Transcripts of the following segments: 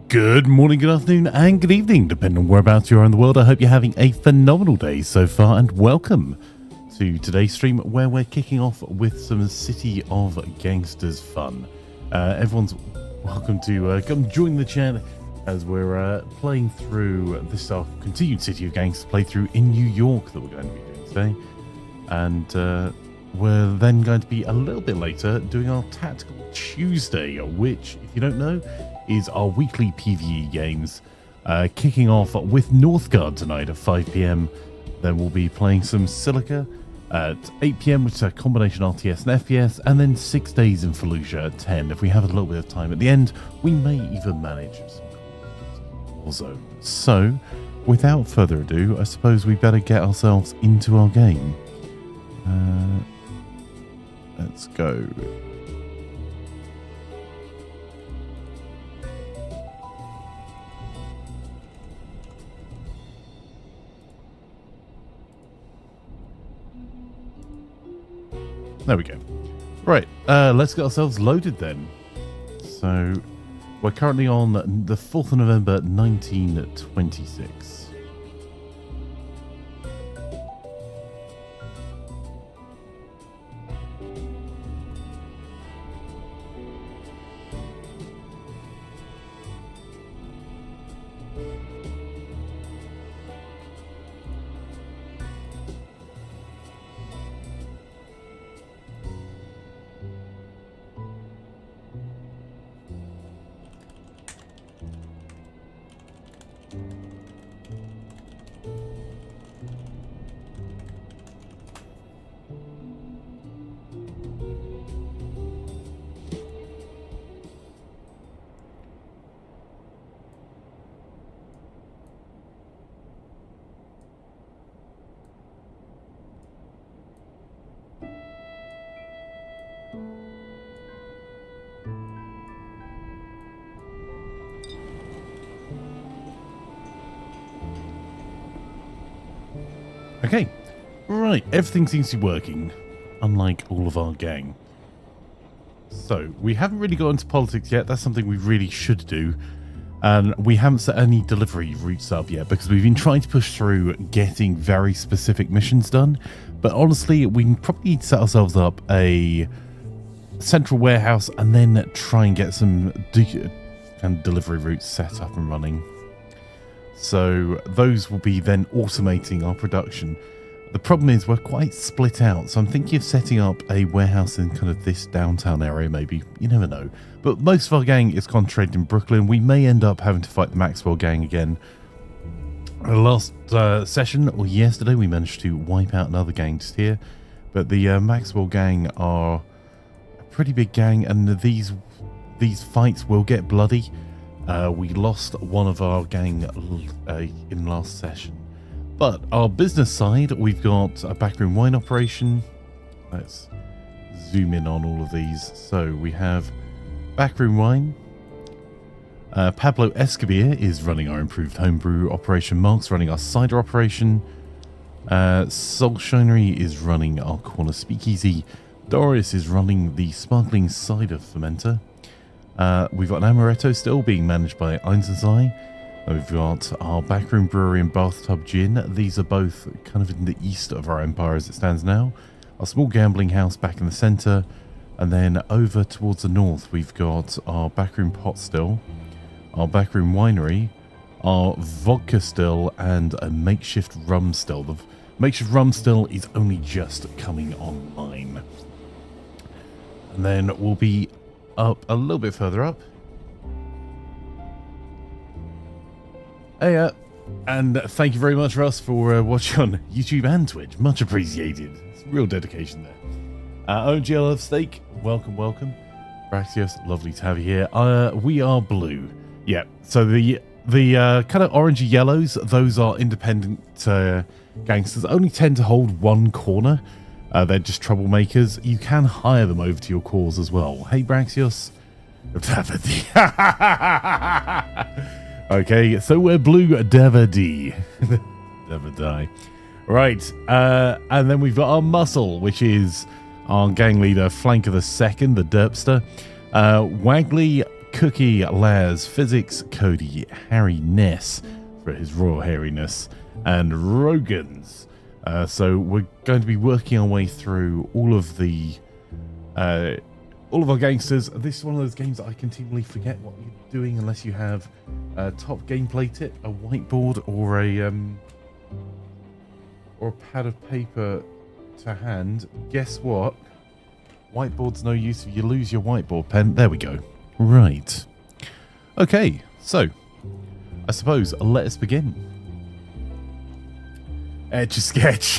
Good morning, good afternoon, and good evening, depending on whereabouts you are in the world. I hope you're having a phenomenal day so far, and welcome to today's stream where we're kicking off with some City of Gangsters fun. Everyone's welcome to come join the chat as we're playing through this continued City of Gangsters playthrough in New York that we're going to be doing today. And we're then going to be a little bit later doing our Tactical Tuesday, which, if you don't know, is our weekly PvE games, kicking off with Northgard tonight at 5 PM. Then we'll be playing some Silica at 8 PM, which is a combination RTS and FPS, and then 6 days in Fallujah at 10. If we have a little bit of time at the end, we may even manage some Warzone. So, without further ado, I suppose we better get ourselves into our game. Let's go. There we go. Right, let's get ourselves loaded then. So, we're currently on the 4th of November, 1926. Okay, right, everything seems to be working, unlike all of our gang. So, we haven't really got into politics yet. That's something we really should do. And we haven't set any delivery routes up yet because we've been trying to push through getting very specific missions done. But honestly, we probably need to set ourselves up a central warehouse and then try and get some delivery routes set up and running. So those will be then automating our production. The problem is we're quite split out, so I'm thinking of setting up a warehouse in kind of this downtown area maybe. You never know. But most of our gang is concentrated in Brooklyn. We may end up having to fight the Maxwell gang again. Last session, or yesterday, we managed to wipe out another gang just here. But the Maxwell gang are a pretty big gang, and these fights will get bloody. We lost one of our gang in last session. But our business side, we've got a backroom wine operation. Let's zoom in on all of these. So we have backroom wine. Pablo Escobar is running our improved homebrew operation. Mark's running our cider operation. Soulshinery is running our corner speakeasy. Doris is running the sparkling cider fermenter. We've got an amaretto still being managed by Einsensei. We've got our backroom brewery and bathtub gin. These are both kind of in the east of our empire as it stands now. Our small gambling house back in the center. And then over towards the north, we've got our backroom pot still, our backroom winery, our vodka still, and a makeshift rum still. The makeshift rum still is only just coming online. And then we'll be up a little bit further up. Hey, and thank you very much, Russ, for watching on YouTube and Twitch. Much appreciated. It's real dedication there. OGL of Steak, welcome, welcome. Braxios, lovely to have you here. We are blue. Yeah, so the kind of orangey yellows, those are independent gangsters. Only tend to hold one corner. They're just troublemakers. You can hire them over to your cause as well. Hey, Braxios. Okay, so we're blue Devadi. Never die. Right, and then we've got our muscle, which is our gang leader, Flank of the Second, the Derpster. Wagley, Cookie, Laz, Physics, Cody, Harry Ness for his royal hairiness, and Rogan's. So we're going to be working our way through all of our gangsters. This is one of those games that I continually forget what you're doing unless you have a top gameplay tip, a whiteboard, or a pad of paper to hand. Guess what? Whiteboard's no use if you lose your whiteboard pen. There we go. Right. Okay, so I suppose let us begin. Etch a sketch.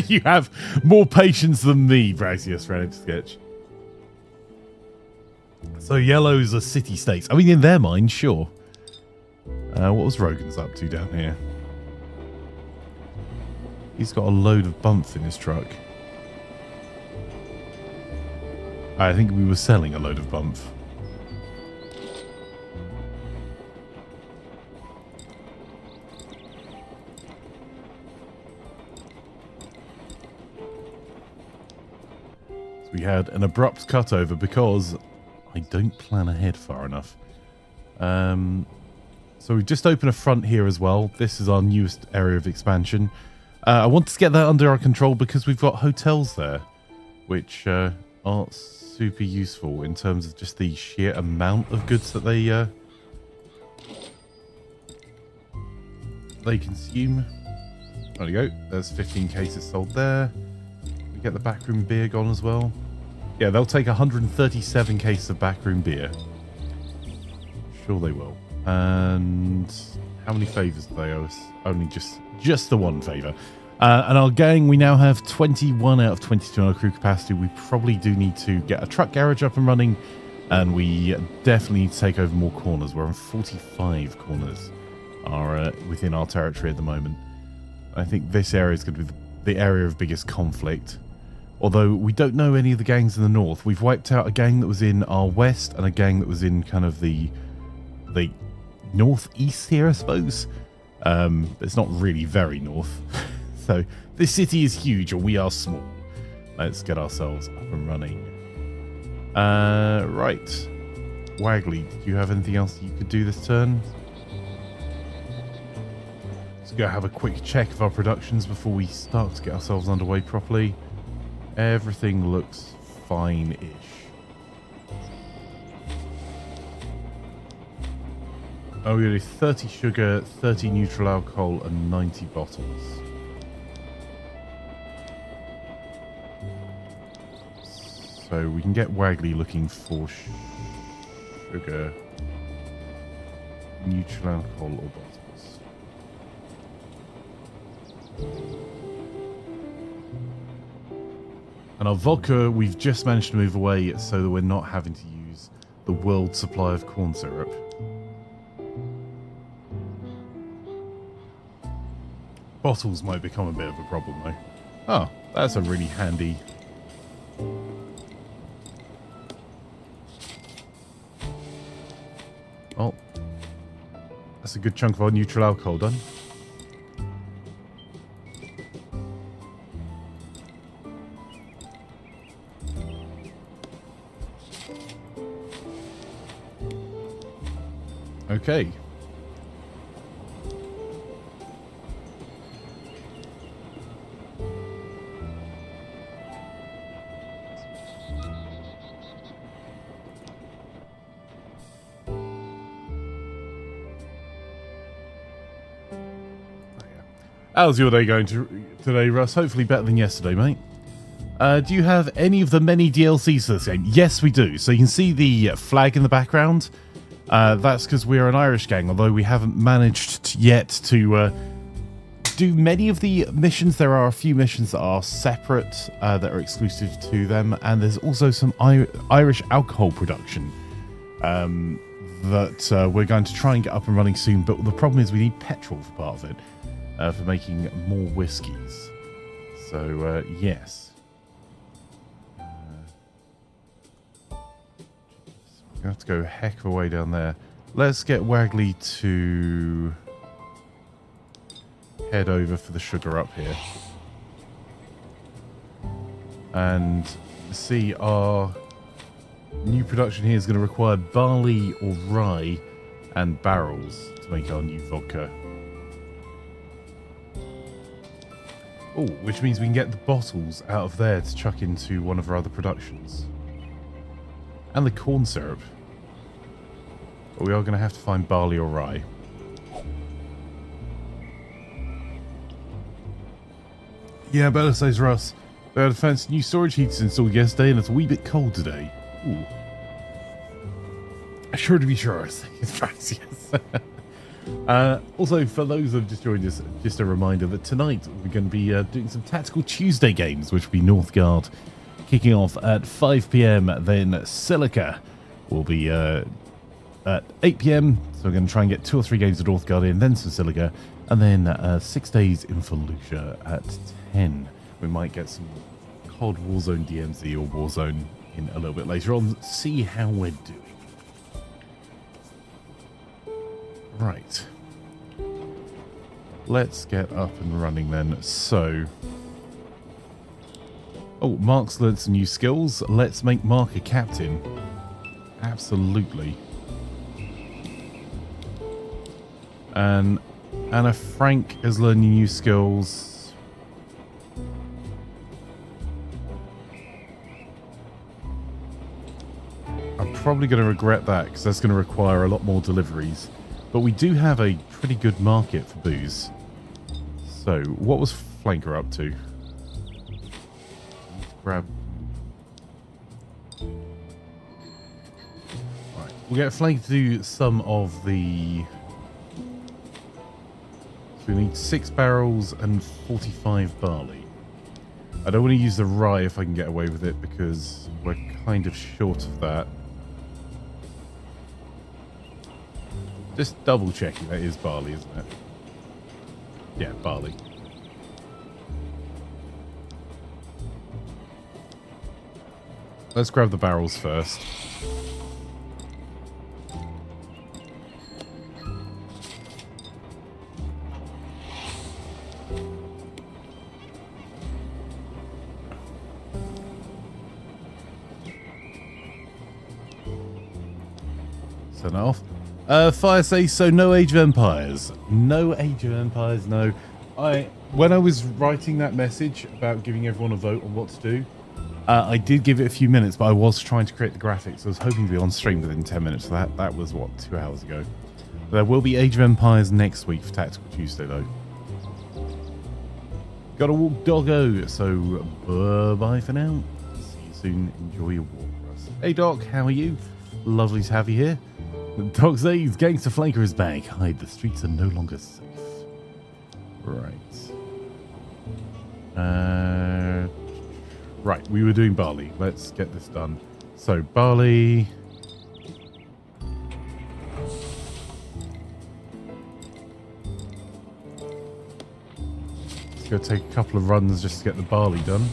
You have more patience than me, Brazius, for Etch a sketch. So yellow's a city states. I mean, in their mind, sure. What was Rogan's up to down here? He's got a load of bumps in his truck. I think we were selling a load of bump. So we had an abrupt cutover because I don't plan ahead far enough. So we've just opened a front here as well. This is our newest area of expansion. I want to get that under our control because we've got hotels there, which are super useful in terms of just the sheer amount of goods that they consume. There we go. There's 15 cases sold there. We get the backroom beer gone as well. Yeah, they'll take 137 cases of backroom beer. Sure they will. And how many favours do they owe us? Only just the one favour. And our gang, we now have 21 out of 22 on our crew capacity. We probably do need to get a truck garage up and running, and we definitely need to take over more corners. We're on 45 corners are within our territory at the moment. I think this area is going to be the area of biggest conflict. Although we don't know any of the gangs in the north. We've wiped out a gang that was in our west and a gang that was in kind of the northeast here, I suppose. It's not really very north. So this city is huge and we are small. Let's get ourselves up and running. Right. Wagley, do you have anything else you could do this turn? Let's go have a quick check of our productions before we start to get ourselves underway properly. Everything looks fine-ish. Oh, we got 30 sugar, 30 neutral alcohol, and 90 bottles. So we can get Wagley looking for sugar, neutral alcohol, or bottles. And our vodka, we've just managed to move away so that we're not having to use the world supply of corn syrup. Bottles might become a bit of a problem though. Oh, that's a really handy. Oh, that's a good chunk of our neutral alcohol done. Okay. How's your day going today, Russ? Hopefully better than yesterday, mate. Do you have any of the many DLCs for this game? Yes, we do. So you can see the flag in the background. That's because we're an Irish gang, although we haven't managed yet to do many of the missions. There are a few missions that are separate, that are exclusive to them, and there's also some Irish alcohol production that we're going to try and get up and running soon. But the problem is we need petrol for part of it, for making more whiskies. So, yes. I have to go a heck of a way down there. Let's get Wagley to head over for the sugar up here. And see our New production here is going to require barley or rye and barrels to make our new vodka. Oh, which means we can get the bottles out of there to chuck into one of our other productions. And the corn syrup. But we are going to have to find barley or rye. Yeah, better says Russ. They had a fancy new storage heaters installed yesterday and it's a wee bit cold today. Ooh. Sure to be sure. It's fancy, yes. Also, for those who have just joined us, just a reminder that tonight we're going to be doing some Tactical Tuesday games, which will be Northgard kicking off at 5 p.m. Then Silica will be at 8 p.m. So we're going to try and get 2 or 3 games of Northgard in, then some Silica, and then 6 days in Fallujah at 10. We might get some COD Warzone DMZ or Warzone in a little bit later on. See how we're doing. Right. Let's get up and running then. So. Oh, Mark's learned some new skills. Let's make Mark a captain. Absolutely. And Anna Frank is learning new skills. I'm probably going to regret that because that's going to require a lot more deliveries. But we do have a pretty good market for booze. So, what was Flanker up to? Grab. Right, we'll get Flanker to do some of the. So we need 6 barrels and 45 barley. I don't want to use the rye if I can get away with it because we're kind of short of that. Just double checking that is barley, isn't it? Yeah, barley. Let's grab the barrels first. Turn that off. Fire says, so no Age of Empires. No Age of Empires, no. When I was writing that message about giving everyone a vote on what to do, I did give it a few minutes, but I was trying to create the graphics. I was hoping to be on stream within 10 minutes. So that was, what, 2 hours ago. There will be Age of Empires next week for Tactical Tuesday, though. Gotta walk doggo, so bye for now. See you soon. Enjoy your walk, Russ. Hey, Doc, how are you? Lovely to have you here. Doc says, Gangster Flanker is back. Hide, the streets are no longer safe. Right. Right, we were doing barley. Let's get this done. So, barley. Let's go take a couple of runs just to get the barley done.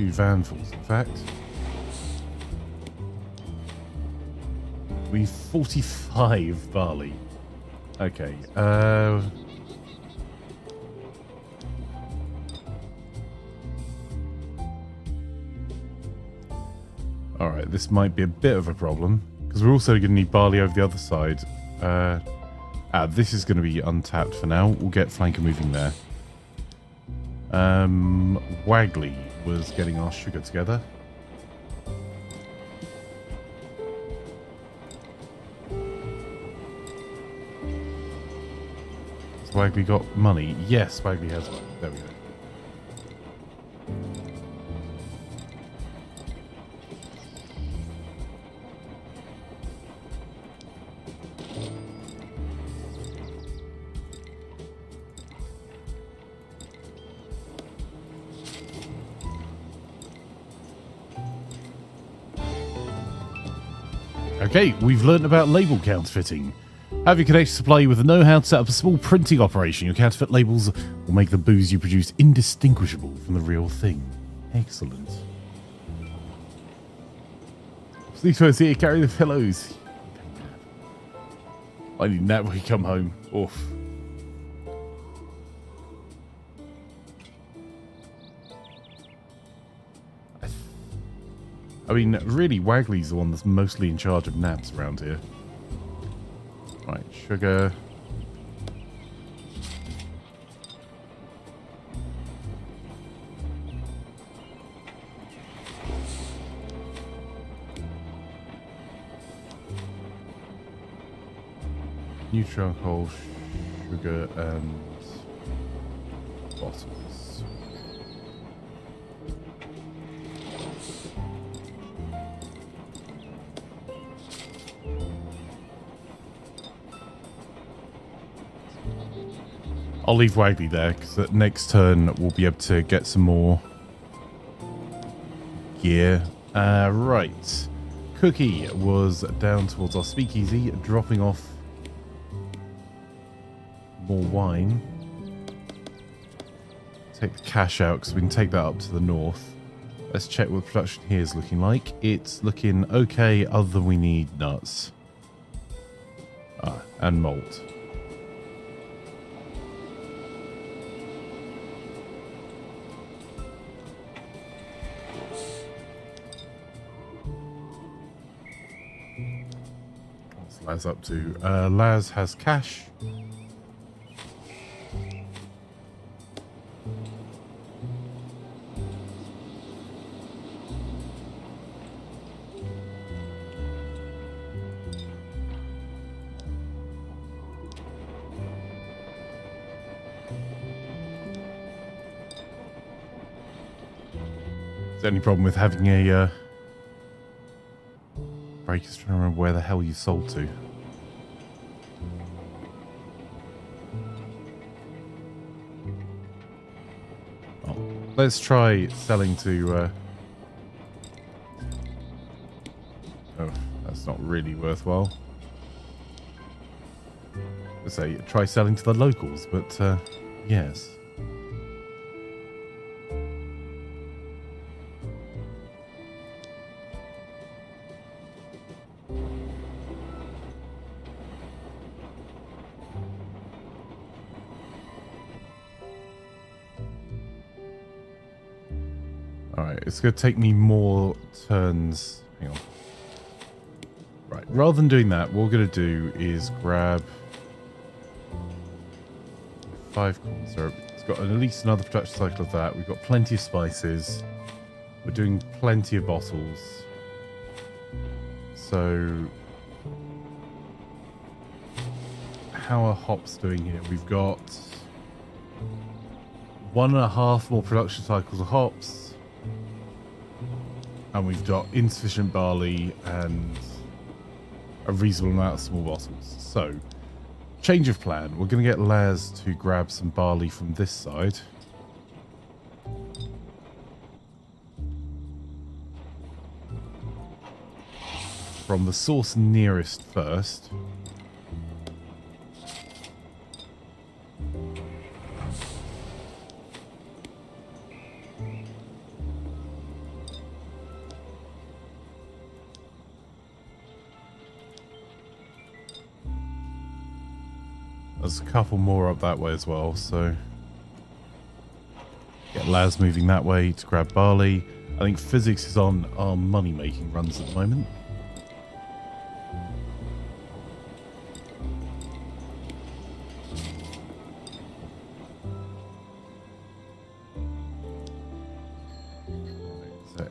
Vanfuls, in fact. We 45 barley. Okay. Alright, this might be a bit of a problem. Because we're also going to need barley over the other side. This is going to be untapped for now. We'll get Flanker moving there. Wagley was getting our sugar together. Has Wagley got money? Yes, Wagley has money. There we go. Okay, we've learned about label counterfeiting. Have your connection supply you with the know-how to set up a small printing operation. Your counterfeit labels will make the booze you produce indistinguishable from the real thing. Excellent. Sleep first here, carry the pillows. I need a nap when you come home. Oof. I mean, really, Waggly's the one that's mostly in charge of naps around here. Right, sugar. Neutron, coal, sugar, and bottles. I'll leave Waggly there because at next turn we'll be able to get some more gear. Right. Cookie was down towards our speakeasy, dropping off more wine. Take the cash out because we can take that up to the north. Let's check what production here is looking like. It's looking okay other than we need nuts. And malt. What's Laz up to? Laz has cash. Is there any problem with having a break? Is trying to remember where the hell you sold to. Oh, let's try selling to oh, that's not really worthwhile. Let's say try selling to the locals, but yes. Alright, it's going to take me more turns. Hang on. Right, rather than doing that, what we're going to do is grab 5 corn syrup. It's got at least another production cycle of that. We've got plenty of spices. We're doing plenty of bottles. So, how are hops doing here? We've got 1.5 more production cycles of hops. And we've got insufficient barley and a reasonable amount of small bottles. So, change of plan. We're going to get Laz to grab some barley from this side. From the source nearest first. There's a couple more up that way as well, so get Laz moving that way to grab barley. I think physics is on our money-making runs at the moment. So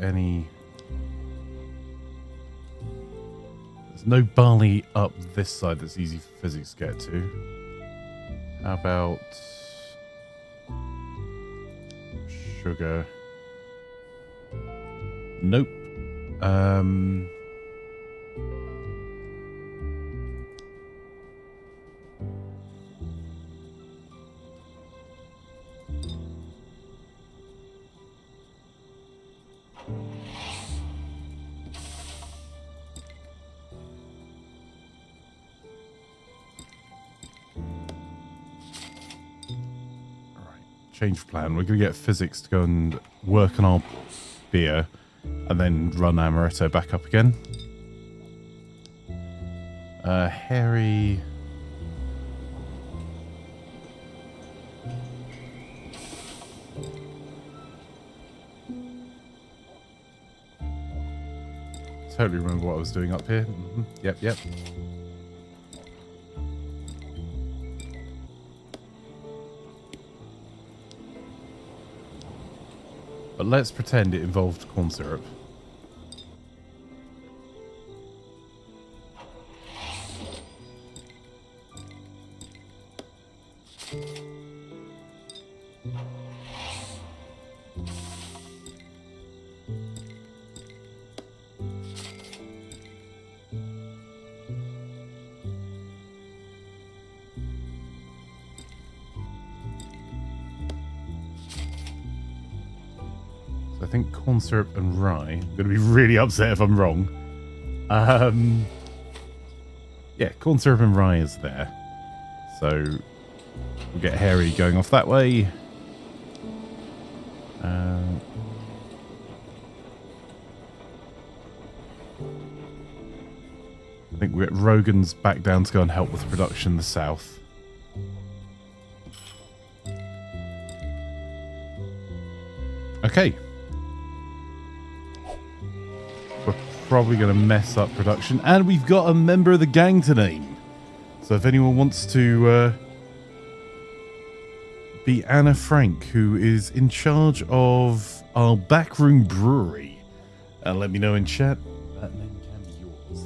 there's no barley up this side that's easy for physics to get to. How about sugar? Nope. Change of plan. We're going to get physics to go and work on our beer and then run Amaretto back up again. Harry. totally remember what I was doing up here. Yep, yep. But let's pretend it involved corn syrup. I think corn syrup and rye. I'm going to be really upset if I'm wrong. Yeah, corn syrup and rye is there. So we'll get Harry going off that way. I think we'll get Rogan's back down to go and help with production in the south. Okay. We're probably going to mess up production. And we've got a member of the gang to name. So if anyone wants to be Anna Frank, who is in charge of our backroom brewery, let me know in chat. That name can be yours.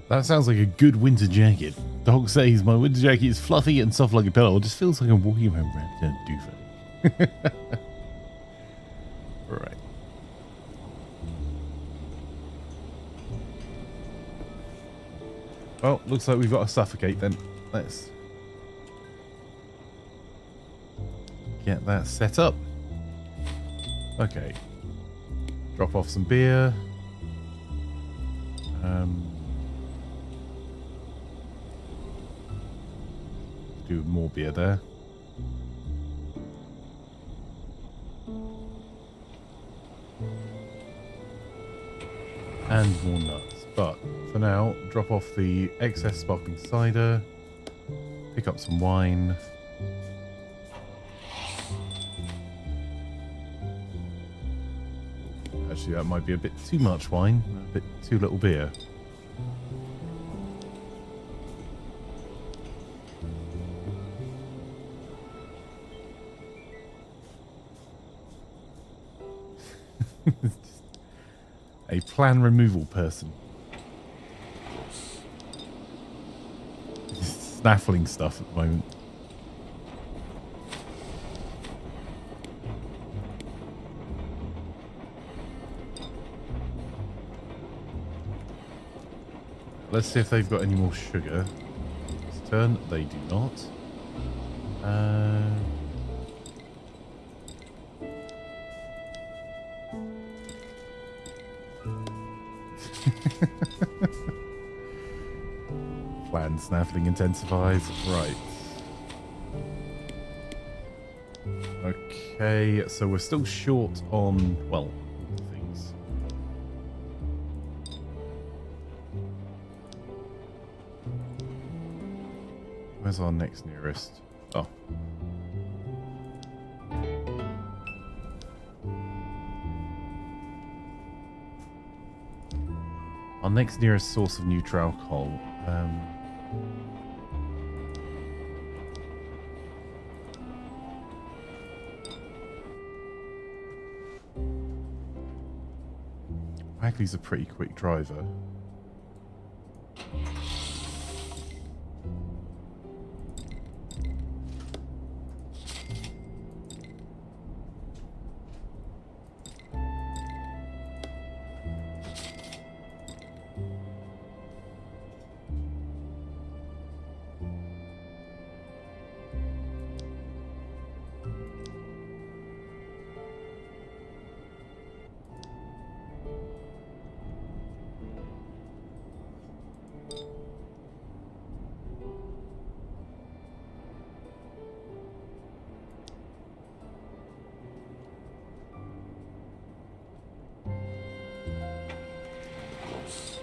That sounds like a good winter jacket. Dog says my winter jacket is fluffy and soft like a pillow. It just feels like I'm walking around wrapped in a duvet. Right. Well, looks like we've got to suffocate then. Let's get that set up. Okay. Drop off some beer. Do more beer there. And more nuts. But for now, drop off the excess sparkling cider. Pick up some wine. Actually, that might be a bit too much wine. A bit too little beer. A plan removal person. Snaffling stuff at the moment. Let's see if they've got any more sugar. This turn, they do not. Plan snaffling intensifies. Right. Okay, so we're still short on, well, things. Where's our next nearest? Oh. Our next nearest source of neutral alcohol. Wagley's a pretty quick driver.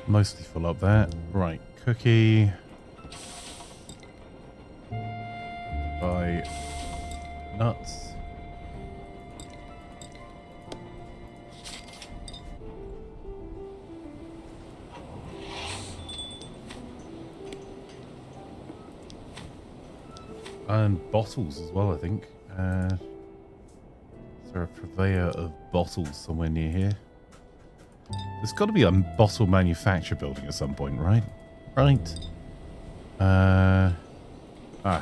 Mostly full up there. Right, cookie. Buy nuts. And bottles as well, I think. Is there a purveyor of bottles somewhere near here? There's got to be a bottle manufacture building at some point, right? Right. Hang on.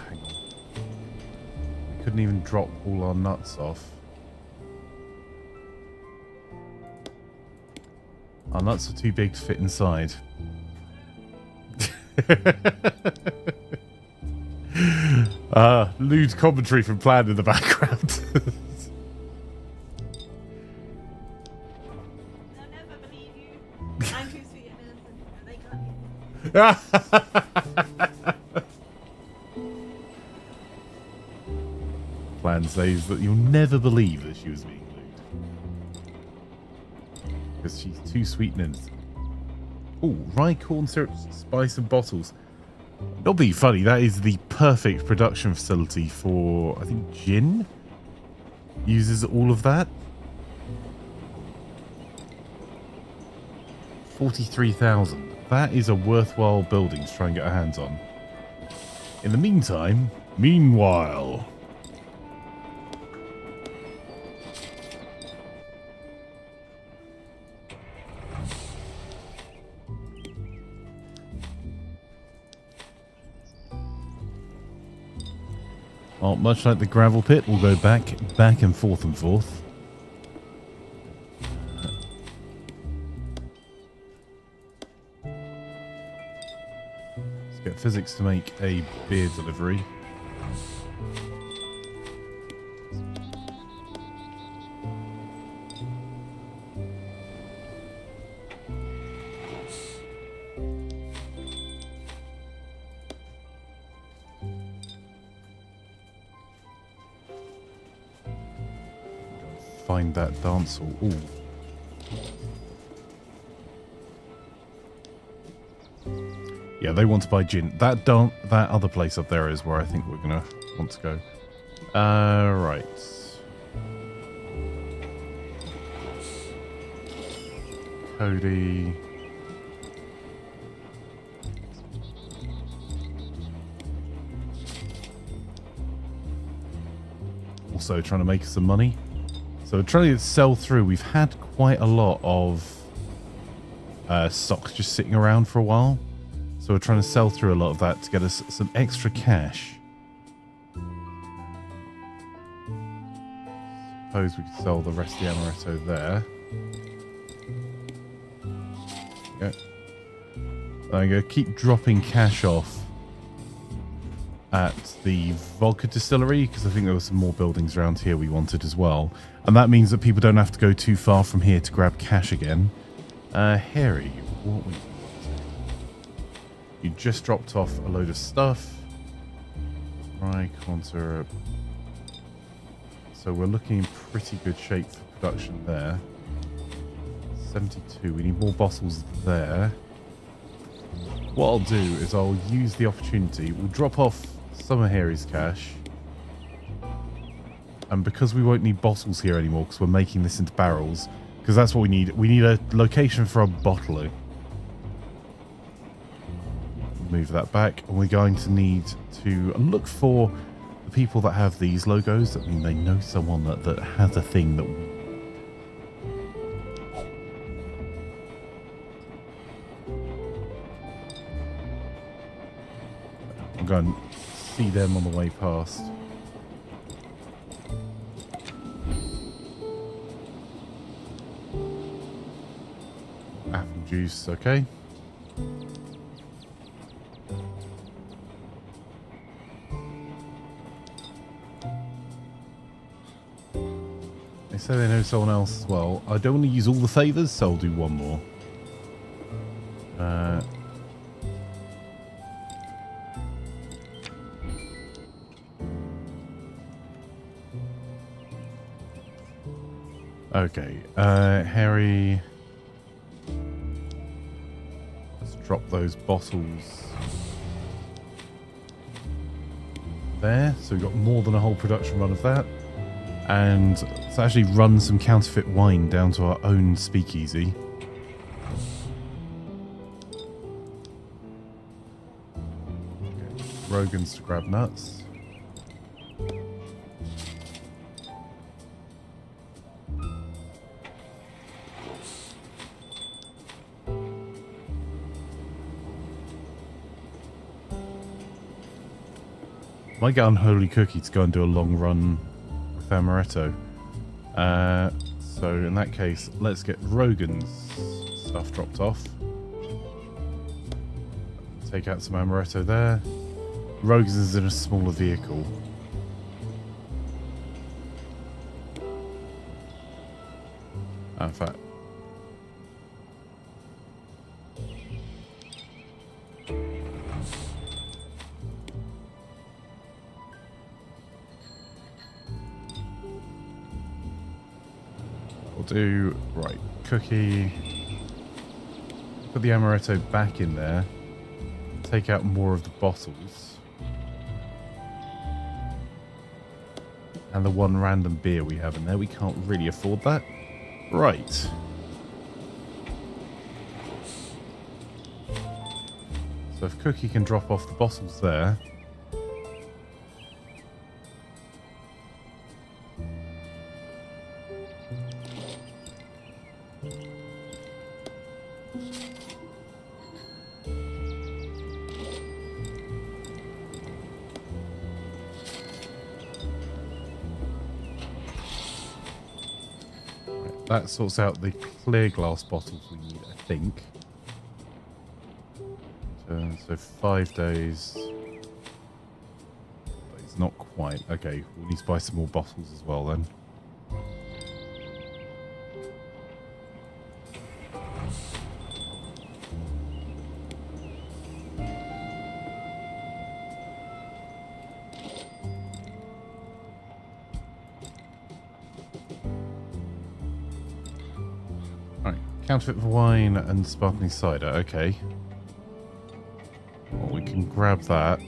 We couldn't even drop all our nuts off. Our nuts are too big to fit inside. Lewd commentary from Plan in the background. They'll never believe you. I'm too sweet and innocent, and they can't. Plan says that you'll never believe that she was being lewd. Because she's too sweet and innocent. Oh, rye corn syrup, spice and bottles. Not being funny, that is the perfect production facility for, I think, gin. Uses all of that. 43,000. That is a worthwhile building to try and get our hands on. In the meanwhile... Well, much like the gravel pit, we'll go back and forth and forth. Let's get physics to make a beer delivery. Find that dance hall. Ooh. Yeah, they want to buy gin. That other place up there is where I think we're gonna want to go. Right. Cody. Also trying to make some money. So we're trying to sell through. We've had quite a lot of stock just sitting around for a while. So we're trying to sell through a lot of that to get us some extra cash. Suppose we could sell the rest of the amaretto there. Okay. I'm going to keep dropping cash off at the vodka distillery because I think there were some more buildings around here we wanted as well. And that means that people don't have to go too far from here to grab cash again. Harry, what we... You just dropped off a load of stuff. Rye, corn syrup. So we're looking in pretty good shape for production there. 72. We need more bottles there. What I'll do is I'll use the opportunity. We'll drop off some of Harry's cash. And because we won't need bottles here anymore because we're making this into barrels, because that's what we need. We need a location for a bottler. Move that back, and we're going to need to look for the people that have these logos. I mean, they know someone that has a thing that... I'm going to see them on the way past. Apple juice, okay. They say they know someone else as well. I don't want to use all the favors, so I'll do one more. Okay, Harry. drop those bottles there. So we've got more than a whole production run of that. And let's actually run some counterfeit wine down to our own speakeasy. Okay. Rogan's to grab nuts. Might get Unholy Cookie to go and do a long run with Amaretto. So in that case, let's get Rogan's stuff dropped off. Take out some Amaretto there. Rogan's is in a smaller vehicle. In fact, do right cookie, put the amaretto back in there, take out more of the bottles, and the one random beer we have in there. We can't really afford that. Right, so if Cookie can drop off the bottles there, that sorts out the clear glass bottles we need, I think. So 5 days. But it's not quite. Okay, we need to buy some more bottles as well then. Counterfeit for wine and sparkling cider. Okay. Well, we can grab that.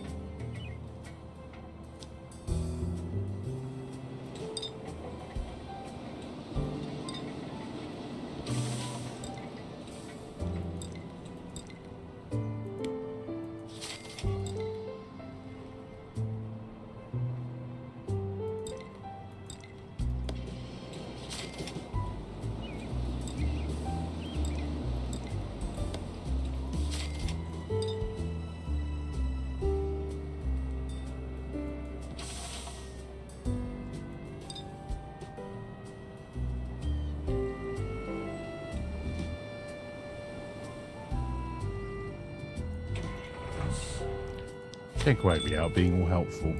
Take away me out being all helpful.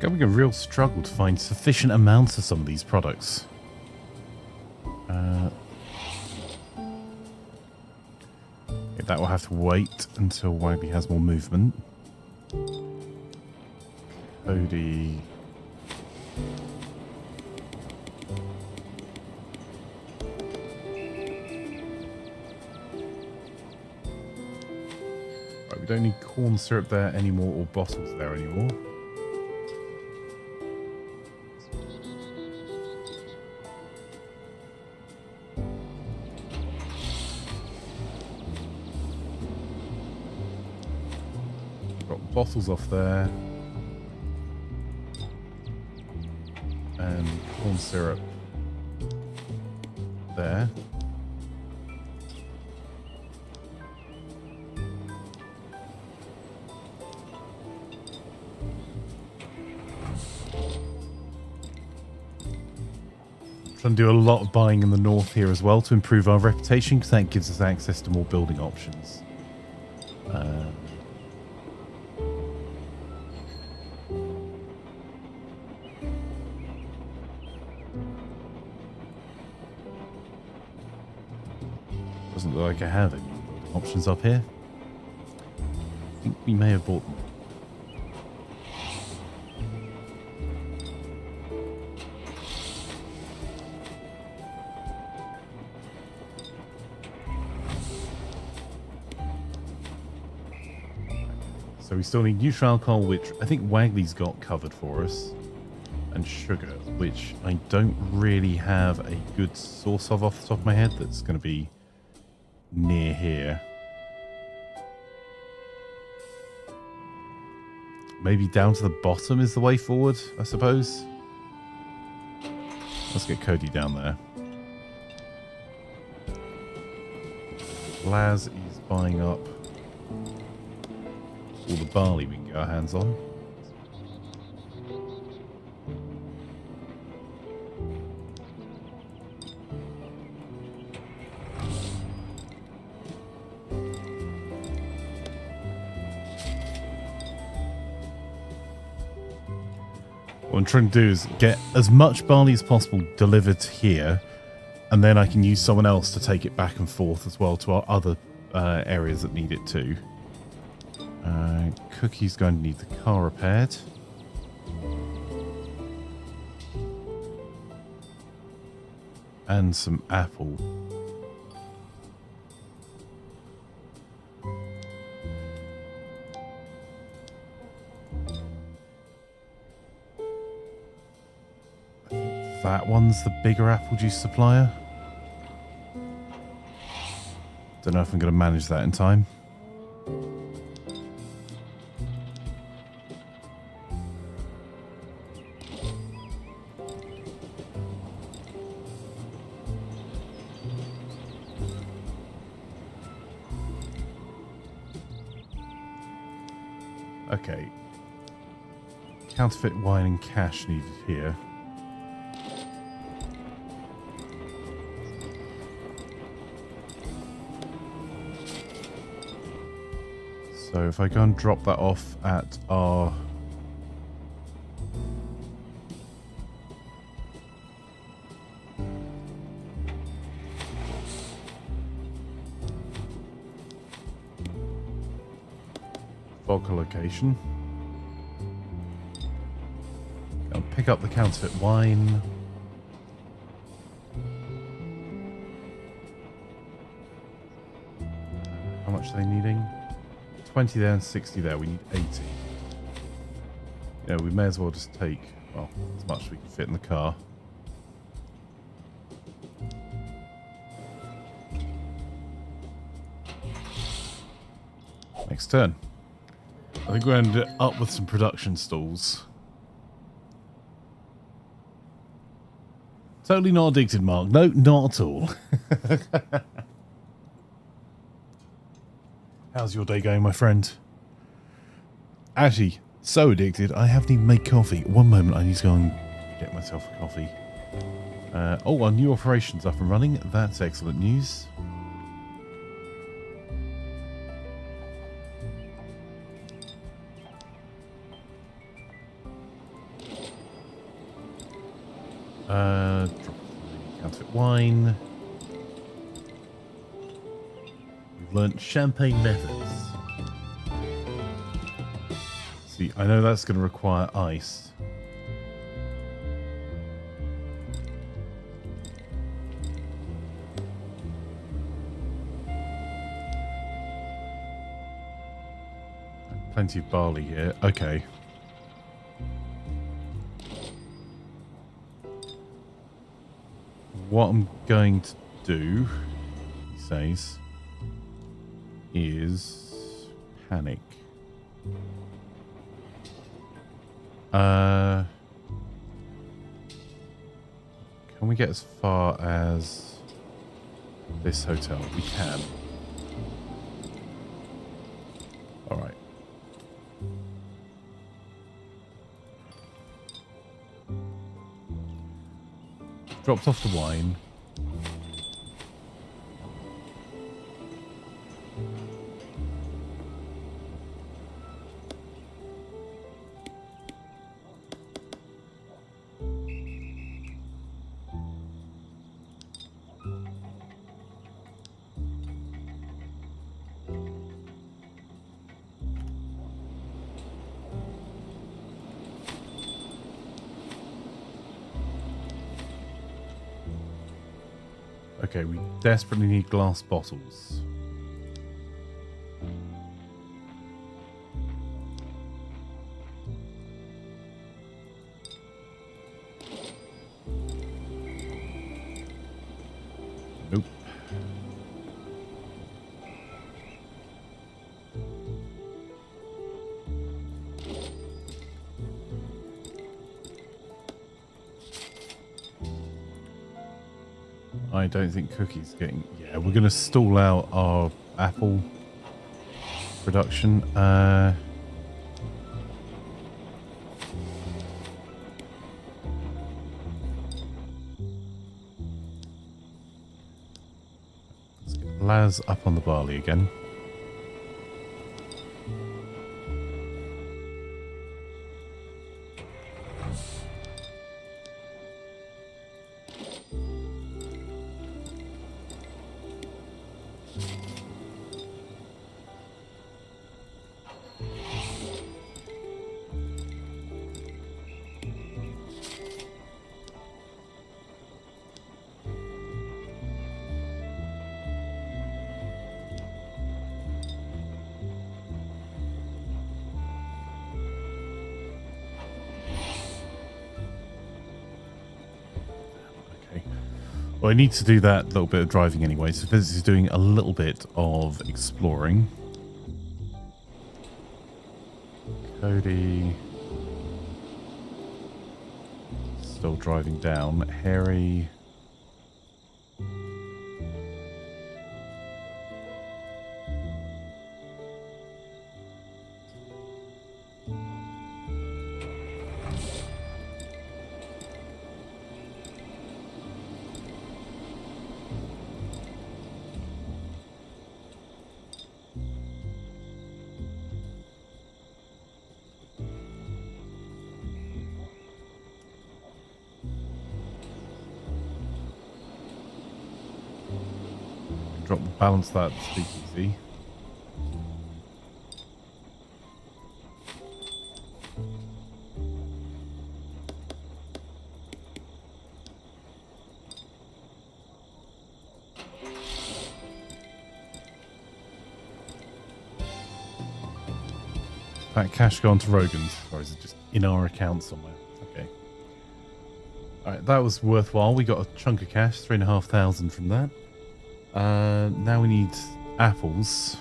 Having a real struggle to find sufficient amounts of some of these products. That will have to wait until Wagby has more movement. Cody. Right, we don't need corn syrup there anymore or bottles there anymore. Bottles off there, and corn syrup there. And do a lot of buying in the north here as well to improve our reputation, because that gives us access to more building options. Doesn't look like I have any building options up here. I think we may have bought them. So we still need neutral alcohol, which I think Wagley's got covered for us, and sugar, which I don't really have a good source of off the top of my head that's going to be near here. Maybe down to the bottom is the way forward, I suppose. Let's get Cody down there. Laz is buying up all the barley we can get our hands on. What I'm trying to do is get as much barley as possible delivered here, and then I can use someone else to take it back and forth as well to our other areas that need it too. Cookie's going to need the car repaired. And some apple. I think that one's the bigger apple juice supplier. Don't know if I'm going to manage that in time. Okay. Counterfeit wine and cash needed here. So if I go and drop that off at our... vodka location. I'll pick up the counterfeit wine. How much are they needing? 20 there and 60 there. We need 80. Yeah, we may as well just take, well, as much as we can fit in the car. Next turn. I think we're going to end up with some production stalls. Totally not addicted, Mark. No, not at all. How's your day going, my friend? Actually, so addicted, I haven't even made coffee. One moment, I need to go and get myself a coffee. Oh, our new operation's up and running. That's excellent news. Drop the counterfeit wine. We've learnt champagne methods. See, I know that's going to require ice. Plenty of barley here. Okay. What I'm going to do, he says, is panic. Can we get as far as this hotel? We can. All right. dropped off the wine. Okay, we desperately need glass bottles. Nope. I don't think Cookie's getting... Yeah, we're going to stall out our apple production. Let's get Laz up on the barley again. Well, I need to do that little bit of driving anyway, so Fizz is doing a little bit of exploring. Cody... still driving down. Harry... balance that speakeasy. That cash gone to Rogan's, or is it just in our account somewhere? Okay. Alright, that was worthwhile. We got a chunk of cash, 3,500 from that. Now we need apples.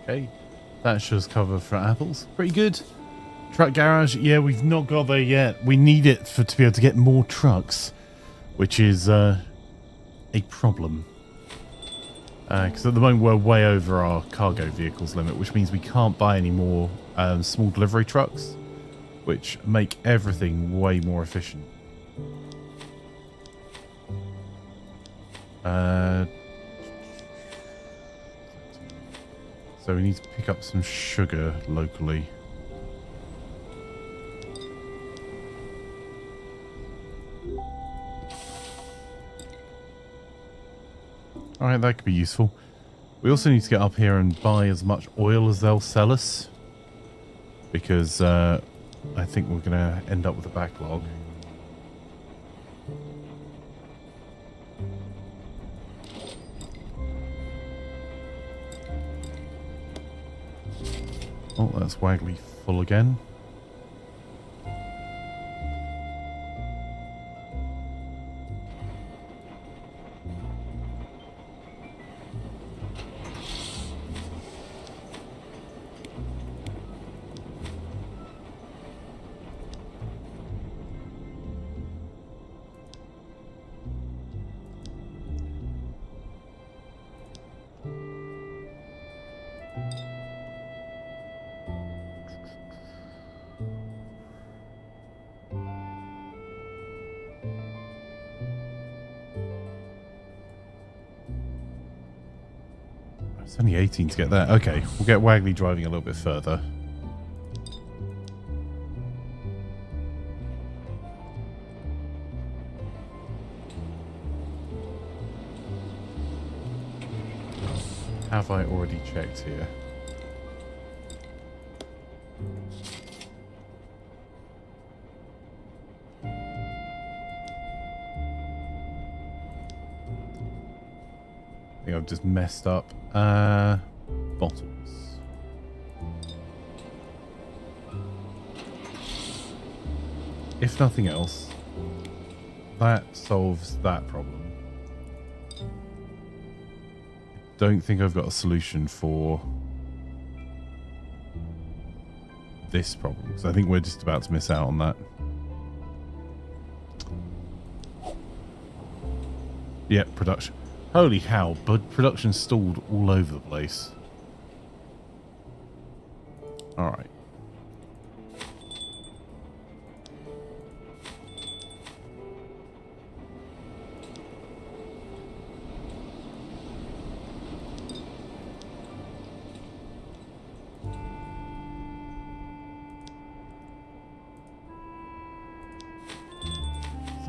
Okay, that shows cover for apples. Pretty good. Truck garage, yeah, we've not got there yet. We need it to be able to get more trucks, which is a problem. Because at the moment we're way over our cargo vehicles limit, which means we can't buy any more small delivery trucks, which make everything way more efficient. So we need to pick up some sugar locally. Alright, that could be useful. We also need to get up here and buy as much oil as they'll sell us. Because I think we're going to end up with a backlog. Oh, that's Wagley full again. It's only 18 to get there. Okay, we'll get Wagley driving a little bit further. Have I already checked here? I think I've just messed up. Bottles. If nothing else, that solves that problem. Don't think I've got a solution for this problem, because I think we're just about to miss out on that. Yep, production. Holy hell, but production stalled all over the place. Alright.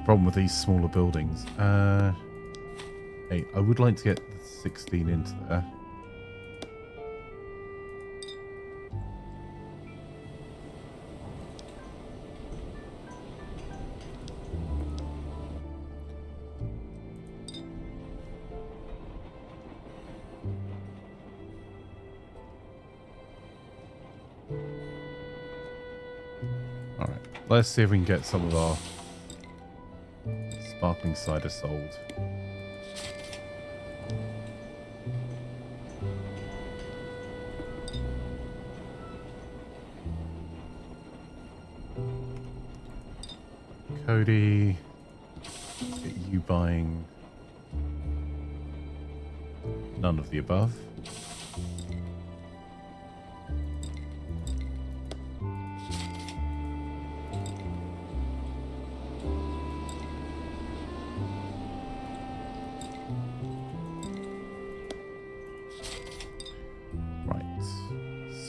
Problem with these smaller buildings. Hey, I would like to get the 16 into there. All right, let's see if we can get some of our sparkling cider sold. Cody, get you buying none of the above.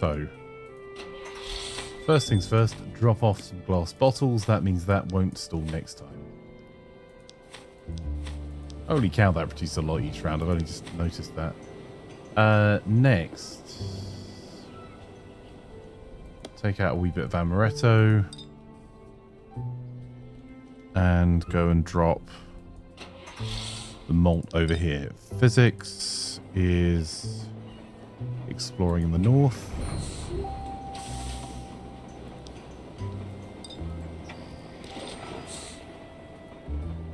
So, first things first, drop off some glass bottles. That means that won't stall next time. Holy cow, that produced a lot each round. I've only just noticed that. Next, take out a wee bit of amaretto and go and drop the malt over here. Physics is exploring in the north.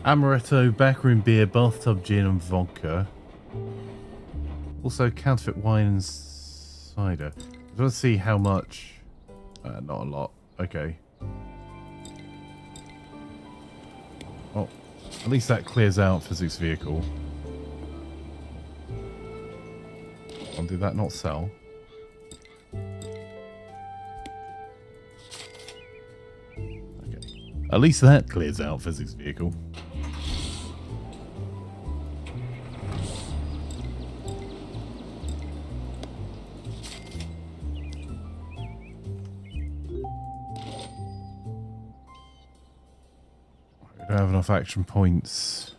Amaretto, backroom beer, bathtub gin and vodka. Also counterfeit wine and cider. I want to see how much. Not a lot. Okay. Well, at least that clears out physics vehicle. And did that not sell? Okay. At least that clears out physics vehicle. I don't have enough action points.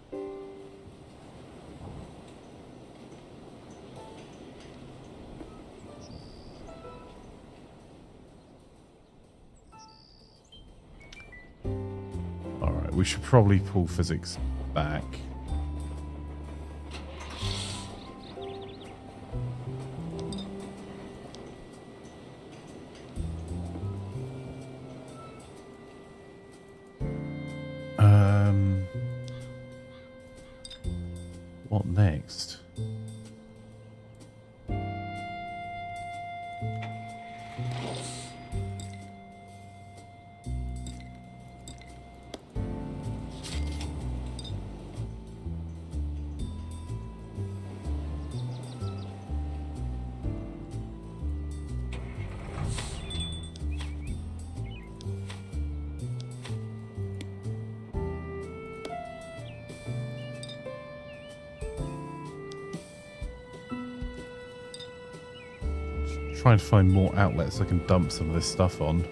Alright, we should probably pull physics back. What next? trying to find more outlets I can dump some of this stuff on.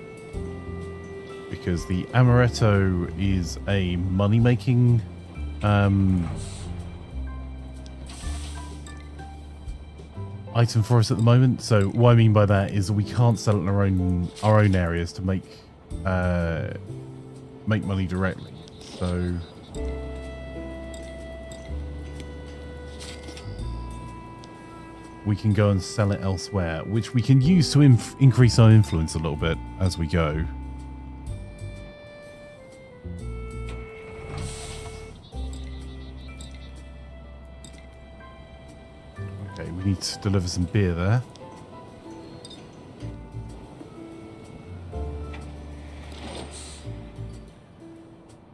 Because the amaretto is a money-making item for us at the moment. So what I mean by that is that we can't sell it in our own areas to make money directly. So we can go and sell it elsewhere, which we can use to increase our influence a little bit as we go. Okay, we need to deliver some beer there.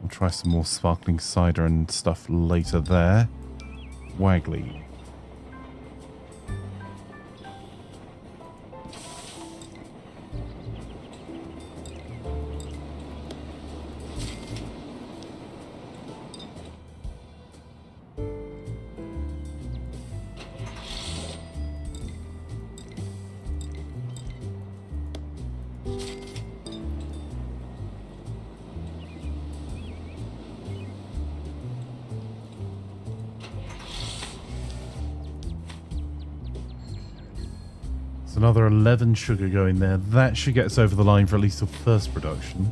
We'll try some more sparkling cider and stuff later there. Waggly. Another 11 sugar going there. That should get us over the line for at least the first production.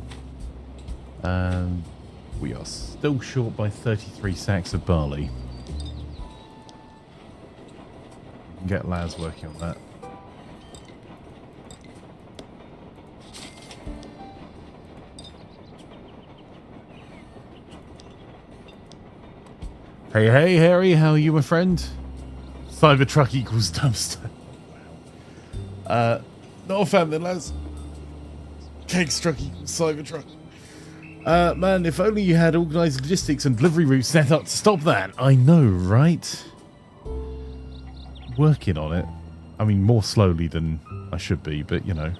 And we are still short by 33 sacks of barley. We can get Laz working on that. Hey, hey, Harry, how are you, my friend? Cybertruck equals dumpster. Not a fan then, lads. Keg's truck equals Cybertruck. Man, if only you had organised logistics and delivery routes set up to stop that. I know, right? Working on it. I mean, more slowly than I should be, but you know.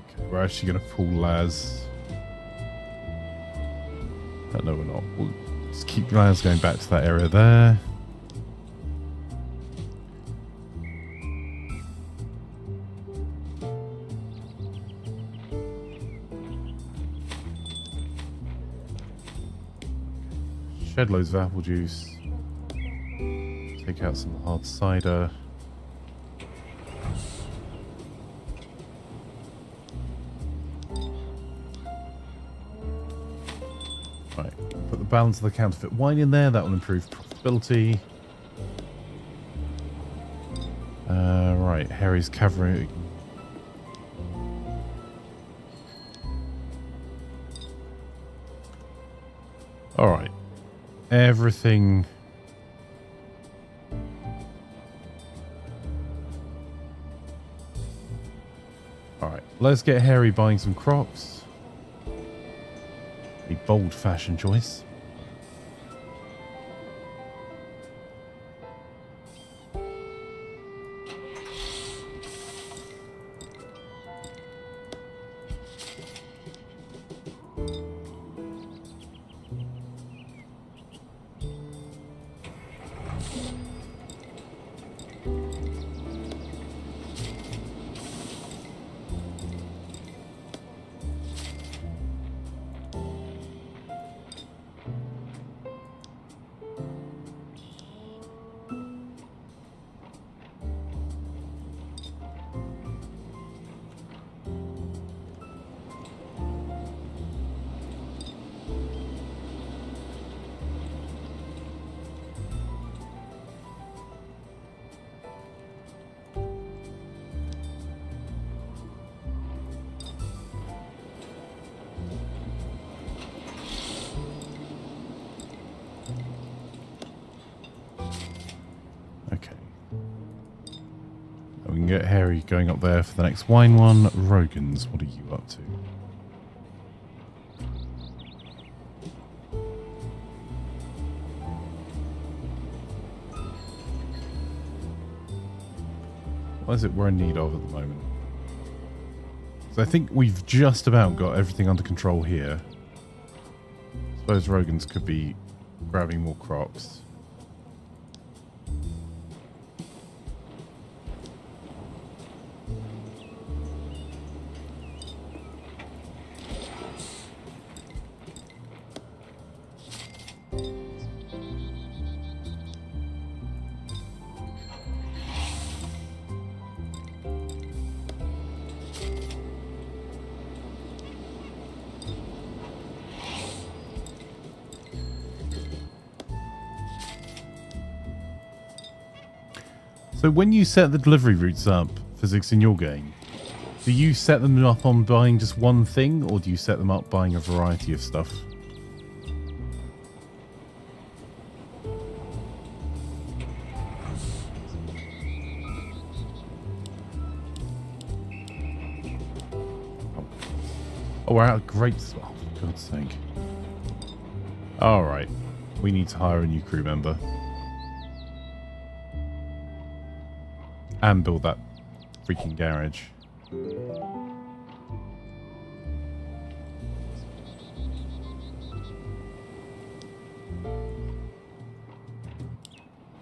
Okay, we're actually going to pull Laz. No, we're not. We'll just keep Laz going back to that area there. Shed loads of apple juice. Take out some hard cider. Right, put the balance of the counterfeit wine in there. That will improve profitability. Right, Harry's covering. All right, everything. All right, let's get Harry buying some crops. A bold fashion choice. We can get Harry going up there for the next wine one. Rogan's, what are you up to? What is it we're in need of at the moment? So I think we've just about got everything under control here. Those Rogans could be grabbing more crops. So when you set the delivery routes up, physics, in your game, do you set them up on buying just one thing, or do you set them up buying a variety of stuff? Oh, we're out of great... Oh, for God's sake. Alright. We need to hire a new crew member. And build that freaking garage.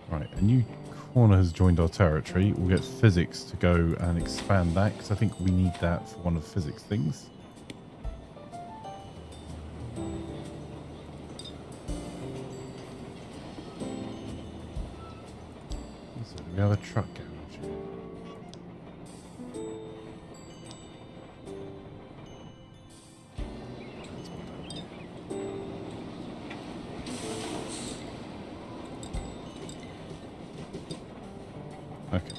Right, a new corner has joined our territory. We'll get physics to go and expand that, because I think we need that for one of the physics things. So we have a truck garage. Okay.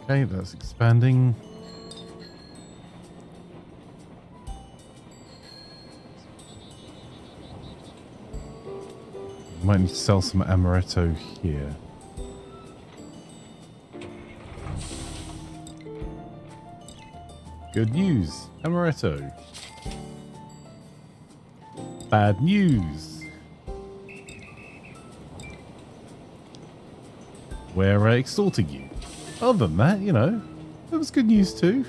Okay, that's expanding. Might need to sell some amaretto here. Good news, amaretto. Bad news. We're extorting you. Other than that, you know, that was good news too.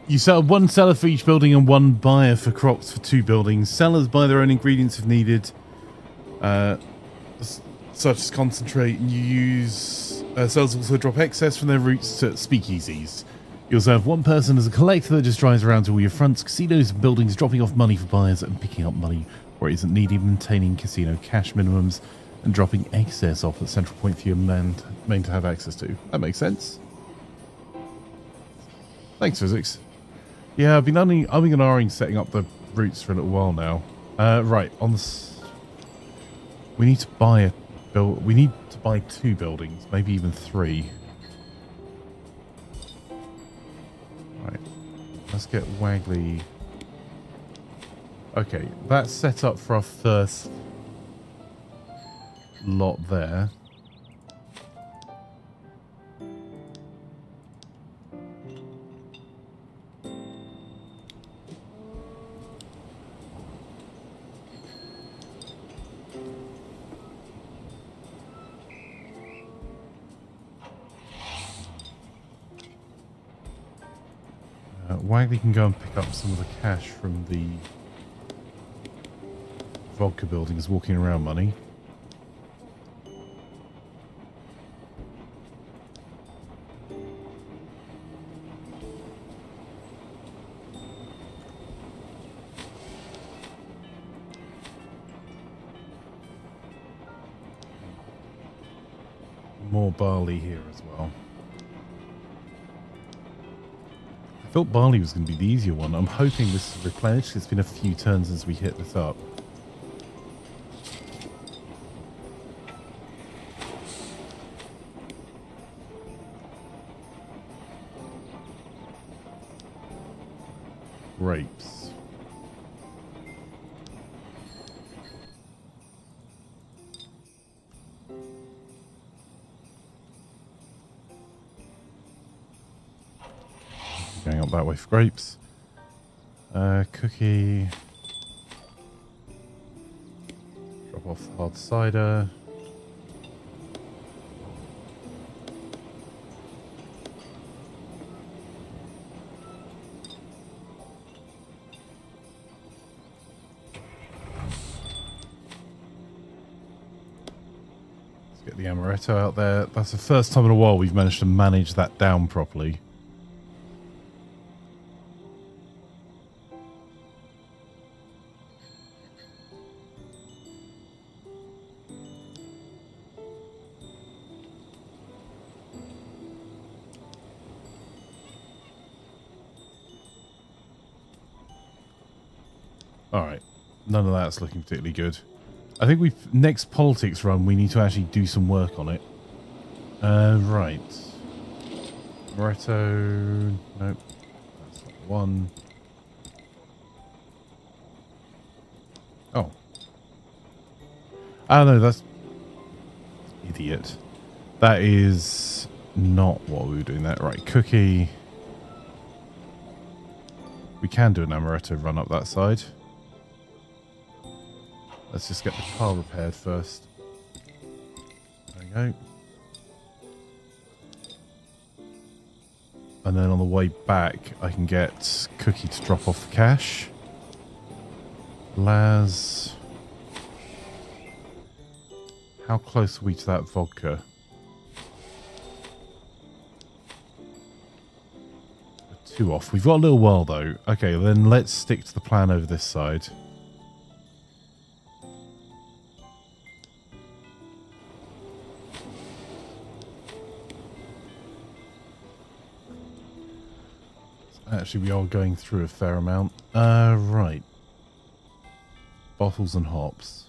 You sell one seller for each building and one buyer for crops for 2 buildings. Sellers buy their own ingredients if needed, such as concentrate, and you use... sellers also drop excess from their routes to speakeasies. You also have one person as a collector that just drives around to all your fronts, casinos and buildings, dropping off money for buyers and picking up money where it isn't needed, maintaining casino cash minimums, and dropping excess off at central point for your main to have access to. That makes sense. Thanks, physics. Yeah, I've been umming and ahhing setting up the routes for a little while now. Right, on this, we need to buy we need to buy 2 buildings, maybe even 3. Right, let's get Wagley. Okay, that's set up for our first lot there. Wagley can go and pick up some of the cash from the vodka buildings, walking around money. more barley here as well. I thought barley was going to be the easier one. I'm hoping this is replenished. It's been a few turns since we hit this up. Grapes. Going up that way for grapes. Cookie. Drop off the hard cider. Let's get the amaretto out there. That's the first time in a while we've managed to manage that down properly. Alright, none of that's looking particularly good. I think next politics run, we need to actually do some work on it. Right. Moretto, nope, that's not the one. Oh. Oh no, that's... Idiot. That is not what we were doing that. Right, cookie. We can do an amaretto run up that side. Let's just get the car repaired first. There we go. And then on the way back, I can get Cookie to drop off the cash. Laz. How close are we to that vodka? We're 2 off. We've got a little while though. Okay, then let's stick to the plan over this side. Actually, we are going through a fair amount. Right. Bottles and hops.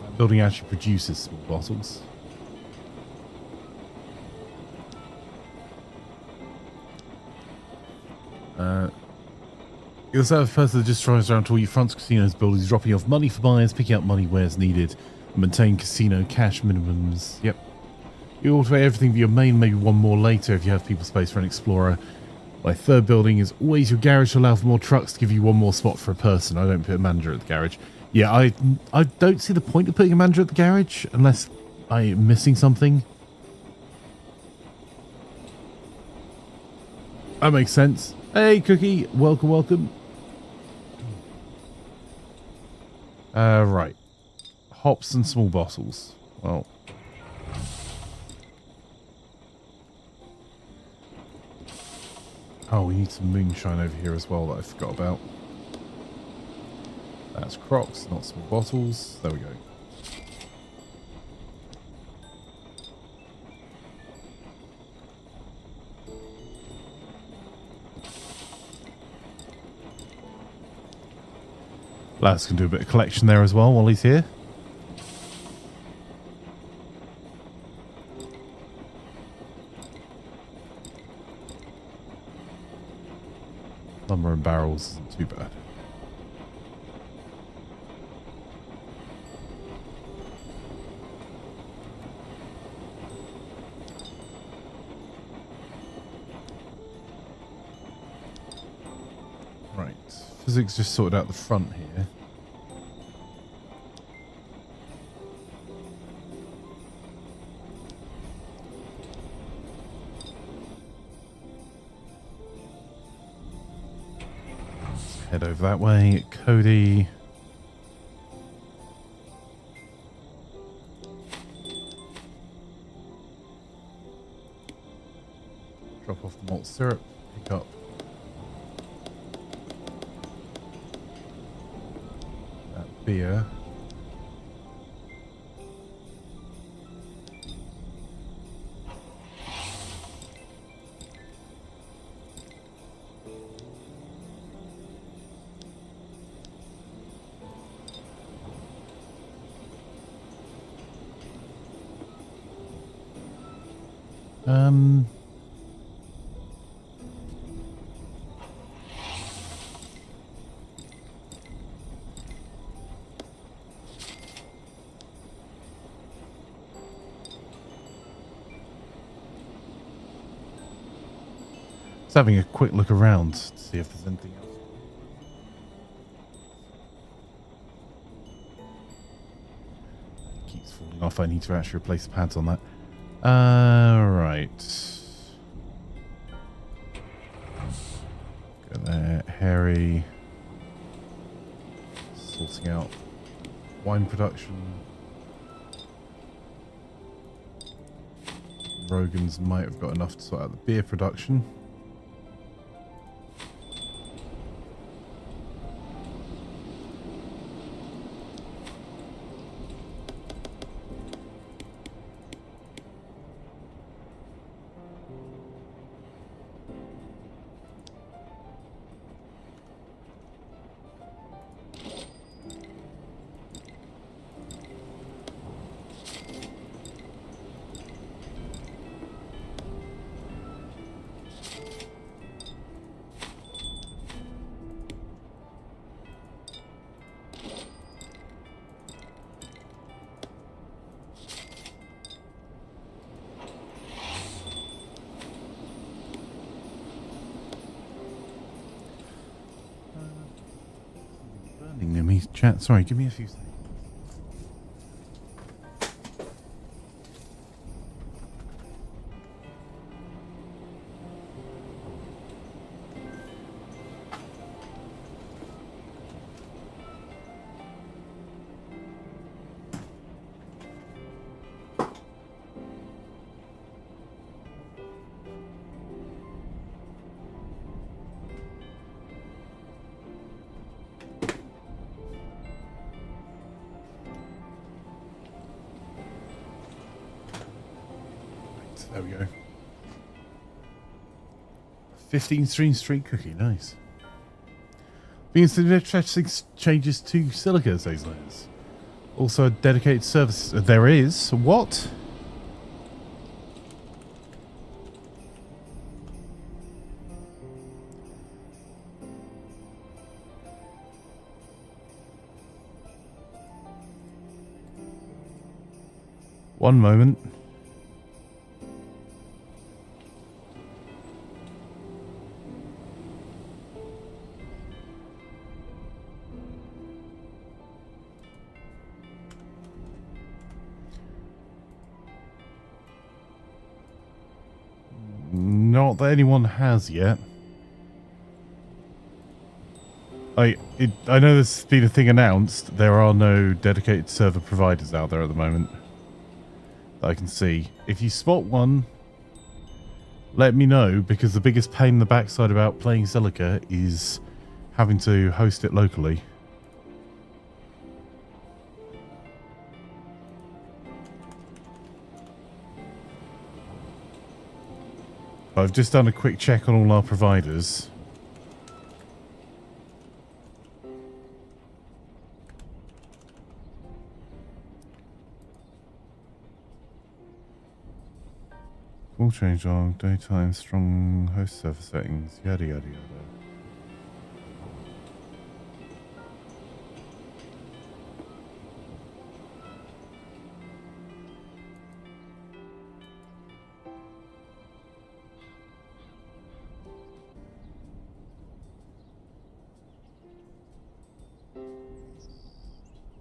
That building actually produces small bottles. You're the sort of person that just drives around to all your fronts, casinos, buildings, dropping off money for buyers, picking up money where it's needed, and maintain casino cash minimums. Yep. You automate everything for your main, maybe one more later if you have people space for an explorer. My third building is always your garage to allow for more trucks to give you one more spot for a person. I don't put a manager at the garage. Yeah, I don't see the point of putting a manager at the garage unless I'm missing something. That makes sense. Hey, Cookie. Welcome, welcome. Right. Hops and small bottles. Well... Oh, we need some moonshine over here as well that I forgot about. That's Crocs, not small bottles. There we go. Laz can do a bit of collection there as well while he's here. Lumber and barrels isn't too bad. Right. Physics just sorted out the front here. Head over that way. Cody. Drop off the malt syrup. Pick up that beer. Um... Just having a quick look around to see if there's anything else. Keeps falling off. I need to actually replace the pads on that. Right. Go there. Harry. Sorting out wine production. Rogan's might have got enough to sort out the beer production. Near me, chat. Sorry, give me a few seconds. There we go. 15 street cookie, nice. Being interesting changes to silica, says Liz. Also a dedicated service. There is. What? One moment. Not that anyone has yet. I know there's been a thing announced. There are no dedicated server providers out there at the moment that I can see. If you spot one, let me know, because the biggest pain in the backside about playing Silica is having to host it locally. I've just done a quick check on all our providers. Full change on daytime strong host server settings, yada yada yada.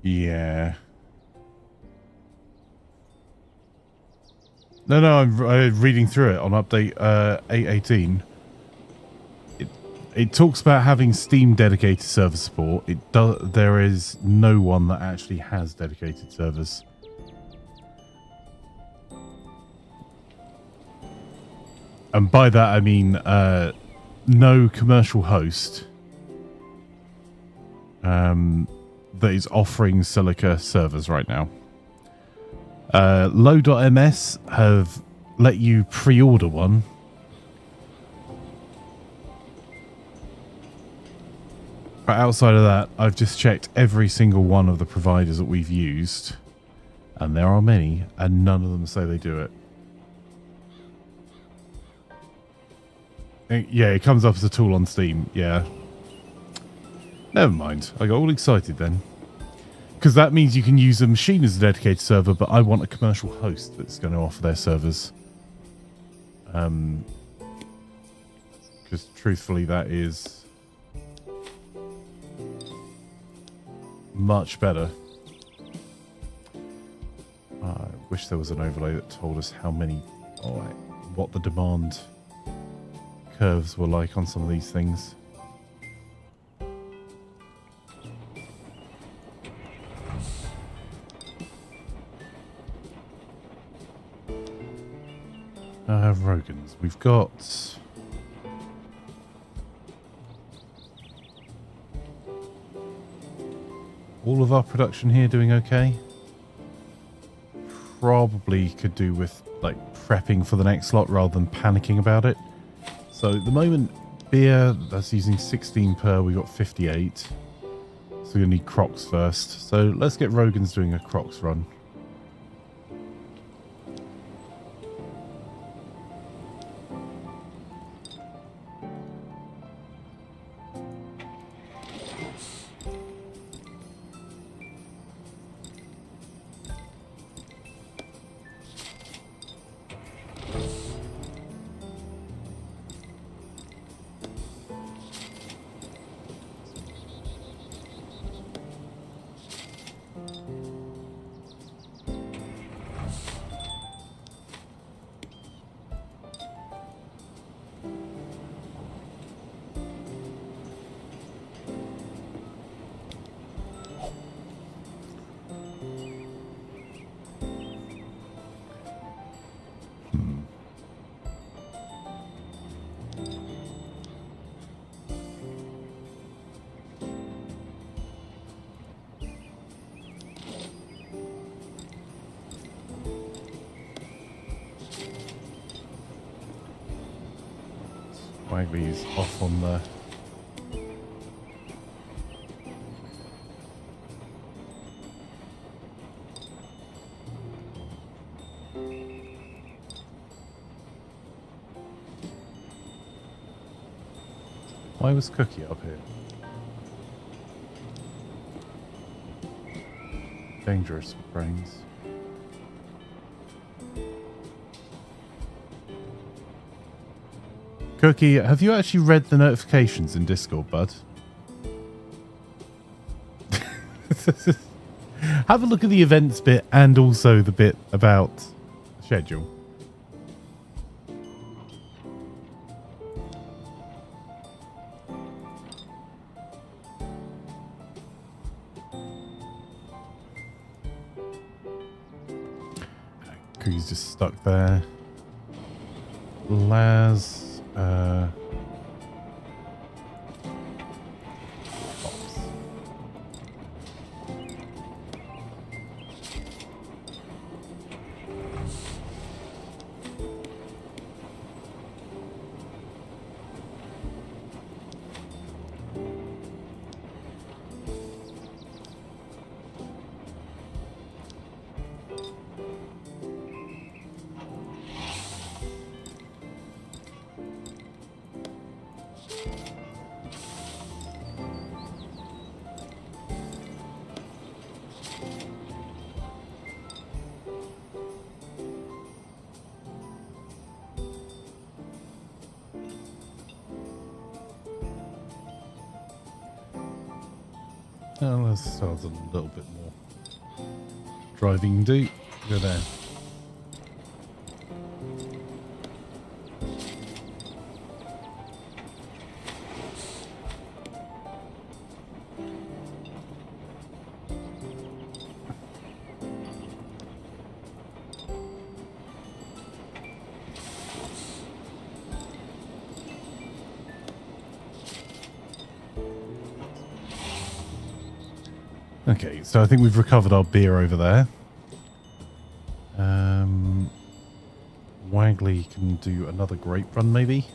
Yeah. No, I'm reading through it on update 8.18. It talks about having Steam dedicated server support. There is no one that actually has dedicated servers. And by that I mean no commercial host that is offering Silica servers right now. Low.ms have let you pre-order one. But outside of that, I've just checked every single one of the providers that we've used, and there are many, and none of them say they do it. Yeah, it comes up as a tool on Steam. Yeah. Never mind. I got all excited then. Because that means you can use a machine as a dedicated server, but I want a commercial host that's going to offer their servers. Because truthfully, that is much better. I wish there was an overlay that told us how many, what the demand curves were like on some of these things. Rogans. We've got all of our production here doing okay. Probably could do with like prepping for the next slot rather than panicking about it. So at the moment, beer, that's using 16 per, we got 58. So we're gonna need Crocs first. So let's get Rogan's doing a Crocs run. Wagley's off on the Why was Cookie up here? Dangerous brains. Cookie, have you actually read the notifications in Discord, bud? Have a look at the events bit and also the bit about schedule. Cookie's just stuck there. Laz, let's start a little bit more driving do. Go there. Okay, so I think we've recovered our beer over there. Wagley can do another grape run, maybe.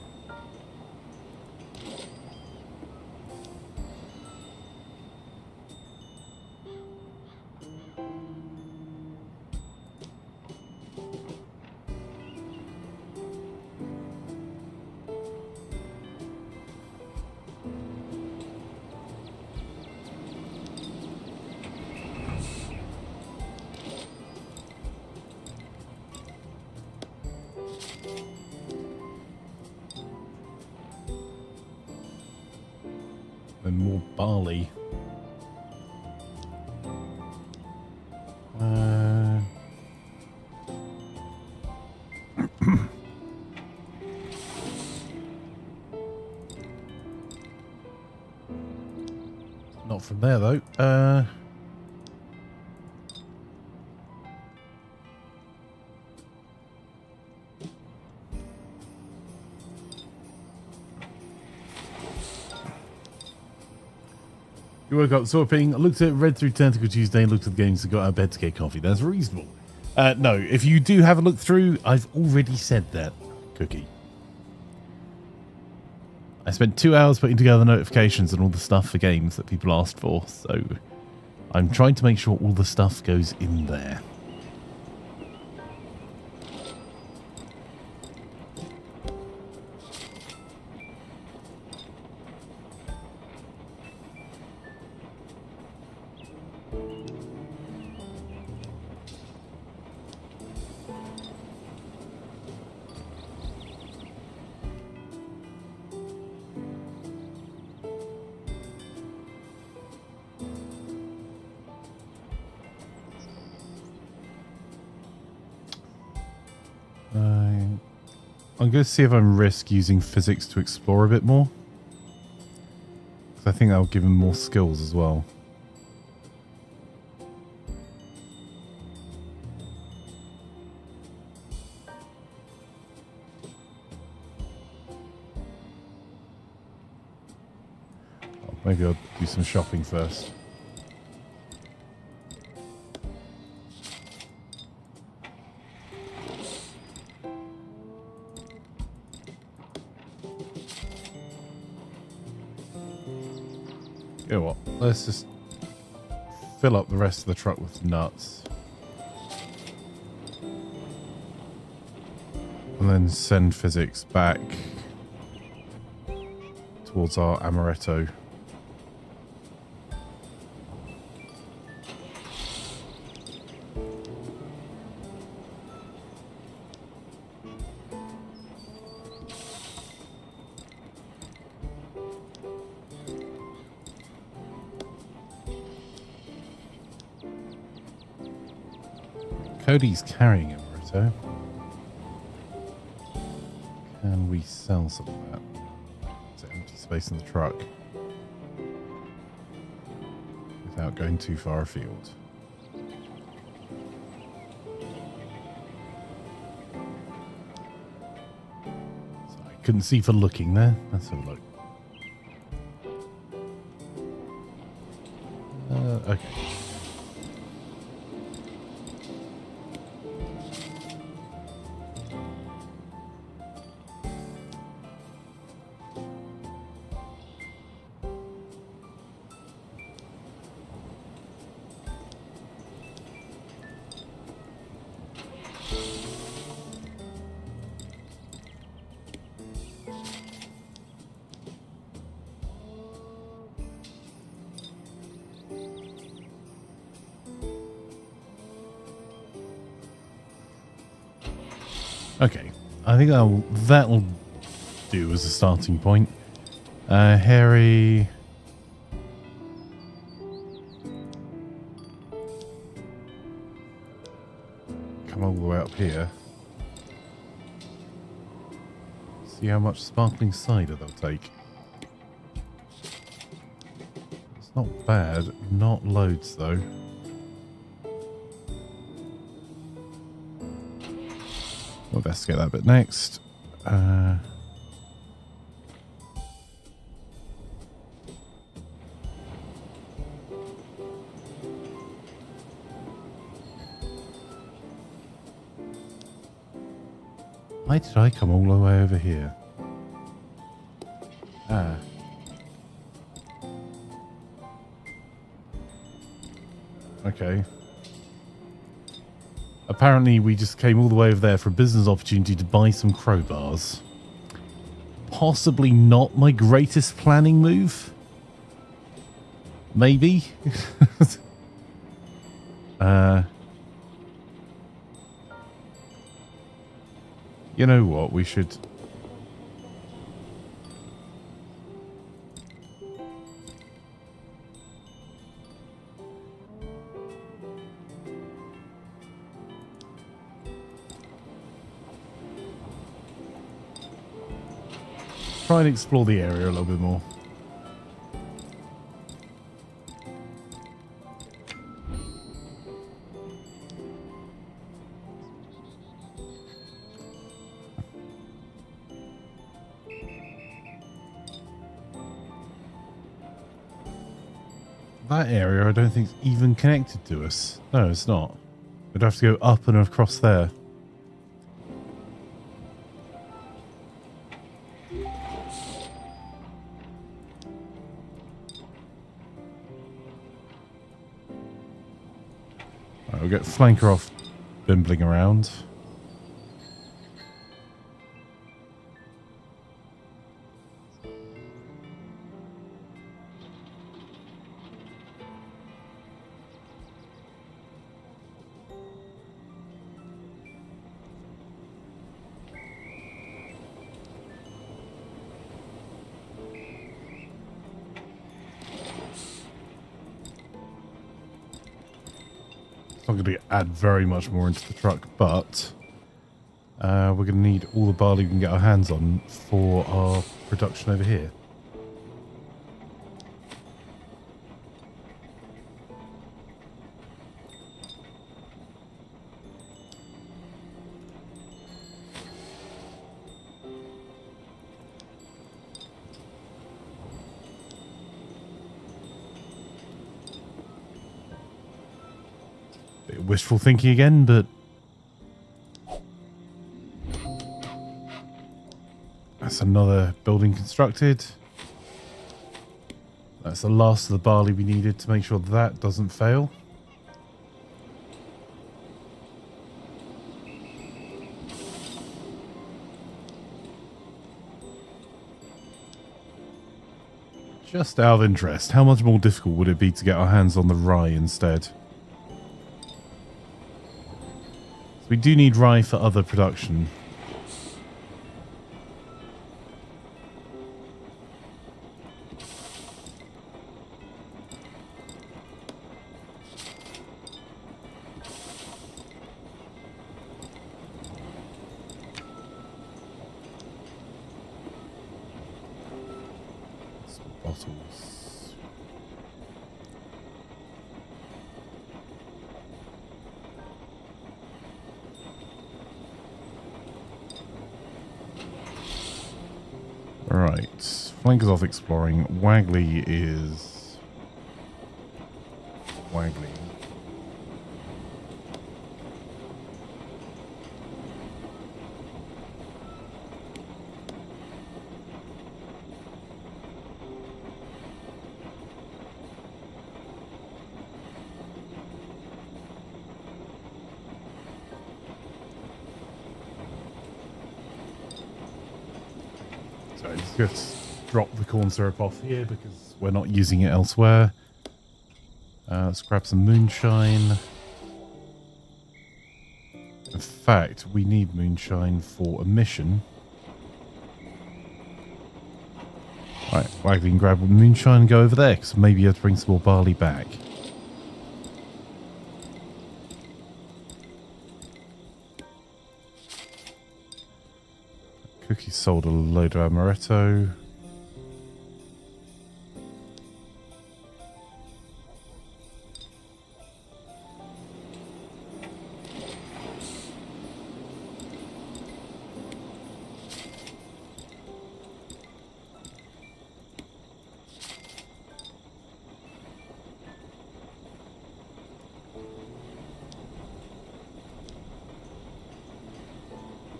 And more barley. Not from there though. You woke up, saw a ping, looked at, read through Tentacle Tuesday, looked at the games and got out of bed to get coffee. That's reasonable. No, if you do have a look through, I've already said that, Cookie. I spent 2 hours putting together notifications and all the stuff for games that people asked for, so I'm trying to make sure all the stuff goes in there. I'm going to see if I risk using physics to explore a bit more. Because I think that will give him more skills as well. Oh, maybe I'll do some shopping first. You know what? Let's just fill up the rest of the truck with nuts. And then send physics back towards our amaretto. Cody's carrying amaretto. Can we sell some of that? Is it empty space in the truck? Without going too far afield. Sorry, couldn't see for looking there. Let's have a look. Okay. Okay, I think that'll do as a starting point. Harry, come all the way up here. See how much sparkling cider they'll take. It's not bad, not loads though. We'll investigate that bit next. Why did I come all the way over here? Ah. Okay. Apparently, we just came all the way over there for a business opportunity to buy some crowbars. Possibly not my greatest planning move. Maybe. You know what? We should... try and explore the area a little bit more. That area I don't think is even connected to us. No, it's not. We'd have to go up and across there. Right, we'll get flanker off bimbling around. Not going to add very much more into the truck, but we're going to need all the barley we can get our hands on for our production over here. Wishful thinking again, but that's another building constructed. That's the last of the barley we needed to make sure that doesn't fail. Just out of interest, how much more difficult would it be to get our hands on the rye instead? We do need rye for other production. Some bottles. Right, flankers off exploring. Wagley is Wagley. So let's drop the corn syrup off here because we're not using it elsewhere. Let's grab some moonshine. In fact, we need moonshine for a mission. Right, Wagley can grab moonshine and go over there because maybe you have to bring some more barley back. Cookie sold a load of amaretto.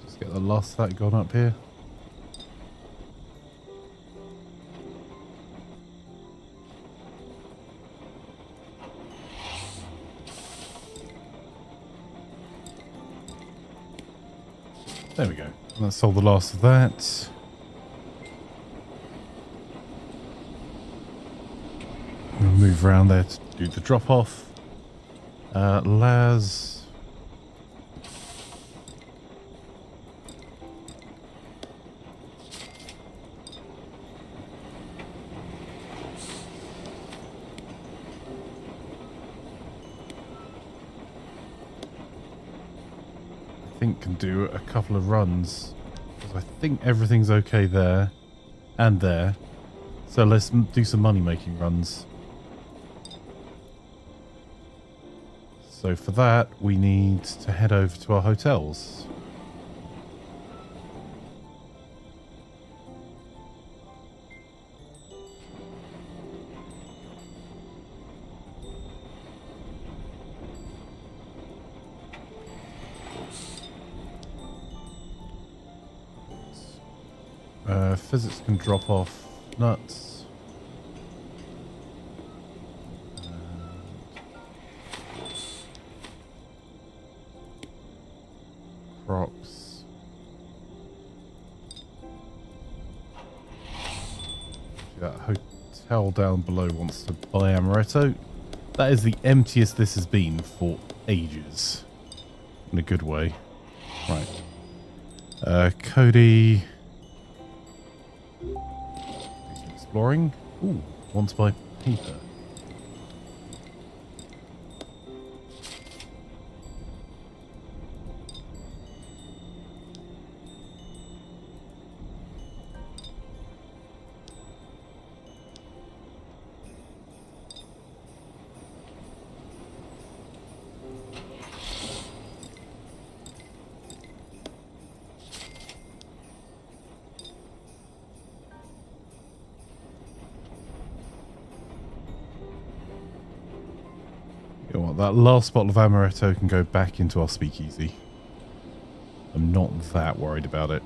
Just get the last of that gone up here. There we go. Let's solve the last of that. We'll move around there to do the drop off. Laz. I think can do a couple of runs. I think everything's okay there. and there. So let's do some money-making runs. So for that, we need to head over to our hotels. Physics can drop off nuts. Crocs. That hotel down below wants to buy amaretto. That is the emptiest this has been for ages. In a good way. Right. Cody. Exploring. Ooh, wants to buy paper. You know what, that last bottle of amaretto can go back into our speakeasy. I'm not that worried about it.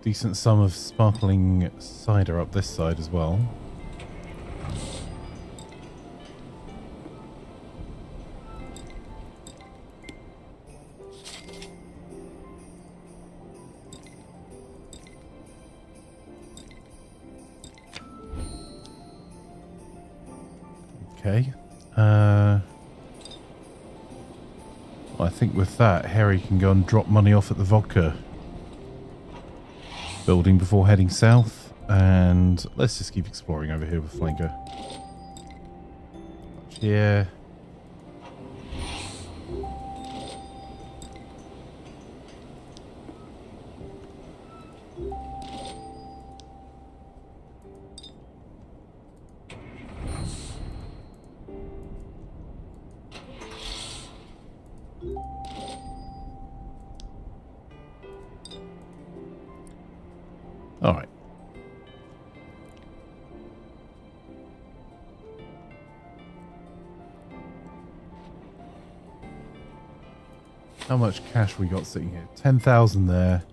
Decent sum of sparkling cider up this side as well. Okay. I think with that, Harry can go and drop money off at the vodka building before heading south. And let's just keep exploring over here with Flanker. Here. All right. How much cash we got sitting here? 10,000 there.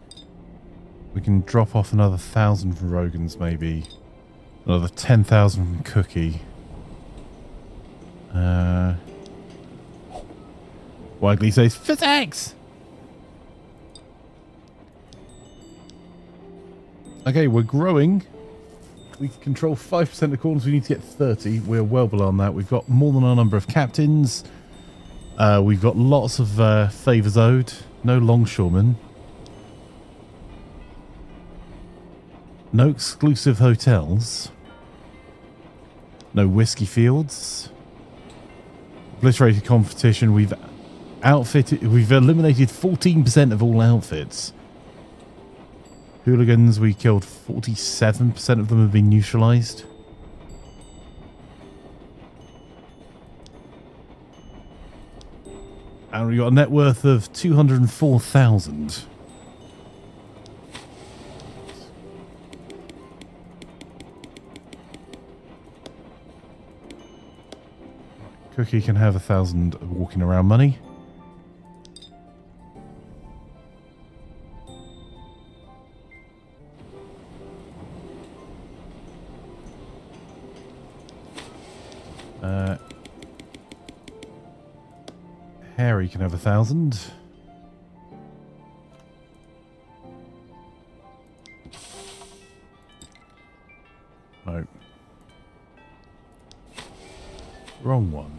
We can drop off another 1,000 from Rogan's maybe. Another 10,000 from Cookie. Widely says physics! Okay, we're growing. We can control 5% of corners. We need to get 30. We're well below that. We've got more than our number of captains. We've got lots of favours owed. No longshoremen. No exclusive hotels. No whiskey fields. Obliterated competition. We've eliminated 14% of all outfits. Hooligans, we killed 47% of them have been neutralized. And we got a net worth of 204,000. Cookie can have 1,000 walking around money. Harry can have 1,000. No. Wrong one.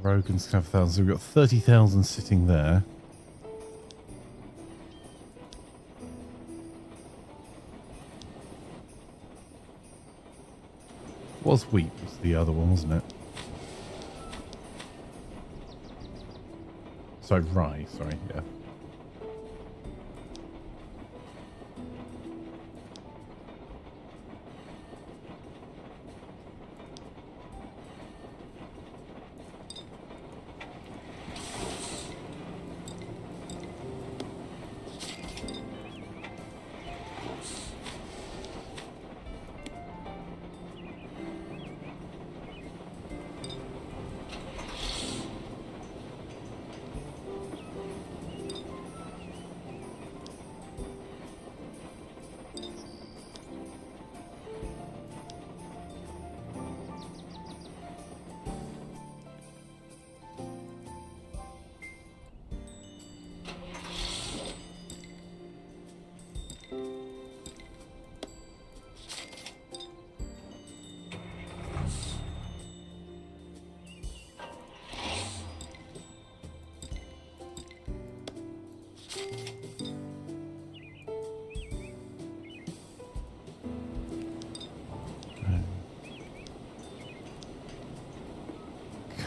Rogan's can have 1,000. So we've got 30,000 sitting there. Was wheat was the other one, wasn't it? So rye, sorry, yeah.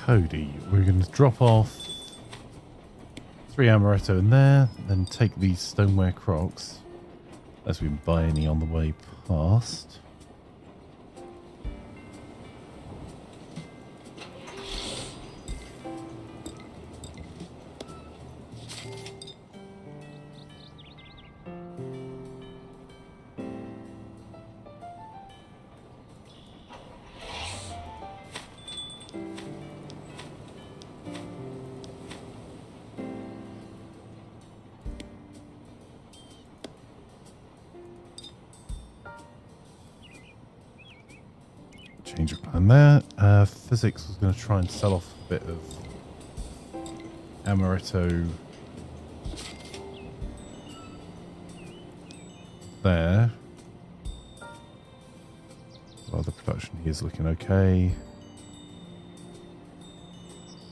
Cody, we're going to drop off 3 amaretto in there, then take these stoneware crocs, as we buy any on the way past. Change of plan there. Physics was going to try and sell off a bit of amaretto there. Well, the production here is looking okay.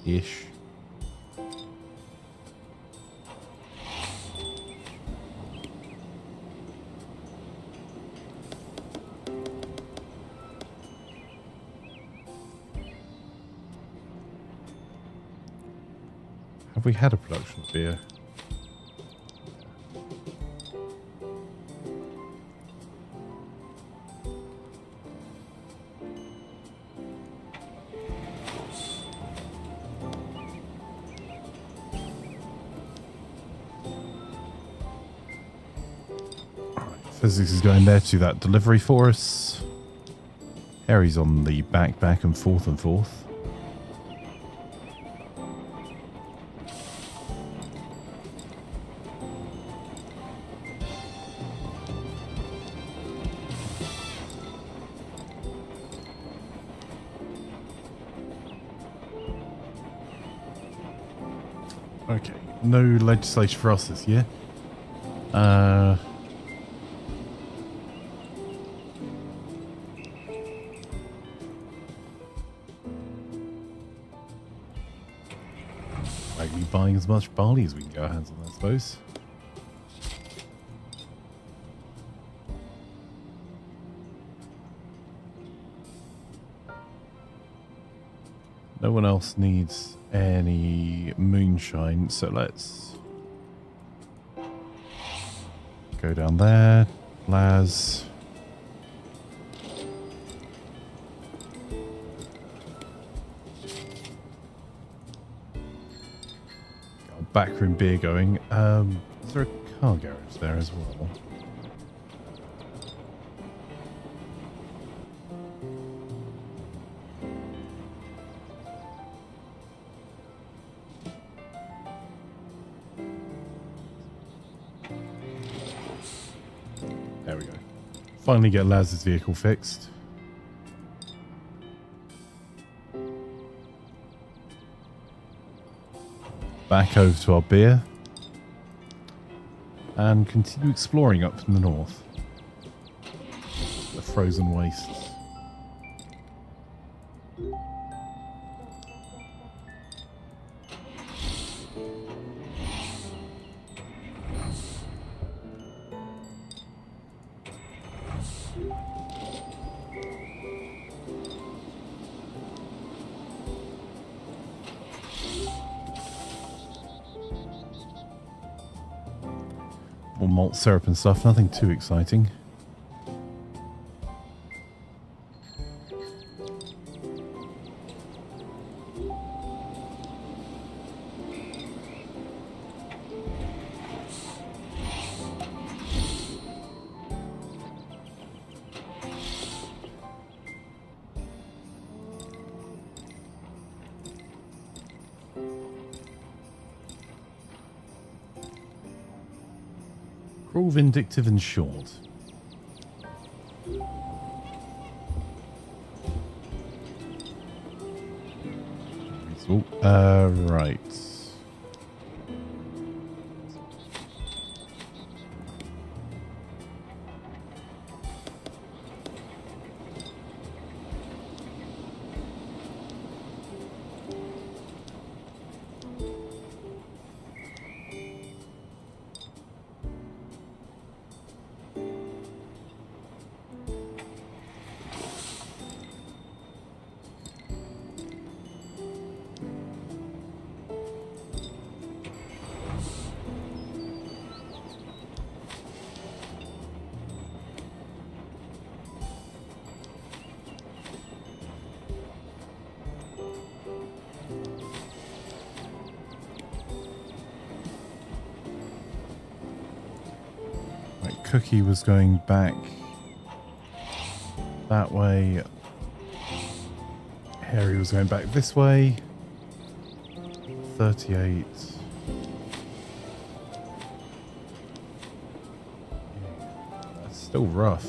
Ish. Have we had a production of beer? Alright, Physics is going there to that delivery for us. Harry's on the back and forth and forth. Okay, no legislation for us this year. Like we buying as much barley as we can get our hands on, I suppose. No one else needs any moonshine, so let's go down there. Laz. Got backroom beer going. Is there a car garage there as well? There we go. Finally get Laz's vehicle fixed. Back over to our beer. And continue exploring up from the north. The frozen wastes. malt syrup and stuff. Nothing too exciting. Cruel, vindictive, and short. Right. Cookie was going back that way. Harry was going back this way. 38. That's still rough.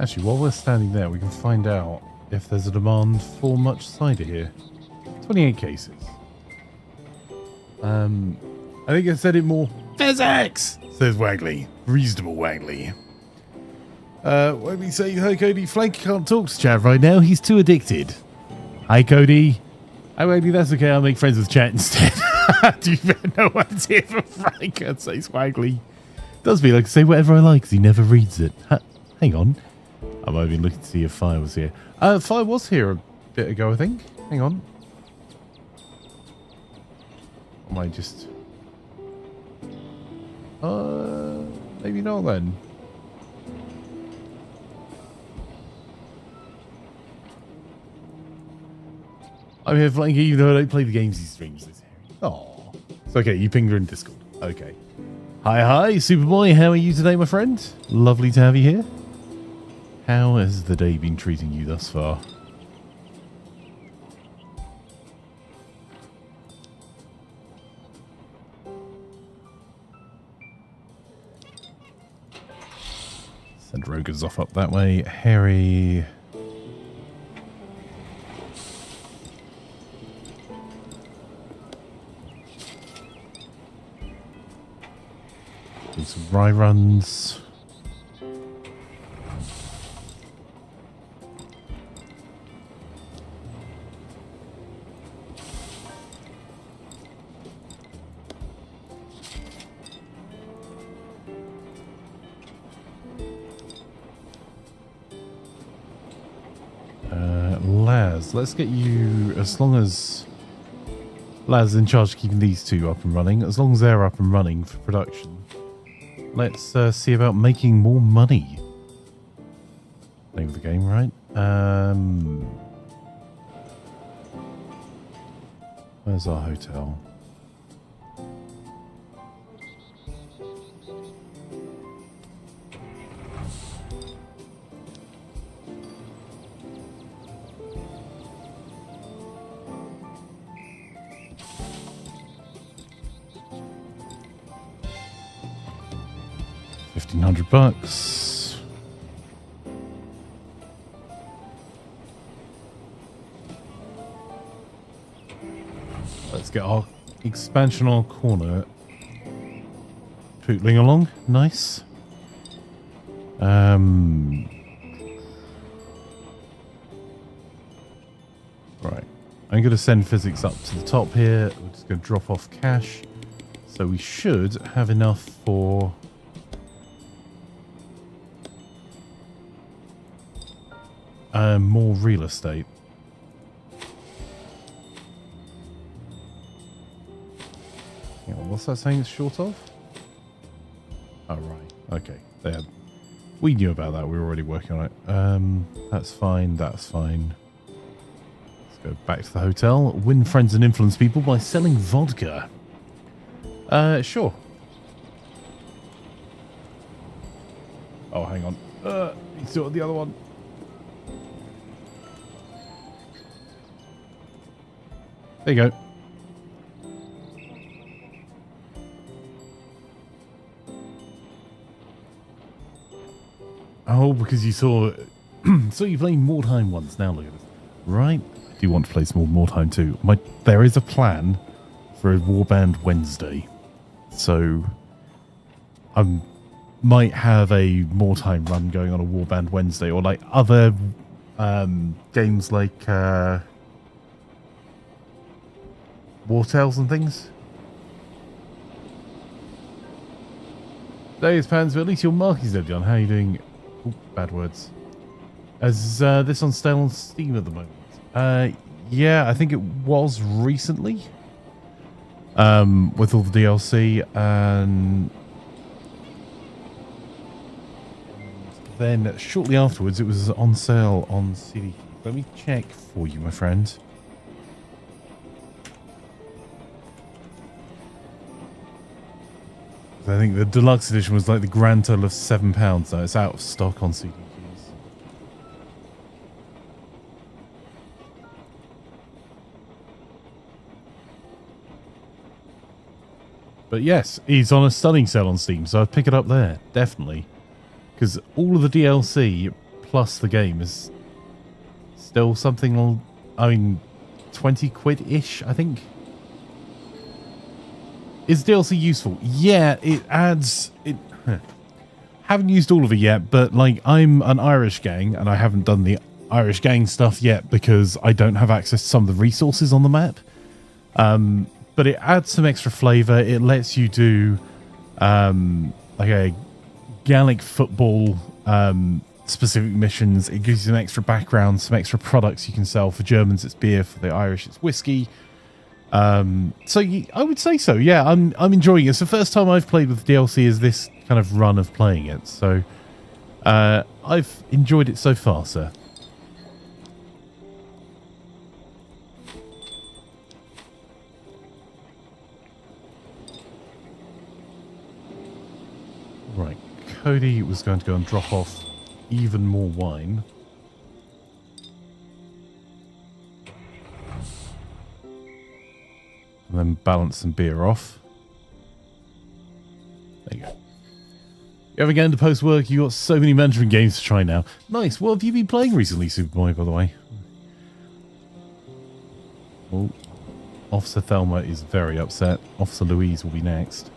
Actually, while we're standing there, we can find out if there's a demand for much cider here. 28 cases. I think I said it more. Physics! Says Wagley. Reasonable Wagley. Wagley saying, hi Cody, Flank can't talk to Chat right now, he's too addicted. Hi Cody. Hi Wagley, that's okay, I'll make friends with Chat instead. Do you have no idea for Frank? I'd say Swagley. Does be like to say whatever I like, because he never reads it. Hang on. I might have been looking to see if Fire was here. Fire was here a bit ago, I think. Hang on. Or am I just... maybe not then. I'm here flanking even though I don't play the games he streams. Oh, it's okay. You pinged her in Discord. Okay. Hi, Superboy. How are you today, my friend? Lovely to have you here. How has the day been treating you thus far? Send Rogas off up that way. Harry... do some rye runs. Laz, let's get you, as long as Laz is in charge of keeping these two up and running, as long as they're up and running for production, let's see about making more money. Name of the game, right? Where's our hotel? $1,500. Let's get our expansion on our corner pootling along. Nice. Right. I'm going to send physics up to the top here. We're just going to drop off cash. So we should have enough for... more real estate. Hang on, what's that saying it's short of? Oh, right. Okay. There. We knew about that. We were already working on it. That's fine. That's fine. Let's go back to the hotel. Win friends and influence people by selling vodka. Sure. Oh, hang on. He's still at the other one. There you go. Oh, because you saw you playing more time once. Now look at this. Right. I do want to play some more time too. There is a plan for a Warband Wednesday. So I might have a more time run going on a Warband Wednesday, or like other games like War Tales and things. Days pans, but at least your marking's dead, John. How are you doing? Ooh, bad words. Is this on sale on Steam at the moment? Yeah, I think it was recently. With all the DLC, and then shortly afterwards it was on sale on CD. Let me check for you, my friend. I think the deluxe edition was like the grand total of £7 now. It's out of stock on CD keys. But yes, he's on a stunning sale on Steam, so I'd pick it up there, definitely. Because all of the DLC plus the game is still something, I mean, 20 quid-ish, I think. Is DLC useful? Yeah, it adds... Haven't used all of it yet, but like I'm an Irish gang and I haven't done the Irish gang stuff yet because I don't have access to some of the resources on the map. But it adds some extra flavour. It lets you do like a Gaelic football specific missions. It gives you some extra background, some extra products you can sell. For Germans it's beer, for the Irish it's whiskey. So I would say so. Yeah, I'm enjoying it. It's the first time I've played with DLC as this kind of run of playing it. So I've enjoyed it so far, sir. Right, Cody was going to go and drop off even more wine. And then balance some beer off. There you go. You ever get into post-work? You got so many management games to try now. Nice. What have you been playing recently, Superboy, by the way? Oh, Officer Thelma is very upset. Officer Louise will be next.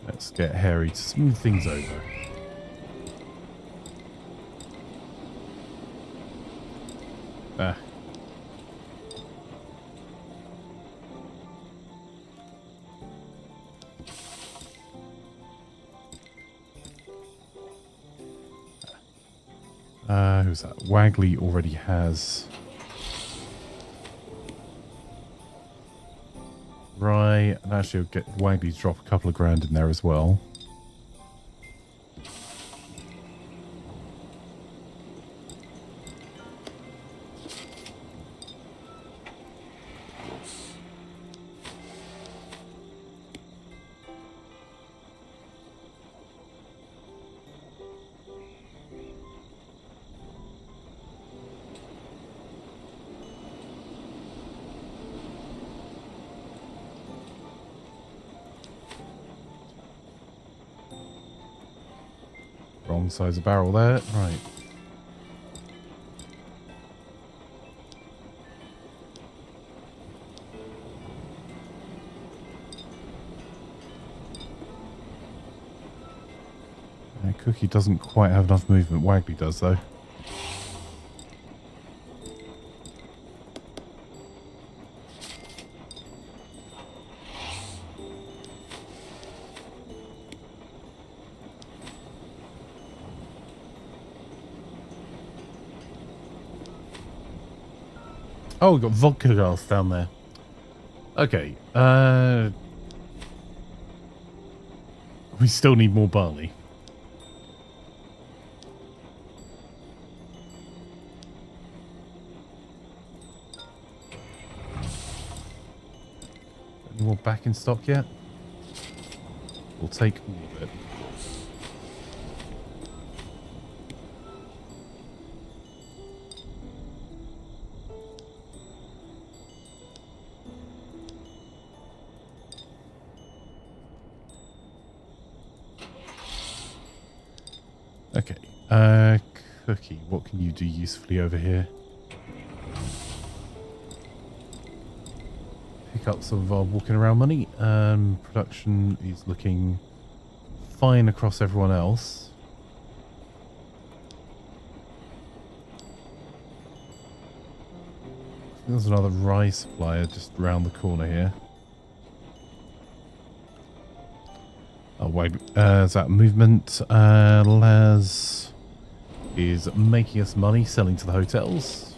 Let's get Harry to smooth things over. Ah. Who's that? Wagley already has. Right, and actually I'll get Wagley to drop a couple of grand in there as well. wrong size of barrel there. Right. Cookie doesn't quite have enough movement. Waggly does, though. Oh, we've got vodka glass down there. Okay. We still need more barley. Any more back in stock yet? We'll take all of it. Okay. Cookie, what can you do usefully over here? Pick up some of our walking around money. Production is looking fine across everyone else. There's another rye supplier just round the corner here. Oh, wait, is that movement? Laz is making us money selling to the hotels.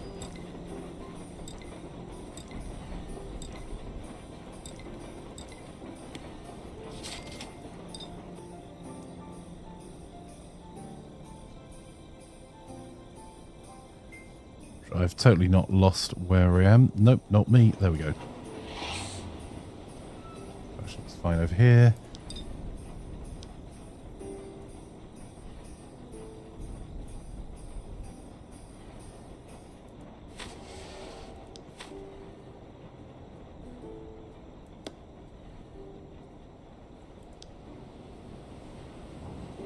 I've totally not lost where I am. Nope, not me. There we go. That's fine over here.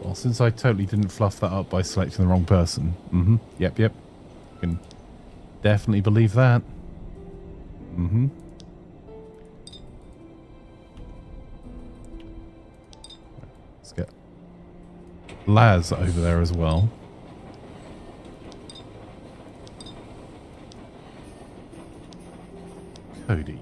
Well, since I totally didn't fluff that up by selecting the wrong person. Yep. You can definitely believe that. Let's get Laz over there as well. Cody.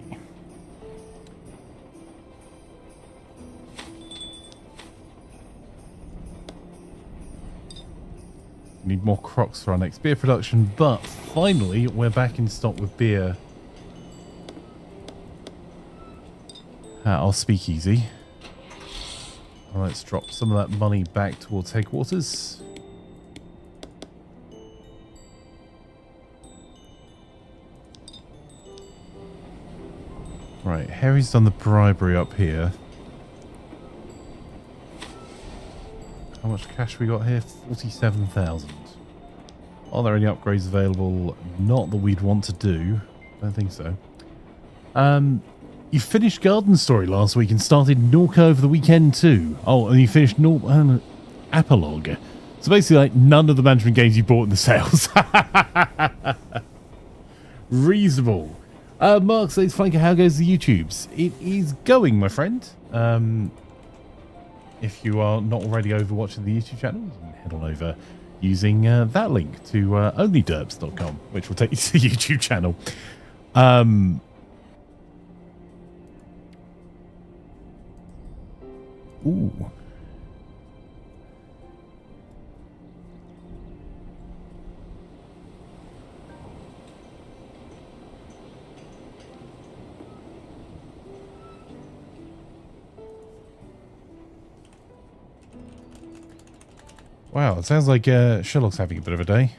Need more crocs for our next beer production, but finally we're back in stock with beer at our speakeasy. Let's drop some of that money back towards headquarters. Right, Harry's done the bribery up here. How much cash we got here? 47,000. Are there any upgrades available? Not that we'd want to do. I don't think so. You finished Garden Story last week and started Norca over the weekend too. Oh, and you finished Epilogue. So basically, like, none of the management games you bought in the sales. Reasonable. Mark says, Flanker, how goes the YouTubes? It is going, my friend. If you are not already over watching the YouTube channel, you can head on over using that link to onlyderps.com, which will take you to the YouTube channel. Ooh. Wow, it sounds like Sherlock's having a bit of a day.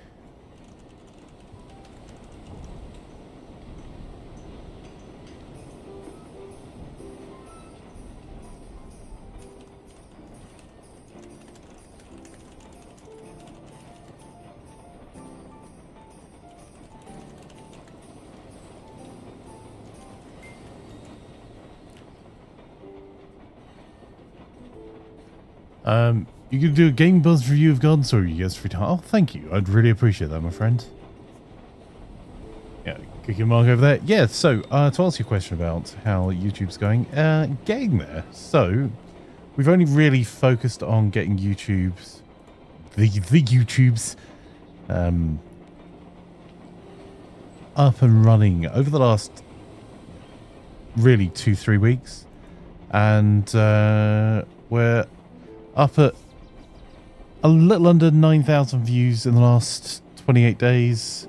You could do a Game Buzz review of Garden Story you guys free time. Oh, thank you. I'd really appreciate that, my friend. Yeah, click your mark over there. Yeah, so to answer your question about how YouTube's going, getting there. So we've only really focused on getting YouTube's the YouTubes up and running over the last really 2-3 weeks, and we're up at a little under 9,000 views in the last 28 days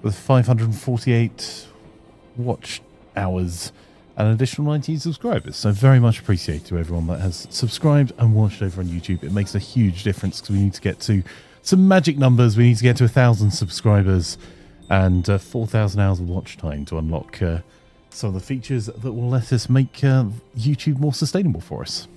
with 548 watch hours and an additional 19 subscribers. So very much appreciate to everyone that has subscribed and watched over on YouTube. It makes a huge difference because we need to get to some magic numbers. We need to get to 1,000 subscribers and 4,000 hours of watch time to unlock some of the features that will let us make YouTube more sustainable for us.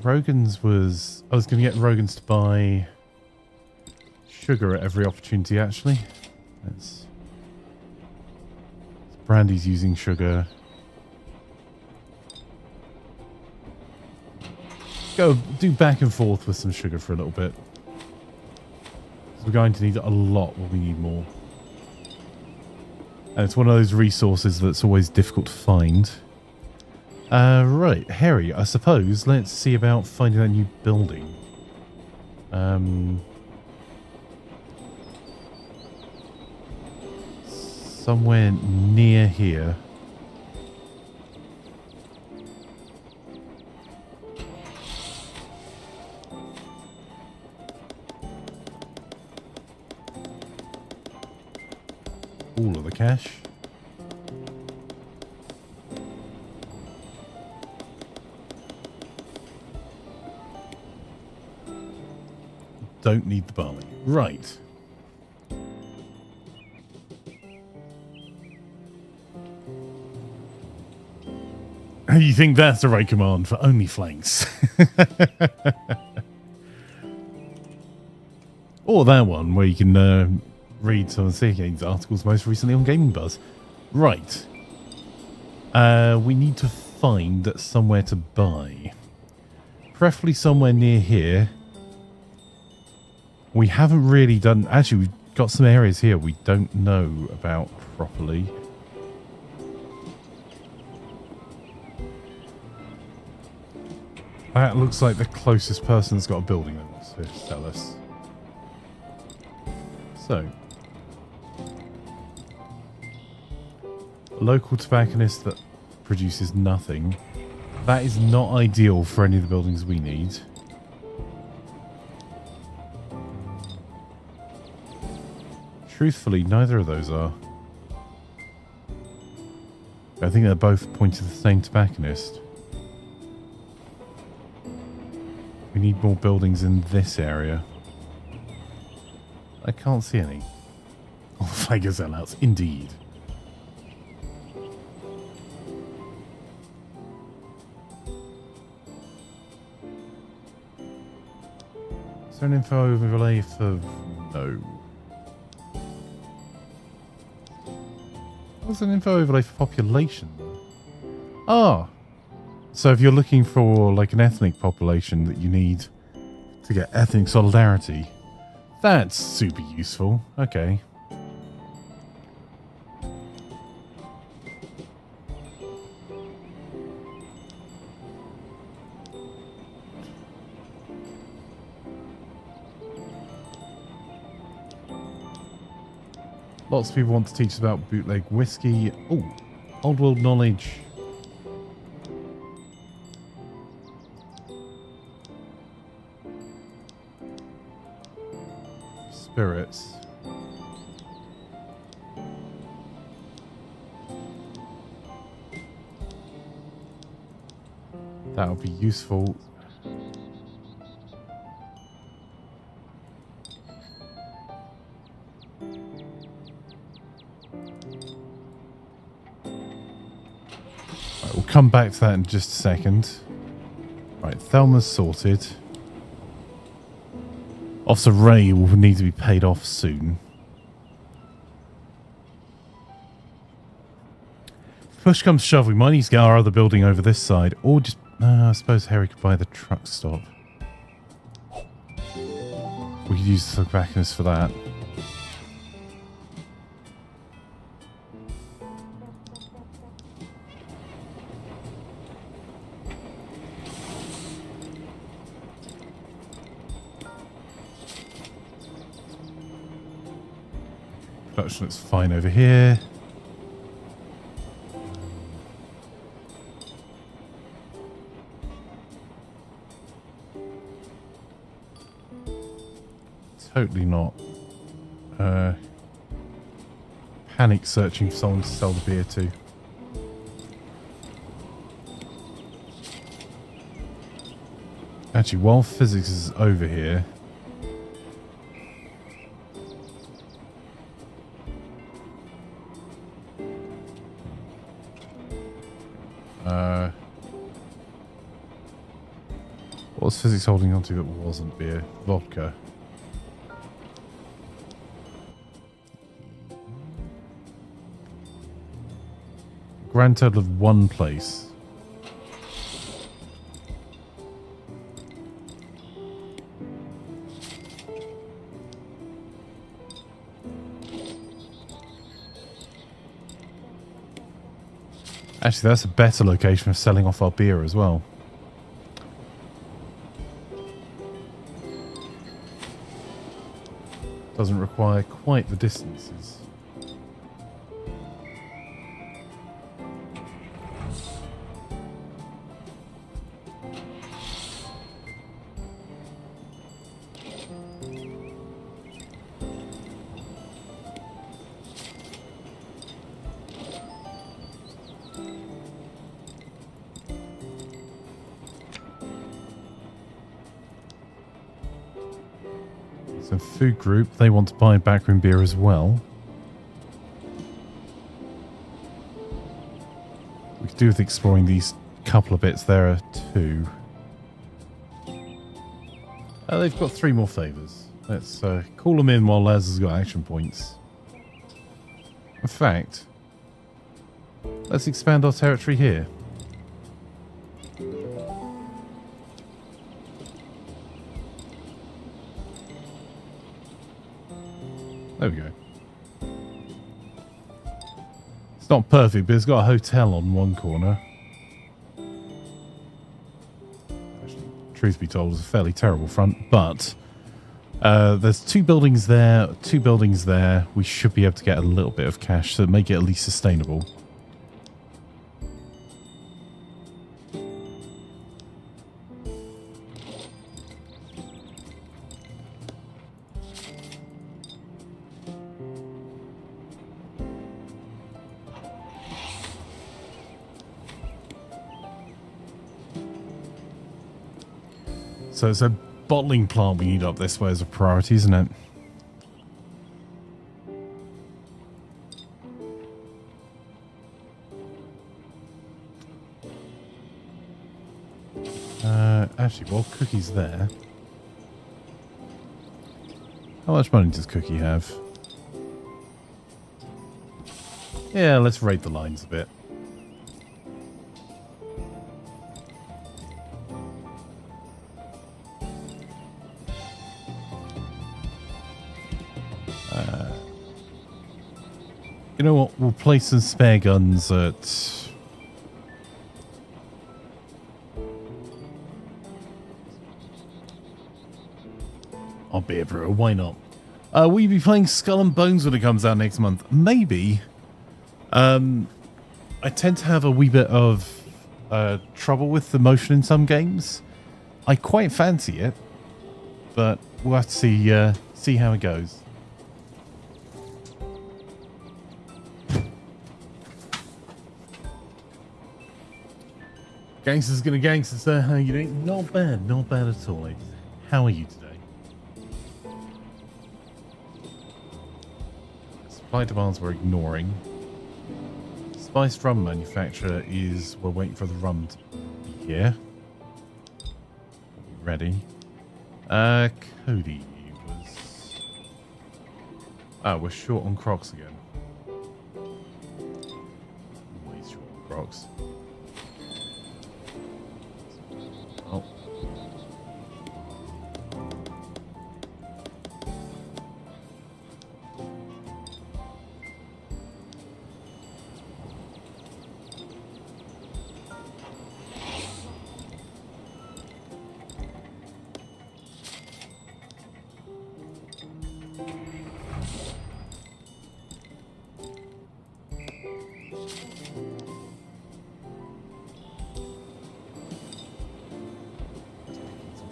Rogan's was... I was going to get Rogan's to buy sugar at every opportunity, actually. Brandy's using sugar. Go do back and forth with some sugar for a little bit. We're going to need a lot when we need more. And it's one of those resources that's always difficult to find. Right, Harry, I suppose let's see about finding that new building. Somewhere near here. All of the cash. Don't need the barley. Right. You think that's the right command for only flanks? Or that one where you can read some of the Syndicate's articles most recently on Gaming Buzz. Right. We need to find somewhere to buy. Preferably somewhere near here. We haven't really done... Actually, we've got some areas here we don't know about properly. That looks like the closest person that's got a building that wants to sell us. So... a local tobacconist that produces nothing. That is not ideal for any of the buildings we need. Truthfully, neither of those are. I think they're both pointing to the same tobacconist. We need more buildings in this area. I can't see any. Oh, Flager sellouts, indeed. Is there an info overlay for... No. What's an info overlay for population? Ah! So if you're looking for like an ethnic population that you need to get ethnic solidarity, that's super useful. Okay. Lots of people want to teach us about bootleg whiskey. Oh, old world knowledge. Spirits. That would be useful. Right, we'll come back to that in just a second. Right, Thelma's sorted. Officer Ray will need to be paid off soon. push comes to shove, we might need to get our other building over this side, or just, I suppose Harry could buy the truck stop. We could use the tobacconist for that. Production looks fine over here. Totally not panic searching for someone to sell the beer to. Actually, while physics is over here, what was physics holding on to that wasn't beer? Vodka. Grand total of one place. Actually, that's a better location for selling off our beer as well. Doesn't require quite the distances. So food group, they want to buy backroom beer as well. We could do with exploring these couple of bits. There are two. They've got 3 more favours. Let's call them in while Laz has got action points. In fact, let's expand our territory here. There we go. It's not perfect, but it's got a hotel on one corner. Actually, truth be told, it's a fairly terrible front, but there's 2 buildings there, 2 buildings there. We should be able to get a little bit of cash to make it at least sustainable. So it's a bottling plant we need up this way as a priority, isn't it? Actually, while Cookie's there, how much money does Cookie have? Yeah, let's raid the lines a bit. You know what? We'll place some spare guns at... I'll be a brewer. Why not? Will you be playing Skull and Bones when it comes out next month? Maybe. I tend to have a wee bit of trouble with the motion in some games. I quite fancy it, but we'll have to see how it goes. Gangsters gonna gangsters, sir. How are you doing? Not bad at all. How are you today? Supply demands we're ignoring. Spiced rum manufacturer is... We're waiting for the rum to be here. Ready. Cody was... Oh, we're short on Crocs again. Always short on rocks. Oh.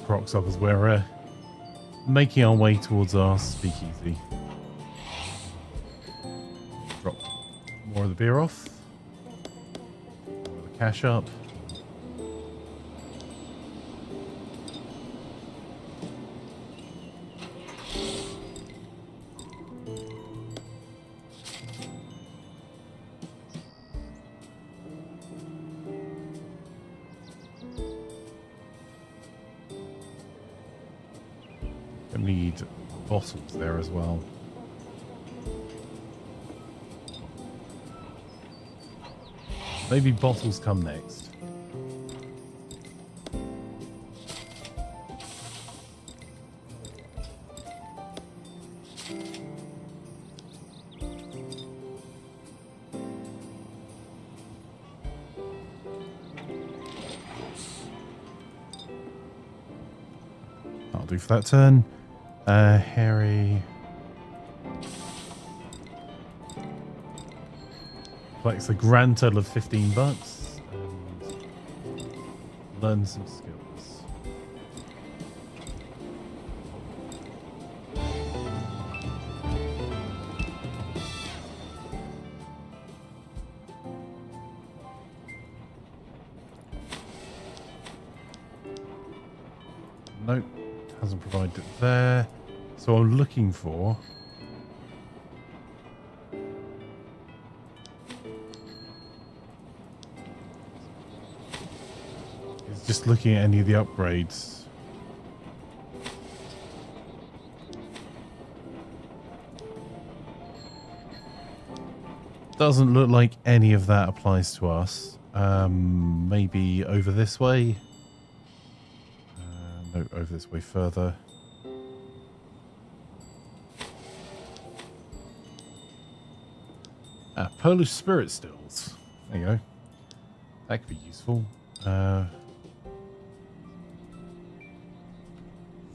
Rocks up as we're making our way towards our speakeasy. Drop more of the beer off. More of the cash up. Need bottles there as well. Maybe bottles come next. That'll do for that turn. Harry collects a grand total of $15 and learns some skills. Nope, hasn't provided it there. So I'm looking for is just looking at any of the upgrades. Doesn't look like any of that applies to us. Maybe over this way. No, over this way further. Polish spirit stills. There you go. That could be useful.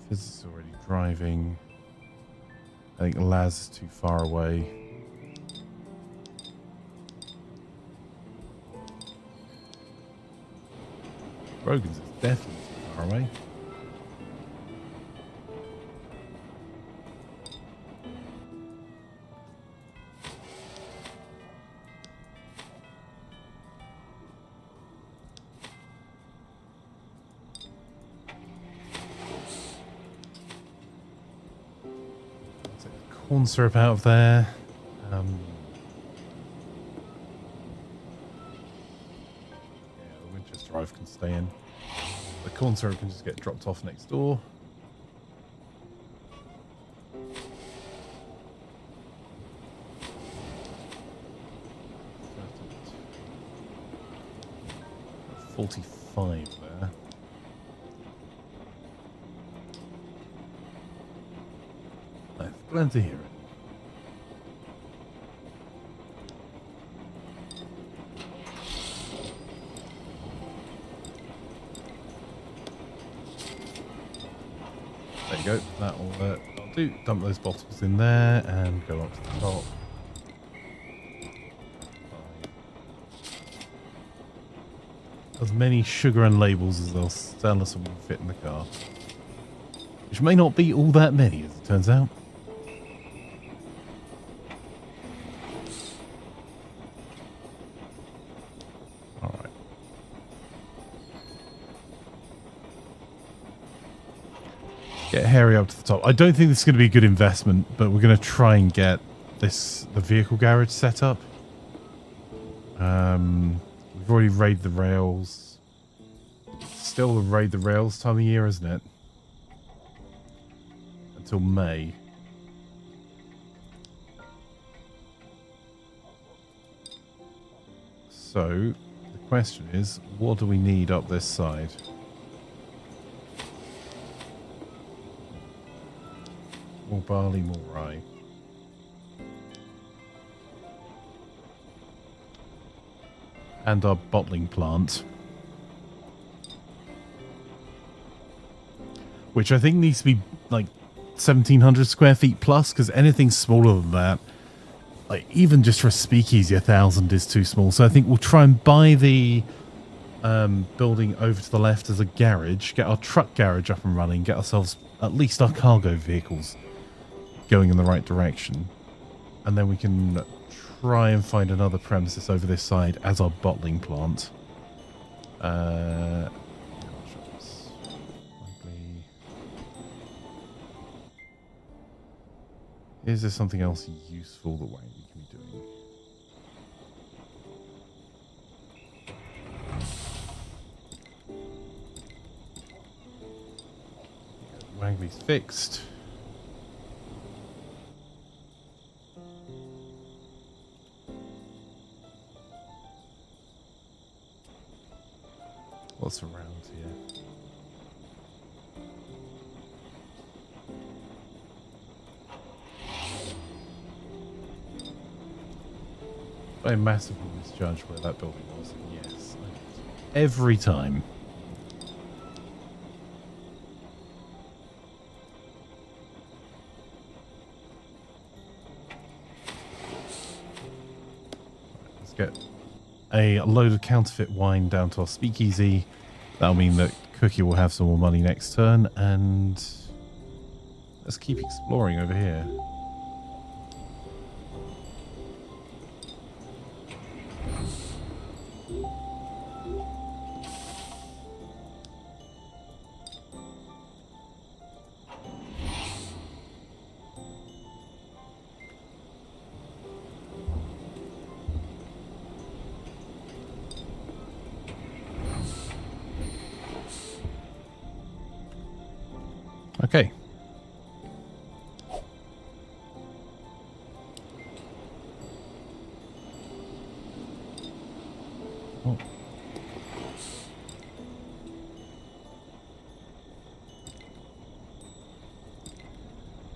Fizz is already driving. I think Laz is too far away. Rogan's is definitely too far away. Corn syrup out of there. Yeah, the Winchester Drive can stay in. The corn syrup can just get dropped off next door. $45 there. Glad to hear it. There you go. That'll do. Dump those bottles in there and go up to the top. As many sugar and labels as they'll sell us and will fit in the car. Which may not be all that many, as it turns out. Alright. Get Harry up to the top. I don't think this is going to be a good investment, but we're going to try and get the vehicle garage set up. We've already raided the rails. Still the raid the rails time of year, isn't it? Until May. So question is, what do we need up this side? More barley, more rye. And our bottling plant. Which I think needs to be like 1,700 square feet plus, because anything smaller than that, like even just for a speakeasy, 1,000 is too small. So I think we'll try and buy the building over to the left as a garage, get our truck garage up and running, get ourselves at least our cargo vehicles going in the right direction. And then we can try and find another premises over this side as our bottling plant. Is there something else useful that we can be doing? Wangley's fixed. What's around here? I massively misjudged where that building was. Yes, every time. Let's get a load of counterfeit wine down to our speakeasy. That'll mean that Cookie will have some more money next turn, and let's keep exploring over here. Okay. Oh.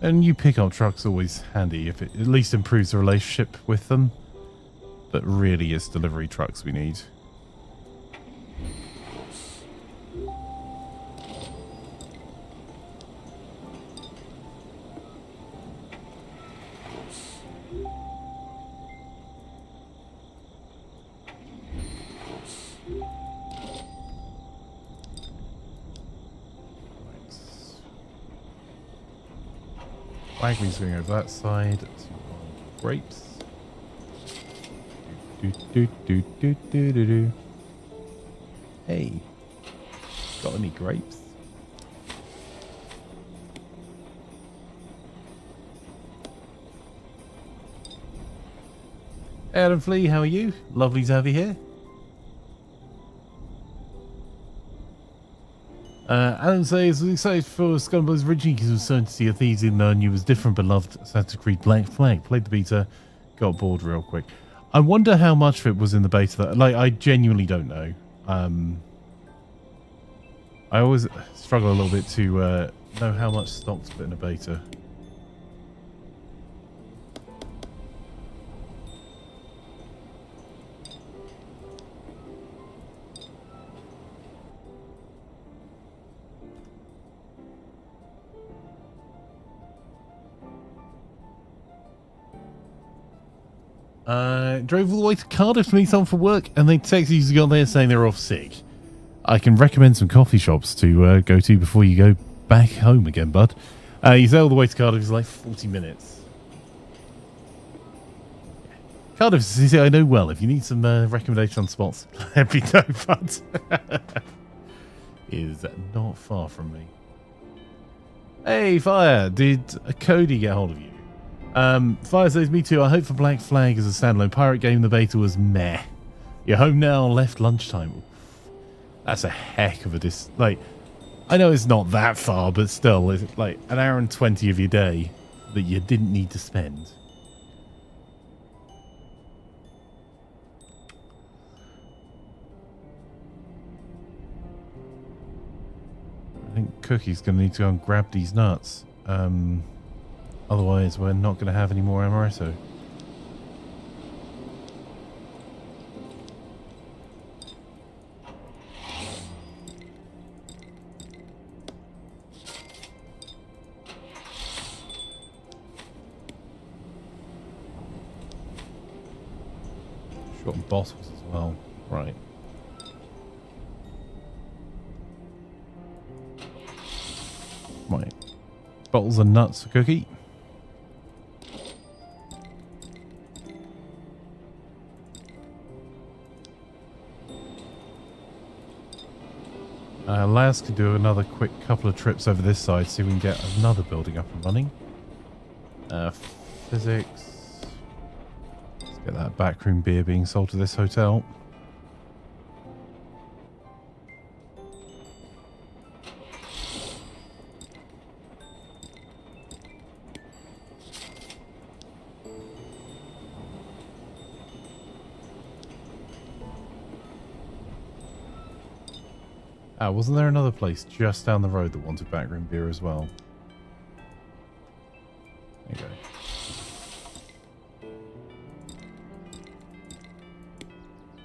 A new pickup truck's always handy if it at least improves the relationship with them. But really it's delivery trucks we need. Wagley's going over that side to grapes. Do. Hey, got any grapes? Adam Flea, how are you? Lovely to have you here. Alan says, excited for Scumbugs originally because it was certain to see a Thieves in there and you was different beloved Assassin's Creed Black Flag. Played the beta, got bored real quick. I wonder how much of it was in the beta. That, like, I genuinely don't know. I always struggle a little bit to know how much stock's put in a beta. Drove all the way to Cardiff to meet someone for work, and they texted you to go there saying they're off sick. I can recommend some coffee shops to go to before you go back home again, bud. You say all the way to Cardiff is like 40 minutes. Cardiff, I know well. If you need some recommendation on spots, let me know, bud. Is not far from me. Hey, Fire, did Cody get hold of you? Fire says, me too. I hope for Black Flag as a standalone pirate game. The beta was meh. You're home now, left lunchtime. Oof. That's a heck of a like, I know it's not that far, but still, it's like an hour and 20 of your day that you didn't need to spend. Cookie's going to need to go and grab these nuts. Otherwise, we're not going to have any more amaretto. Short on bottles as well. Right. Right. Bottles and nuts for Cookie. Laz could do another quick couple of trips over this side, see if we can get another building up and running. Physics. Let's get that backroom beer being sold to this hotel. Wasn't there another place just down the road that wanted backroom beer as well? There you go.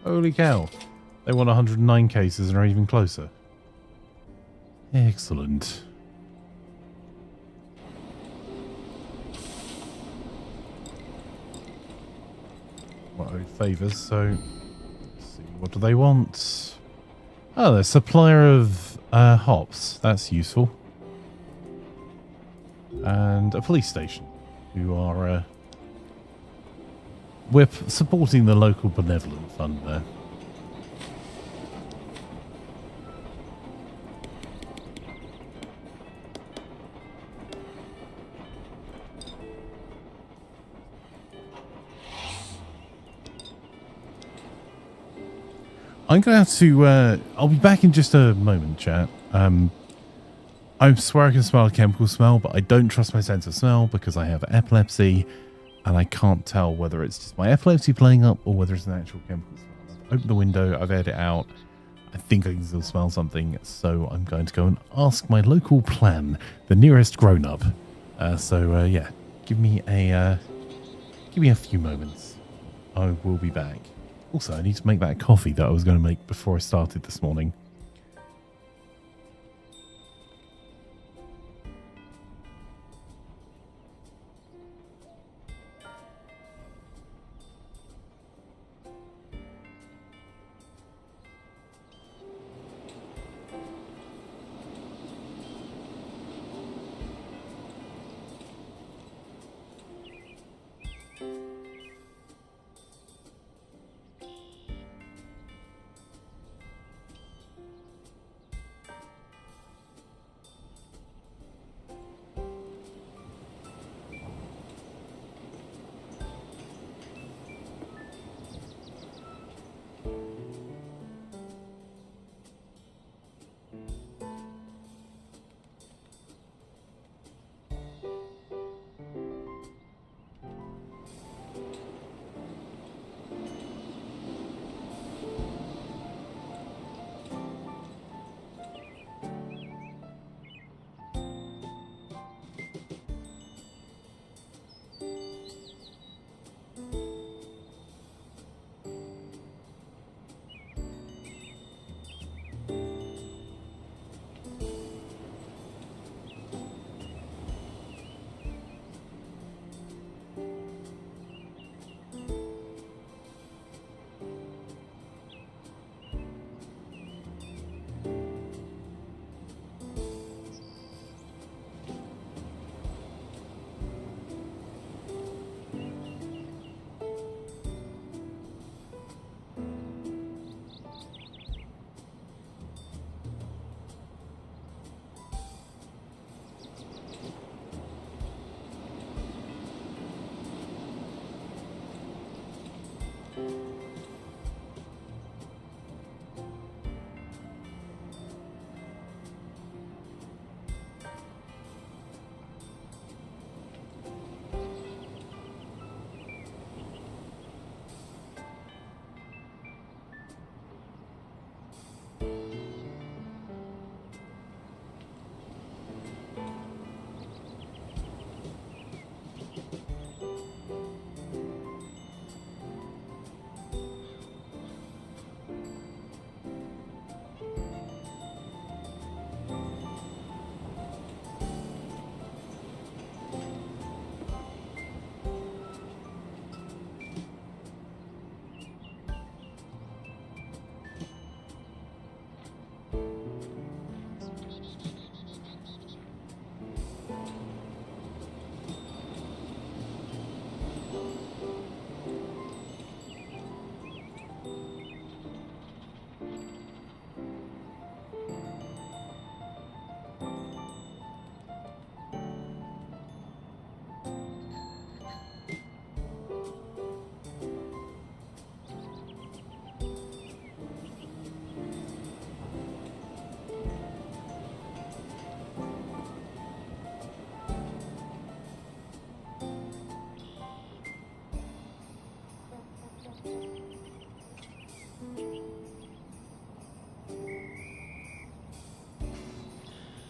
Holy cow. They want 109 cases and are even closer. Excellent. Well, owed favours, so let's see, what do they want? Oh, they're a supplier of hops. That's useful. And a police station, who are... we're supporting the local benevolent fund there. I'm going to have to... I'll be back in just a moment, chat. I swear I can smell a chemical smell, but I don't trust my sense of smell because I have epilepsy, and I can't tell whether it's just my epilepsy playing up or whether it's an actual chemical smell. I've opened the window, I've aired it out. I think I can still smell something, so I'm going to go and ask my local plan, the nearest grown-up. Yeah, give me a few moments. I will be back. Also, I need to make that coffee that I was going to make before I started this morning.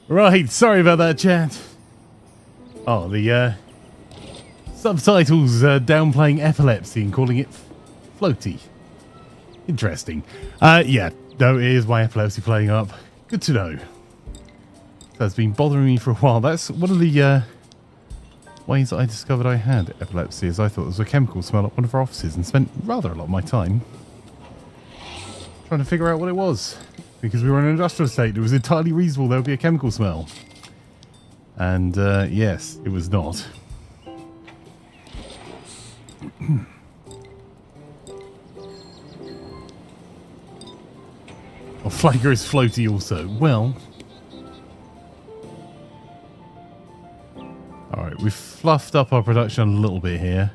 Right, sorry about that, chat. Oh, the subtitles downplaying epilepsy and calling it floaty. Interesting. Yeah, no, it is my epilepsy playing up. Good to know. That's been bothering me for a while. That's one of the ways I discovered I had epilepsy, is I thought it was a chemical smell at one of our offices and spent rather a lot of my time trying to figure out what it was. Because we were in an industrial estate, it was entirely reasonable there would be a chemical smell. And yes, it was not. Oh, Flagger is floaty also. Well. Alright, we've fluffed up our production a little bit here.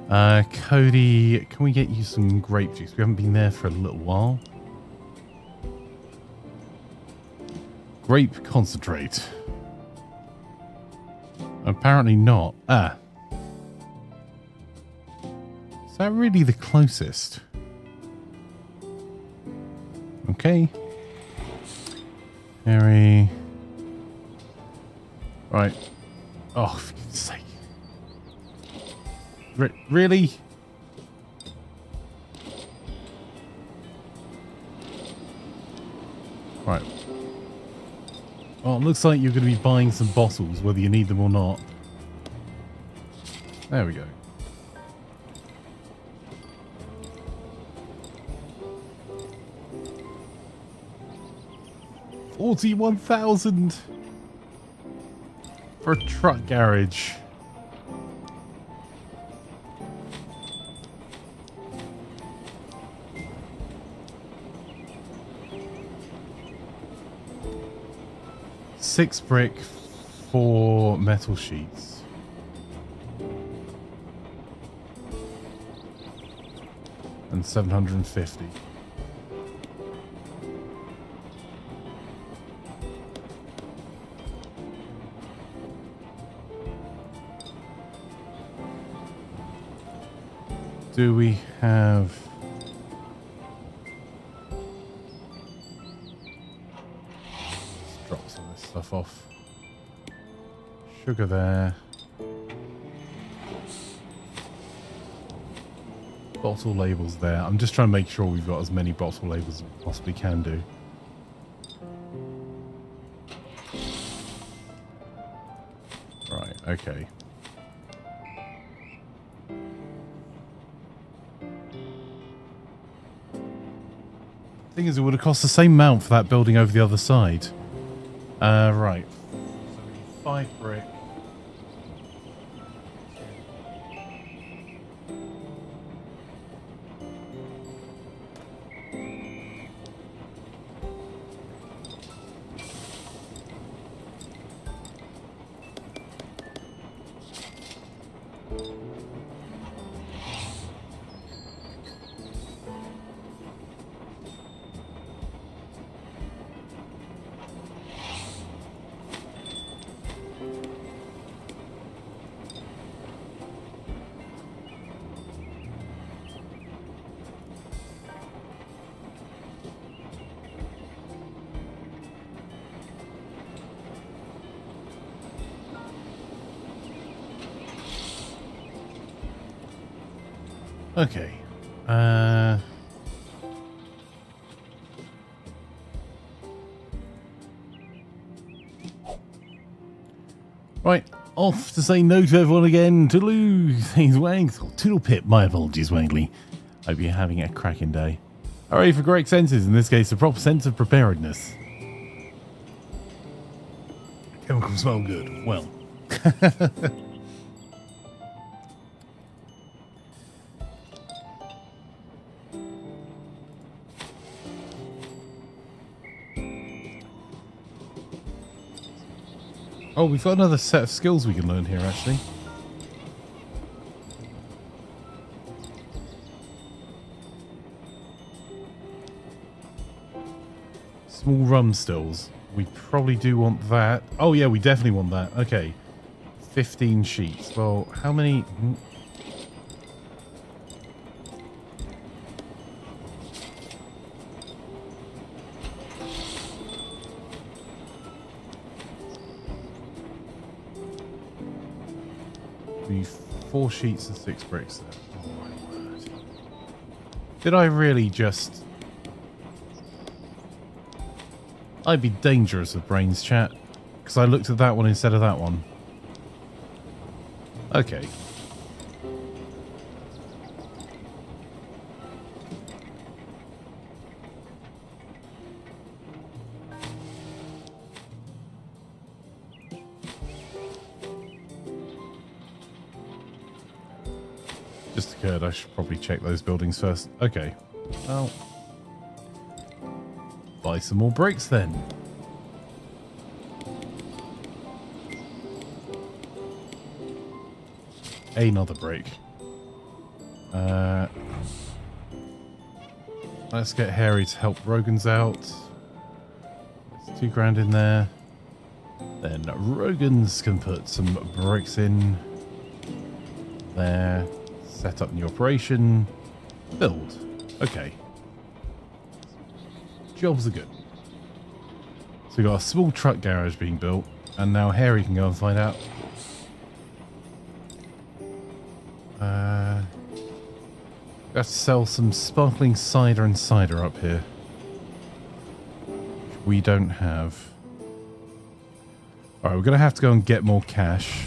Cody, can we get you some grape juice? We haven't been there for a little while. Grape concentrate. Apparently not. Ah. Is that really the closest? Okay. Harry. Right. Oh, for goodness sake. Really? Right. Well, it looks like you're going to be buying some bottles, whether you need them or not. There we go. $41,000 for a truck garage. Six brick, 4 metal sheets. And 750. Do we have... Let's drop some of this stuff off. Sugar there. Bottle labels there. I'm just trying to make sure we've got as many bottle labels as we possibly can do. Right, okay. Thing is, it would have cost the same amount for that building over the other side. Right. So we need 5 brick. Okay. Right. Off to say no to everyone again. Toodaloo. Thanks, Wangs. Or Toodle Pip. My apologies, Wangley. Hope you're having a cracking day. Hooray for correct senses. In this case, a proper sense of preparedness. Chemicals smell good. Well. Oh, we've got another set of skills we can learn here, actually. Small rum stills. We probably do want that. Oh, yeah, we definitely want that. Okay. 15 sheets. Well, how many... 4 sheets and 6 bricks there. Oh my word. Did I really just... I'd be dangerous with brains, chat. Because I looked at that one instead of that one. Okay. Just occurred I should probably check those buildings first. Okay. Well... buy some more bricks then. Another brick. Let's get Harry to help Rogan's out. There's 2 grand in there. Then Rogan's can put some bricks in there. Set up new operation. Build. Okay. Jobs are good. So we've got a small truck garage being built, and now Harry can go and find out. We have to sell some sparkling cider and cider up here. Which we don't have. Alright, we're going to have to go and get more cash.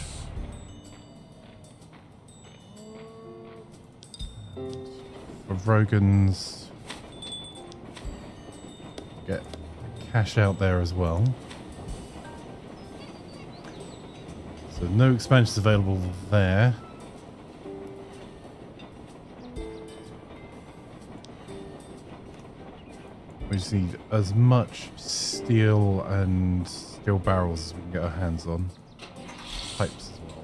For Rogan's... get cash out there as well. So no expansions available there. We just need as much steel and steel barrels as we can get our hands on. Pipes as well.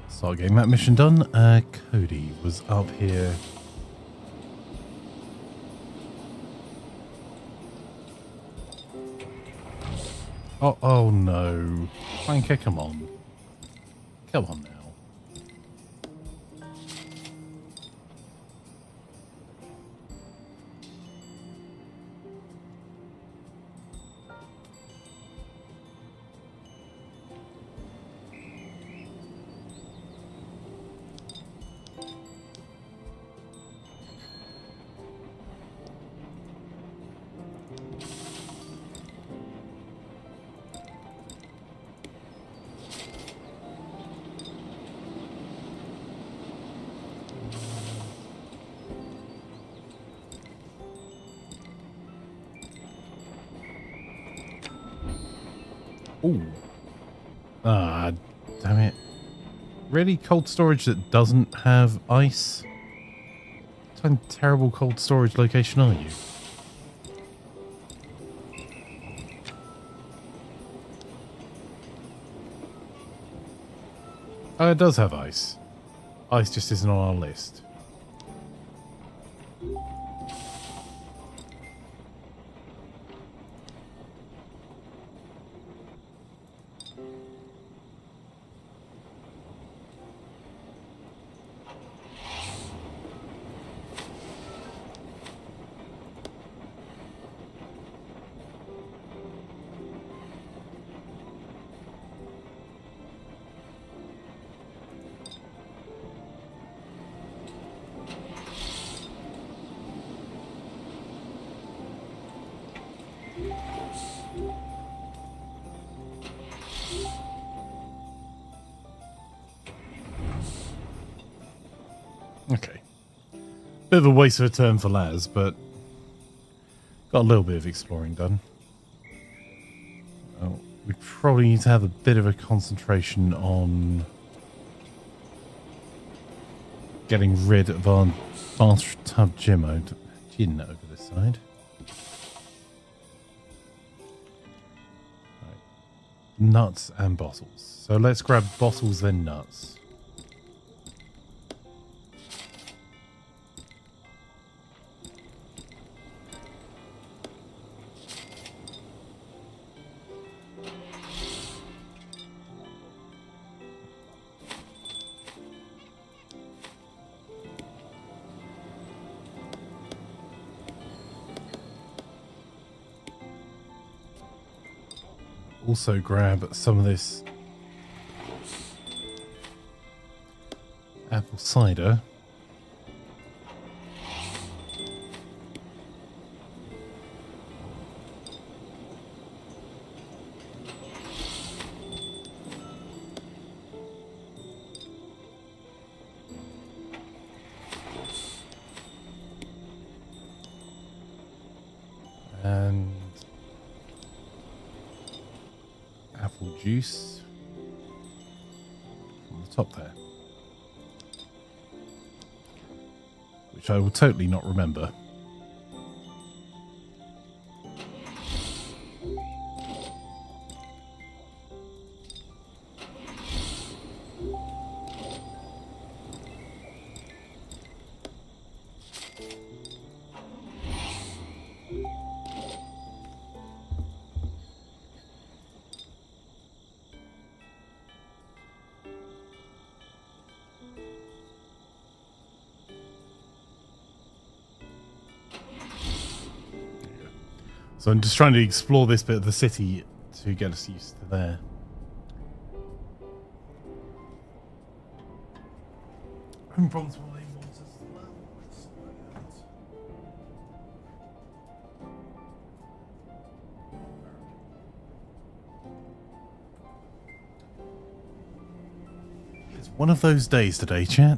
Start getting that mission done. Cody was up here. Oh no. Flanker, come on. Come on now. Ooh. Ah, damn it. Really? Cold storage that doesn't have ice? What kind of terrible cold storage location are you? Oh, it does have ice. Ice just isn't on our list. Okay. Bit of a waste of a turn for Laz, but got a little bit of exploring done. Oh, we probably need to have a bit of a concentration on getting rid of our bathtub gin over this side. Right. Nuts and bottles. So let's grab bottles then nuts. also grab some of this apple cider. And apple juice from the top there, which I will totally not remember. So I'm just trying to explore this bit of the city to get us used to there. It's one of those days today, chat.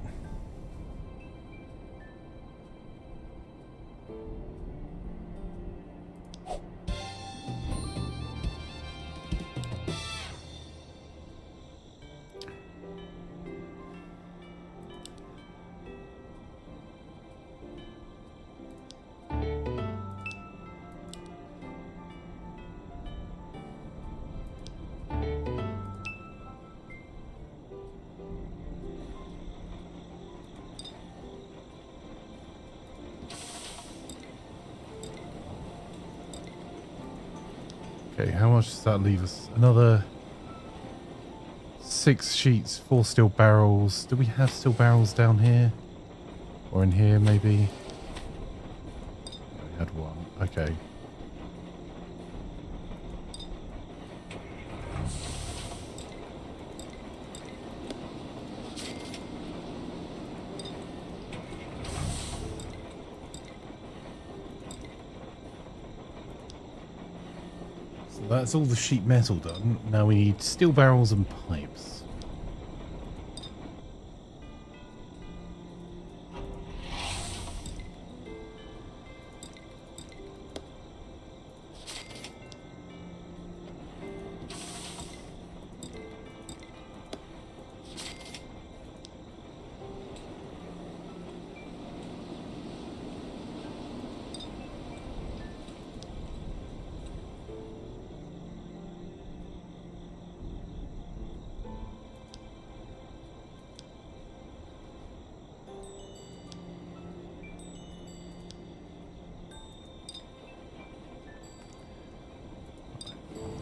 Okay, how much does that leave us? Another 6 sheets, 4 steel barrels. Do we have steel barrels down here? Or in here, maybe? We had one. Okay. That's all the sheet metal done. Now we need steel barrels and pipes.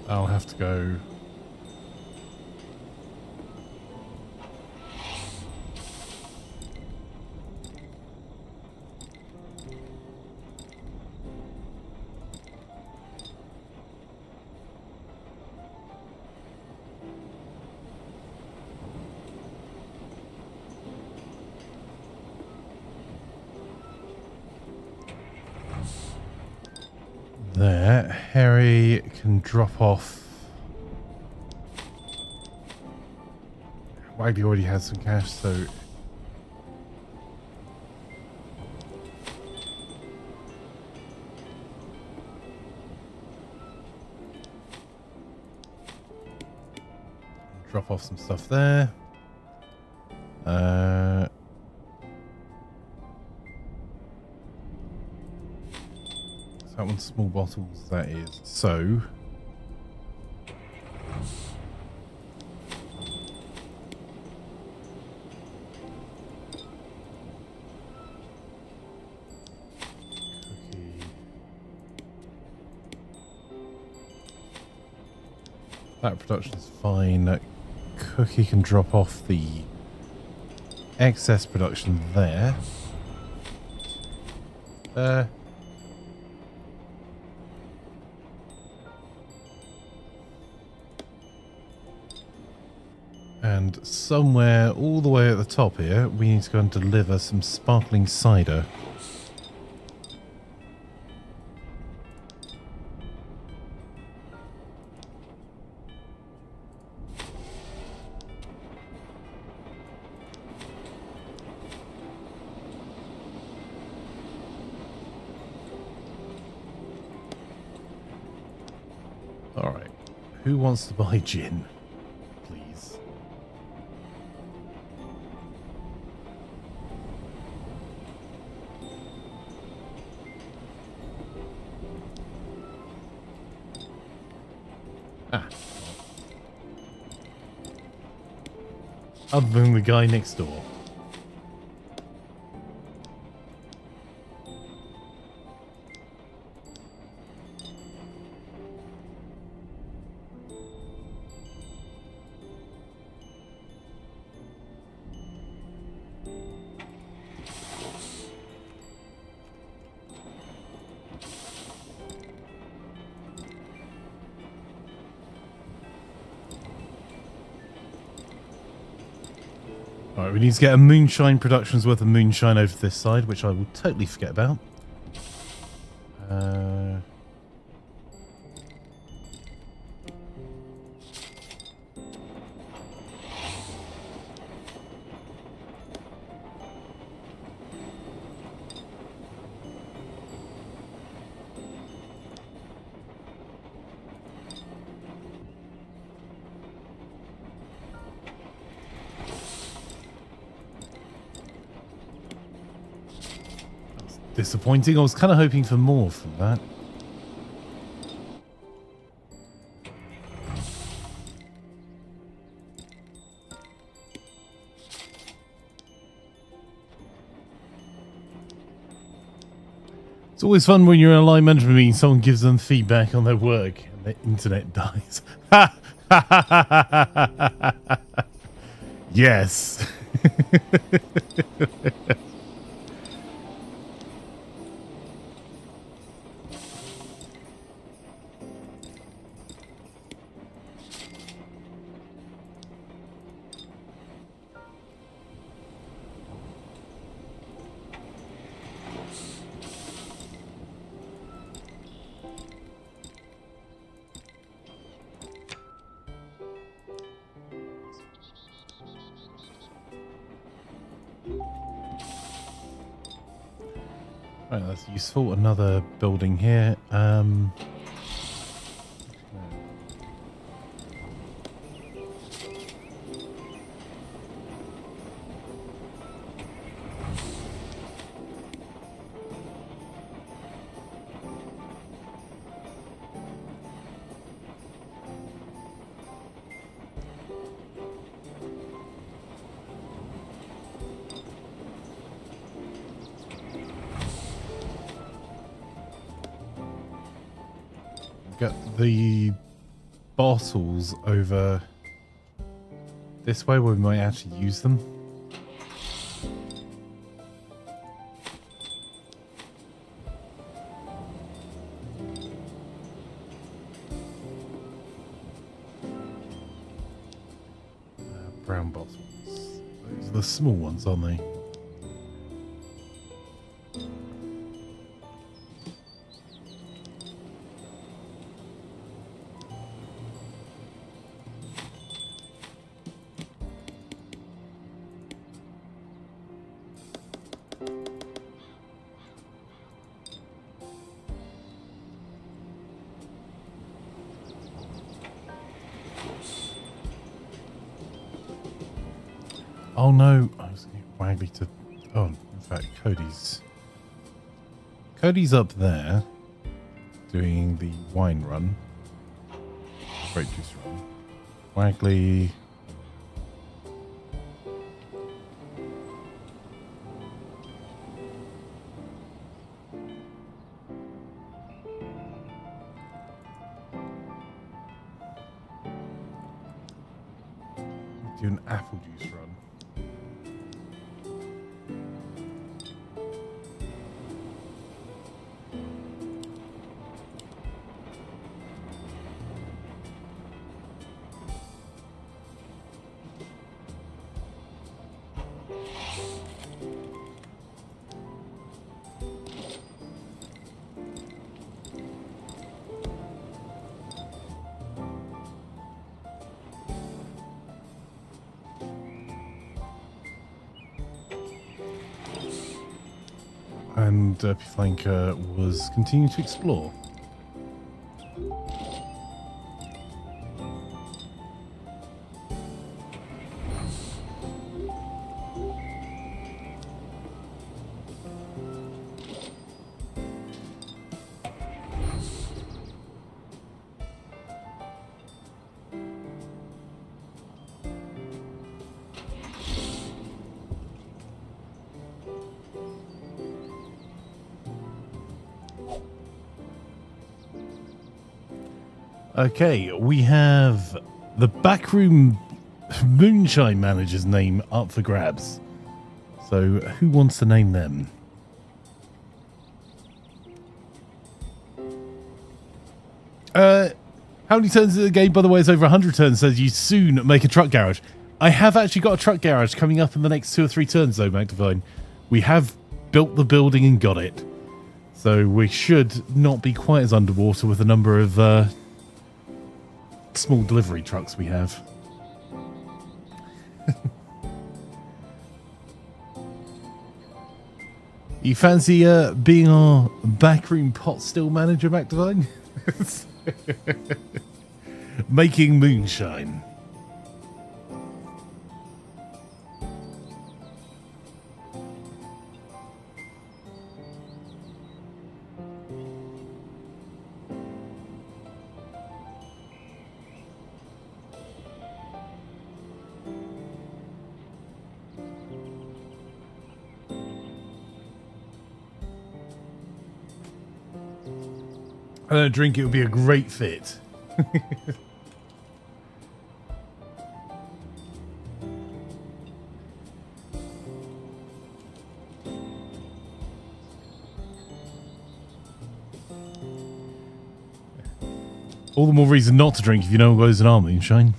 I'll have to go. There, Harry can drop off. Wagley already has some cash, so drop off some stuff there. That one's small bottles, that is. So cookie. That production's fine. That cookie can drop off the excess production there. And somewhere all the way at the top here, we need to go and deliver some sparkling cider. Alright, who wants to buy gin? Please. Ah. Other than the guy next door. Alright, we need to get a moonshine production's worth of moonshine over this side, which I will totally forget about. Disappointing. I was kind of hoping for more from that. It's always fun when you're in a line management meeting, someone gives them feedback on their work and their internet dies. Yes. Right, that's useful. Another building here. Get the bottles over this way where we might actually use them. Brown bottles. Those are the small ones, aren't they? Oh no, I was going to Wagley to... Oh, in fact, Cody's up there doing the wine run. Grape juice run. Wagley... do an apple juice run. and Flanker was continuing to explore. Okay, we have the backroom moonshine manager's name up for grabs. So, who wants to name them? How many turns in the game, by the way, is over 100 turns, says you soon make a truck garage. I have actually got a truck garage coming up in the next 2 or 3 turns, though, Magdivine. We have built the building and got it. So we should not be quite as underwater with the number of small delivery trucks we have. You fancy being our backroom pot still manager, Magdivine? Making moonshine. I don't drink it would be a great fit. All the more reason not to drink if you know what goes in our moonshine.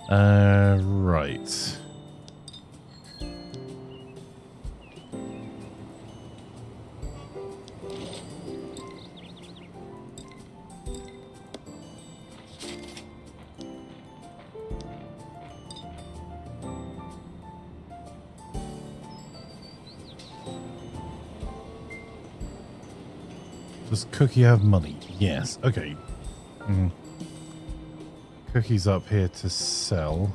Right. Does Cookie have money? Yes. Okay. Cookie's up here to sell.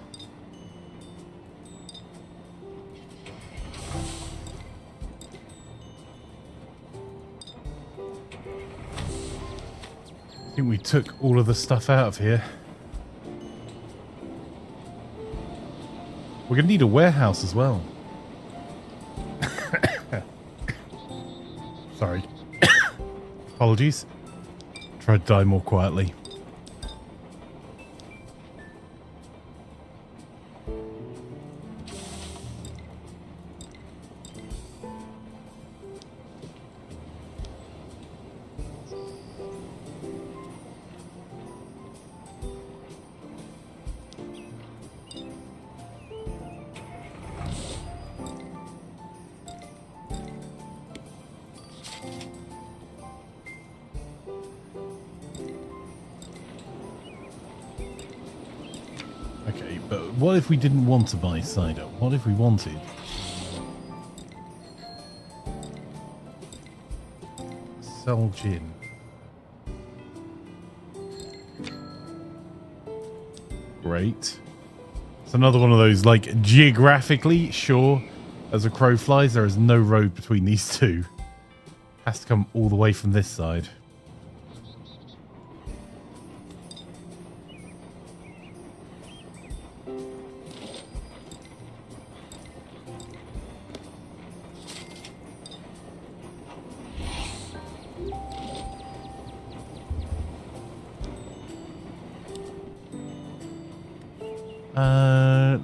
I think we took all of the stuff out of here. We're going to need a warehouse as well. Sorry. Apologies. Try to die more quietly. Okay, but what if we didn't want to buy cider? What if we wanted? Sell gin. Great. It's another one of those, like, geographically, sure, as a crow flies, there is no road between these two. Has to come all the way from this side.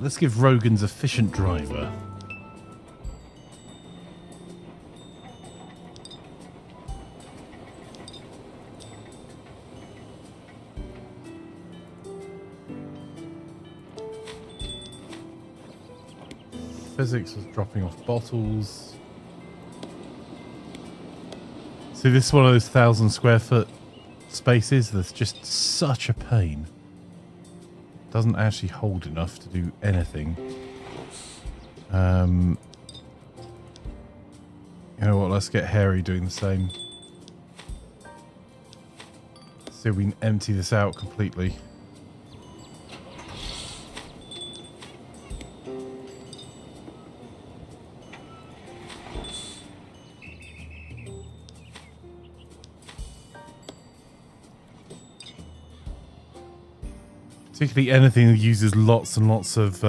Let's give Rogan's efficient driver. Physics was dropping off bottles. See, this is one of those 1,000 square foot spaces that's just such a pain. Doesn't actually hold enough to do anything. You know what? Let's get Harry doing the same. So we can empty this out completely. Particularly anything that uses lots and lots of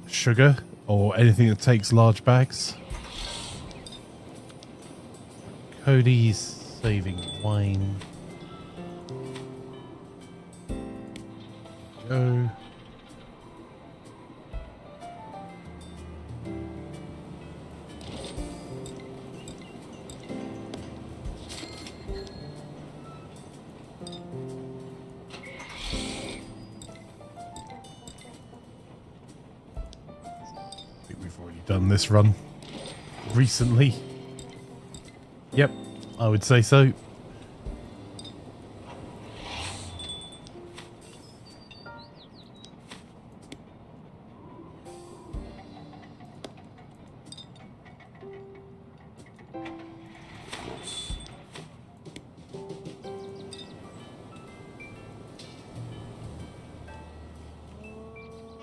sugar or anything that takes large bags. Cody's saving wine. Go. Done this run recently. Yep, I would say so.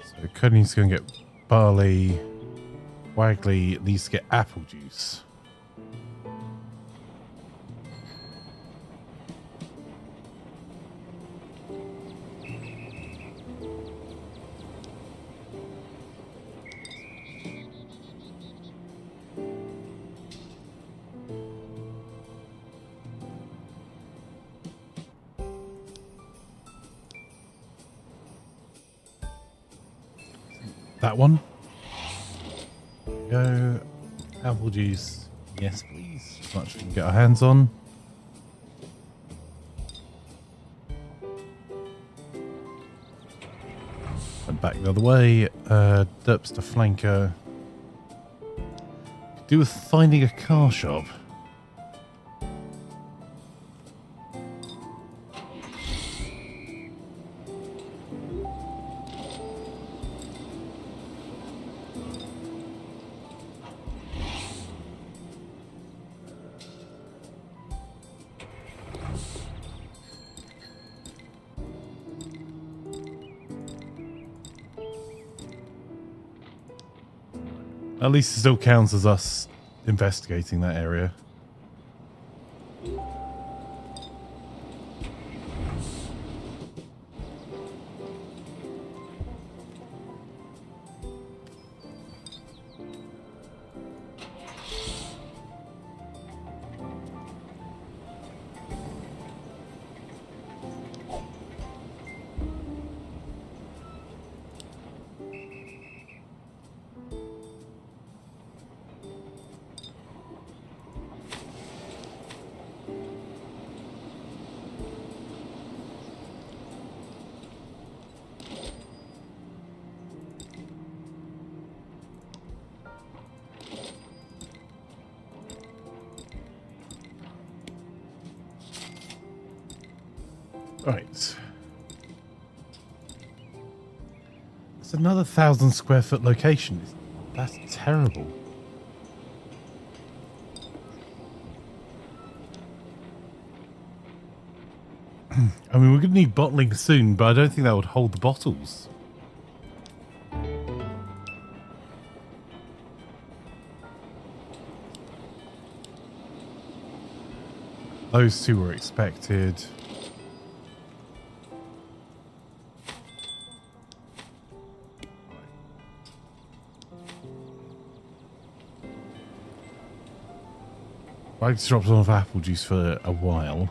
So Cody's going to get barley. Wagley needs to get apple juice. That one. Go. Apple juice. Yes, please. As much as we can get our hands on. And back the other way. Derpster flanker. Could do with finding a car shop. At least it still counts as us investigating that area. Right. It's another 1,000 square foot location. That's terrible. I mean, we're going to need bottling soon, but I don't think that would hold the bottles. Those two were expected. I just dropped off apple juice for a while.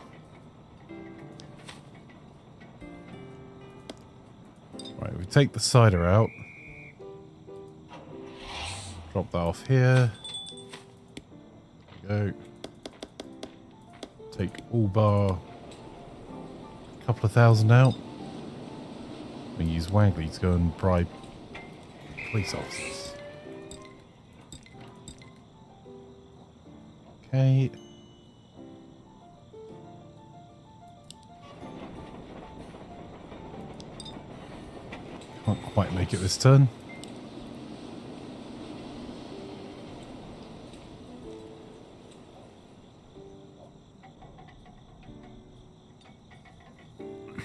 Right, we take the cider out. Drop that off here. There we go. Take all bar a couple of thousand out. We use Wagley to go and bribe police officers. Okay. Can't quite make it this turn.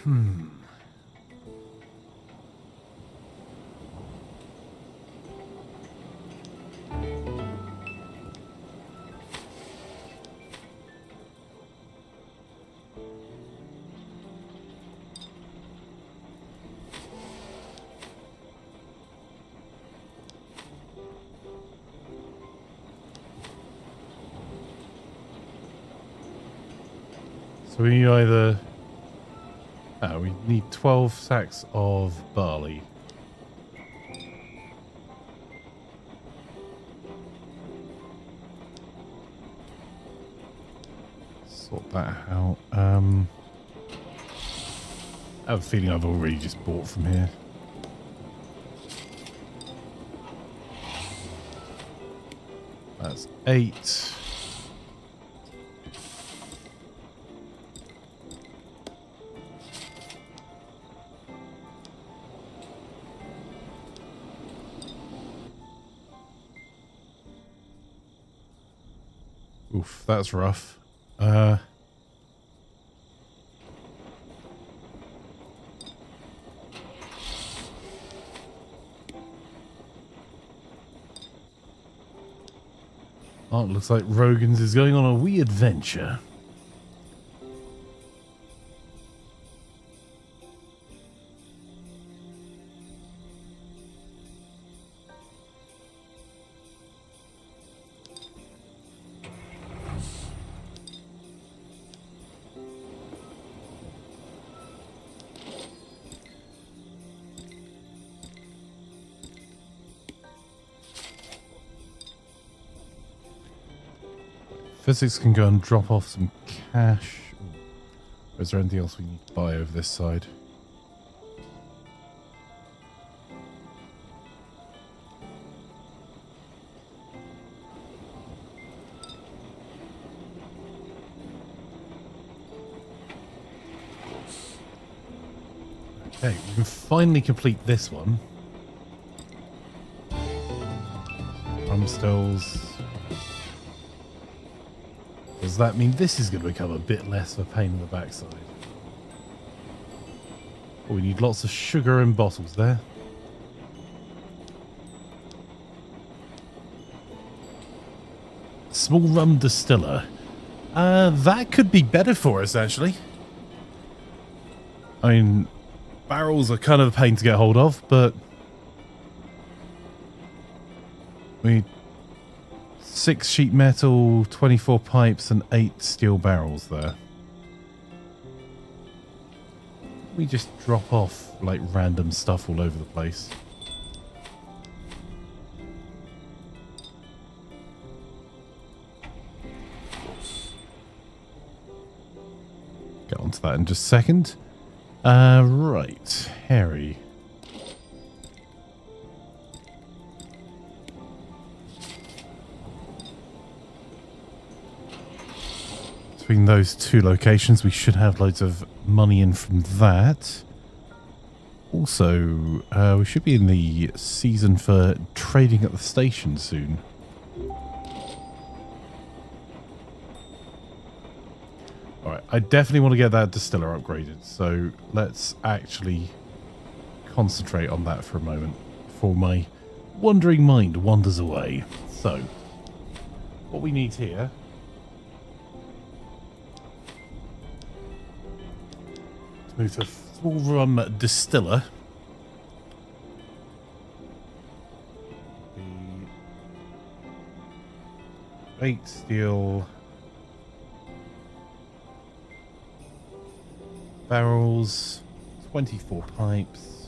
So we either... Oh, we need 12 sacks of barley. Sort that out. I have a feeling I've already just bought from here. That's 8. Oof, that's rough. Oh, it looks like Rogan's is going on a wee adventure. Physics can go and drop off some cash. Or is there anything else we need to buy over this side? Okay, we can finally complete this one. Rumstills. Does that mean this is going to become a bit less of a pain in the backside? Oh, we need lots of sugar and bottles there. Small rum distiller. That could be better for us, actually. I mean, barrels are kind of a pain to get hold of, but we 6 sheet metal, 24 pipes, and 8 steel barrels there. We just drop off like random stuff all over the place. Get onto that in just a second. Right, Harry. Between those two locations, we should have loads of money in from that. Also, we should be in the season for trading at the station soon. Alright, I definitely want to get that distiller upgraded, so let's actually concentrate on that for a moment before my wandering mind wanders away. So, what we need here... move to a small rum distiller. The 8 steel barrels, 24 pipes.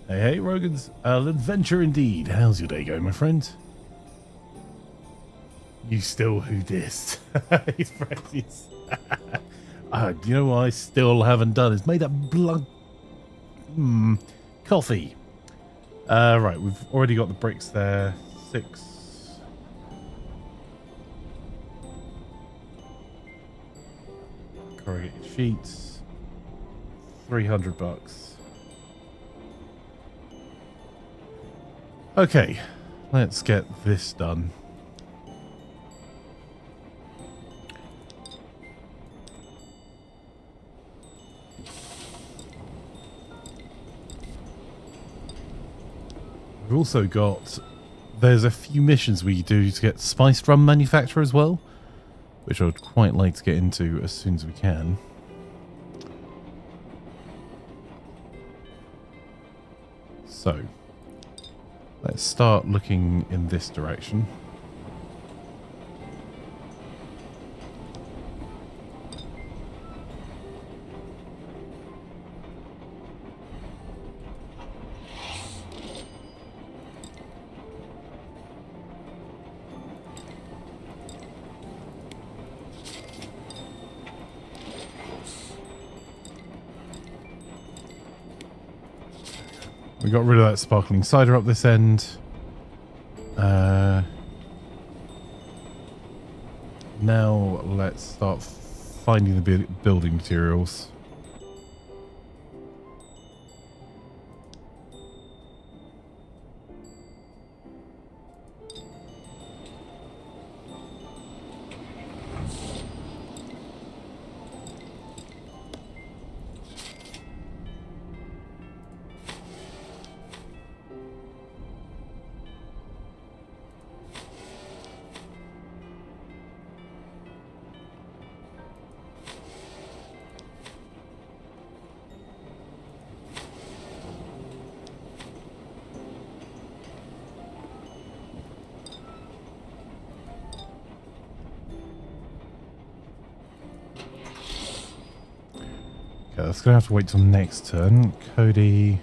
Hey, Rogan's, an adventure indeed. How's your day going, my friend? You still who dissed? He's precious. You know what I still haven't done is made that blood coffee. Right, we've already got the bricks there. 6. Corrugated sheets. $300. Okay, let's get this done. We've also got, there's a few missions we do to get spiced rum manufacturer as well, which I would quite like to get into as soon as we can. So, let's start looking in this direction. We got rid of that sparkling cider up this end. Now let's start finding the building materials. Okay, that's going to have to wait till next turn. Cody.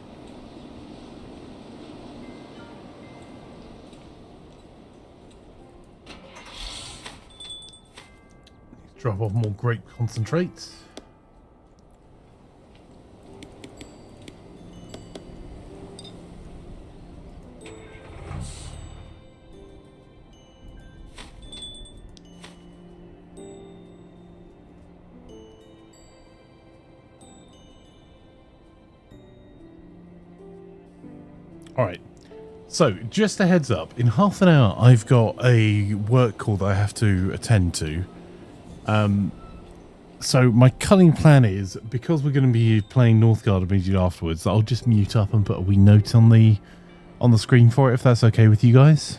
Drop off more grape concentrates. Alright, so just a heads up, in half an hour I've got a work call that I have to attend to. So my cunning plan is, because we're going to be playing Northgard immediately afterwards, I'll just mute up and put a wee note on the screen for it, if that's okay with you guys.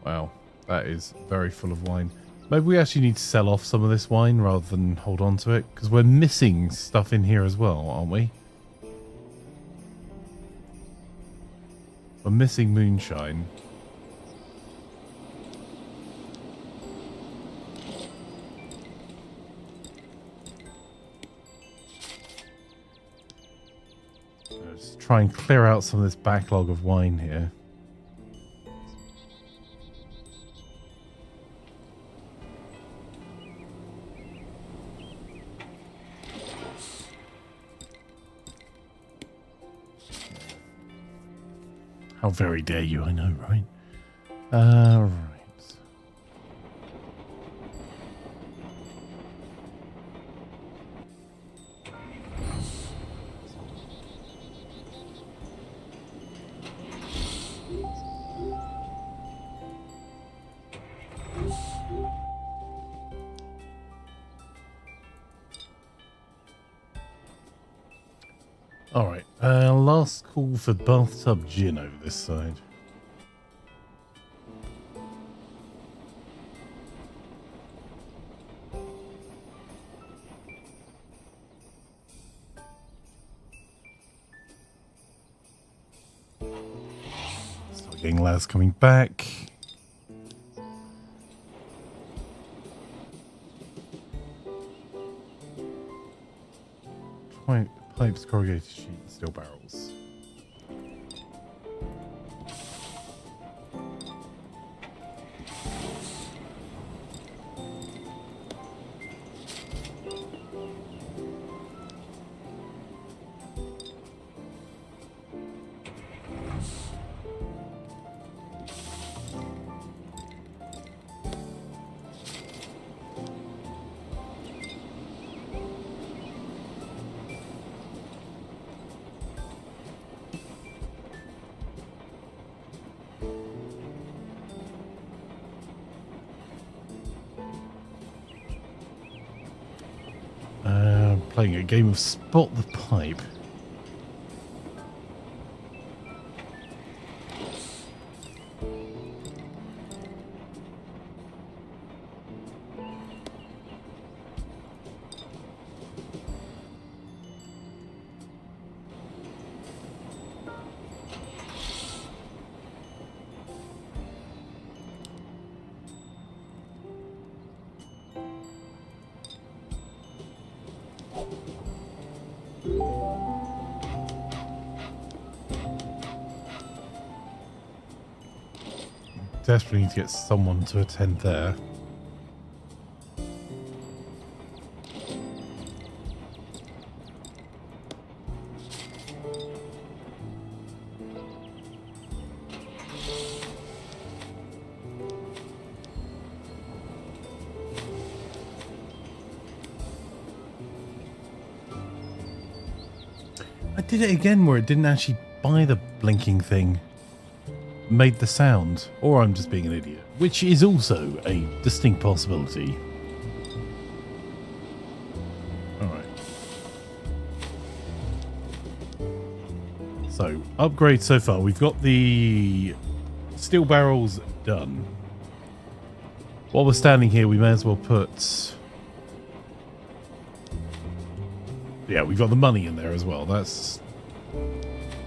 Wow, that is very full of wine. Maybe we actually need to sell off some of this wine rather than hold on to it, because we're missing stuff in here as well, aren't we? We're missing moonshine. Let's try and clear out some of this backlog of wine here. How very dare you, I know, right? Right. Alright, last call for bathtub gin over this side. Start getting lads coming back. Pipes, corrugated sheet, steel barrels. playing a game of Spot the Pipe. Desperately need to get someone to attend there. I did it again where it didn't actually buy the blinking thing. Made the sound, or I'm just being an idiot, which is also a distinct possibility. Alright. So, upgrade so far. We've got the steel barrels done. While we're standing here, we may as well put... Yeah, we've got the money in there as well. That's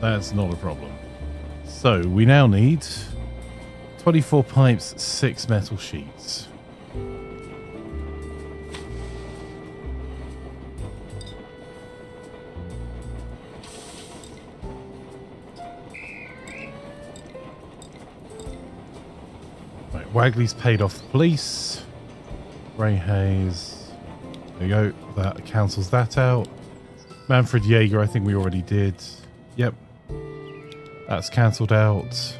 not a problem. So, we now need 24 pipes, 6 metal sheets. Right, Wagley's paid off the police. Ray Hayes. There you go. That cancels that out. Manfred Jaeger, I think we already did. Yep. That's cancelled out.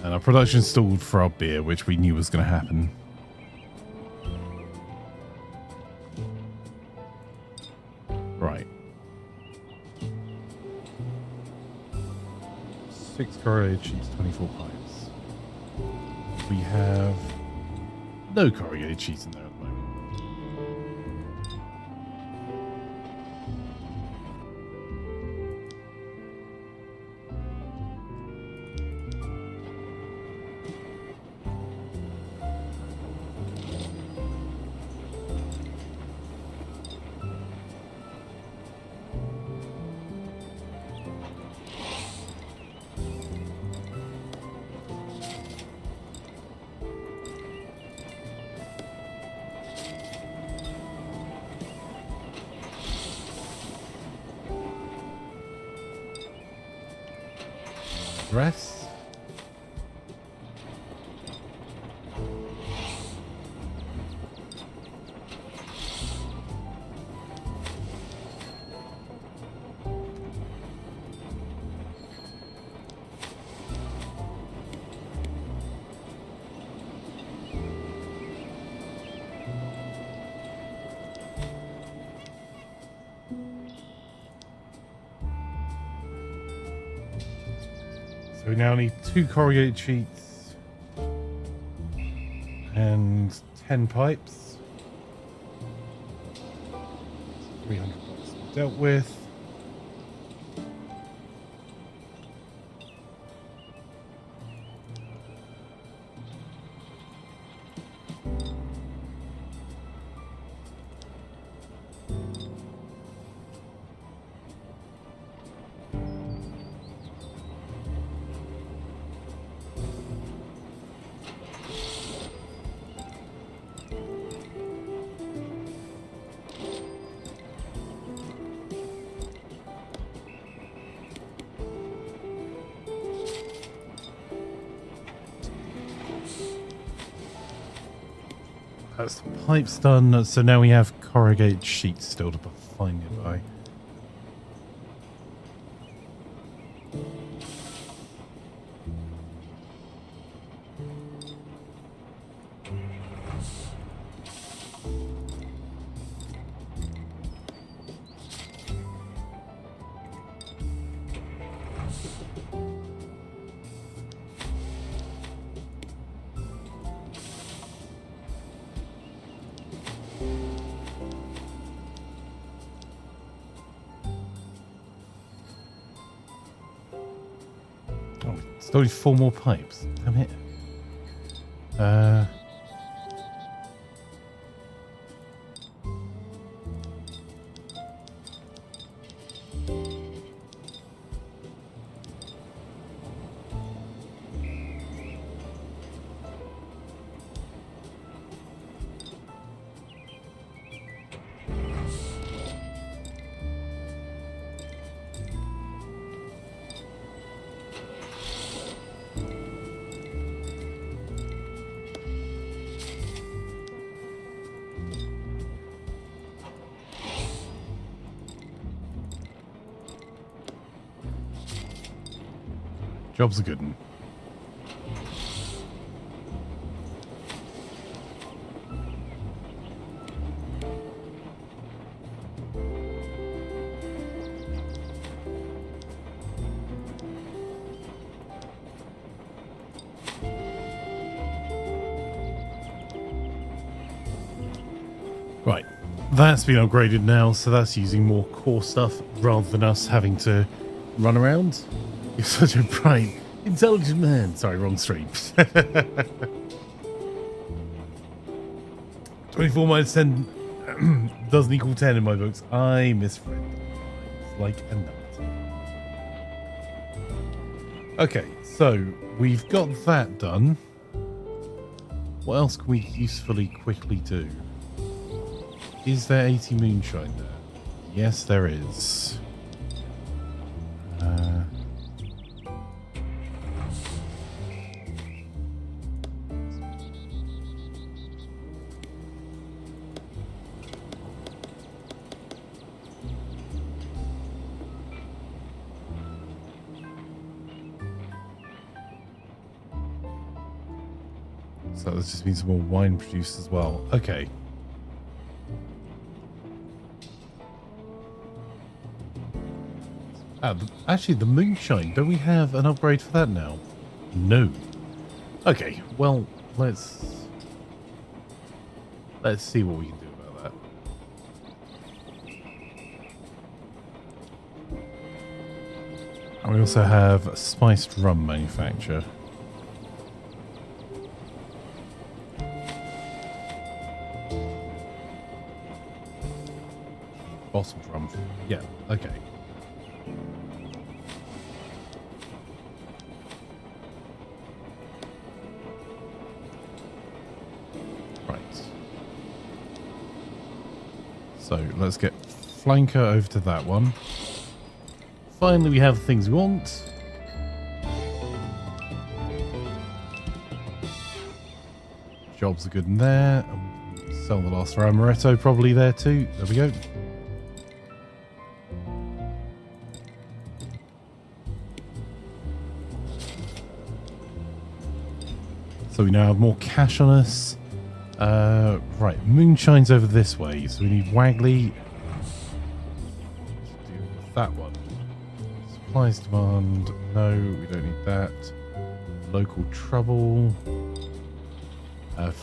And our production stalled for our beer, which we knew was going to happen. Right. 6 corrugated sheets, 24 pipes. We have no corrugated sheets in there at the moment. Rest. So we now need 2 corrugated sheets and 10 pipes. 300 bucks dealt with. That's the pipes done, so now we have corrugated sheets still to find nearby. Oh, still need 4 more pipes. Damn it. Job's a good one. Right, that's been upgraded now, so that's using more core stuff rather than us having to run around. You're such a bright, intelligent man. Sorry, wrong stream. 24 minus 10 doesn't equal 10 in my books. I misread the lines like a nut. Okay, so we've got that done. What else can we usefully quickly do? Is there 80 moonshine there? Yes, there is. So this just means some more wine produced as well. Okay. Actually, the moonshine. Don't we have an upgrade for that now? No. Okay. Well, let's see what we can do about that. And we also have spiced rum manufacture. Bottled rum. Yeah. Okay. So let's get flanker over to that one. Finally, we have the things we want. Jobs are good in there. Sell the last for amaretto probably there too. There we go. So we now have more cash on us. Right, moonshine's over this way, so we need Wagley. Let's deal with that one. Supplies demand, no, we don't need that. Local trouble.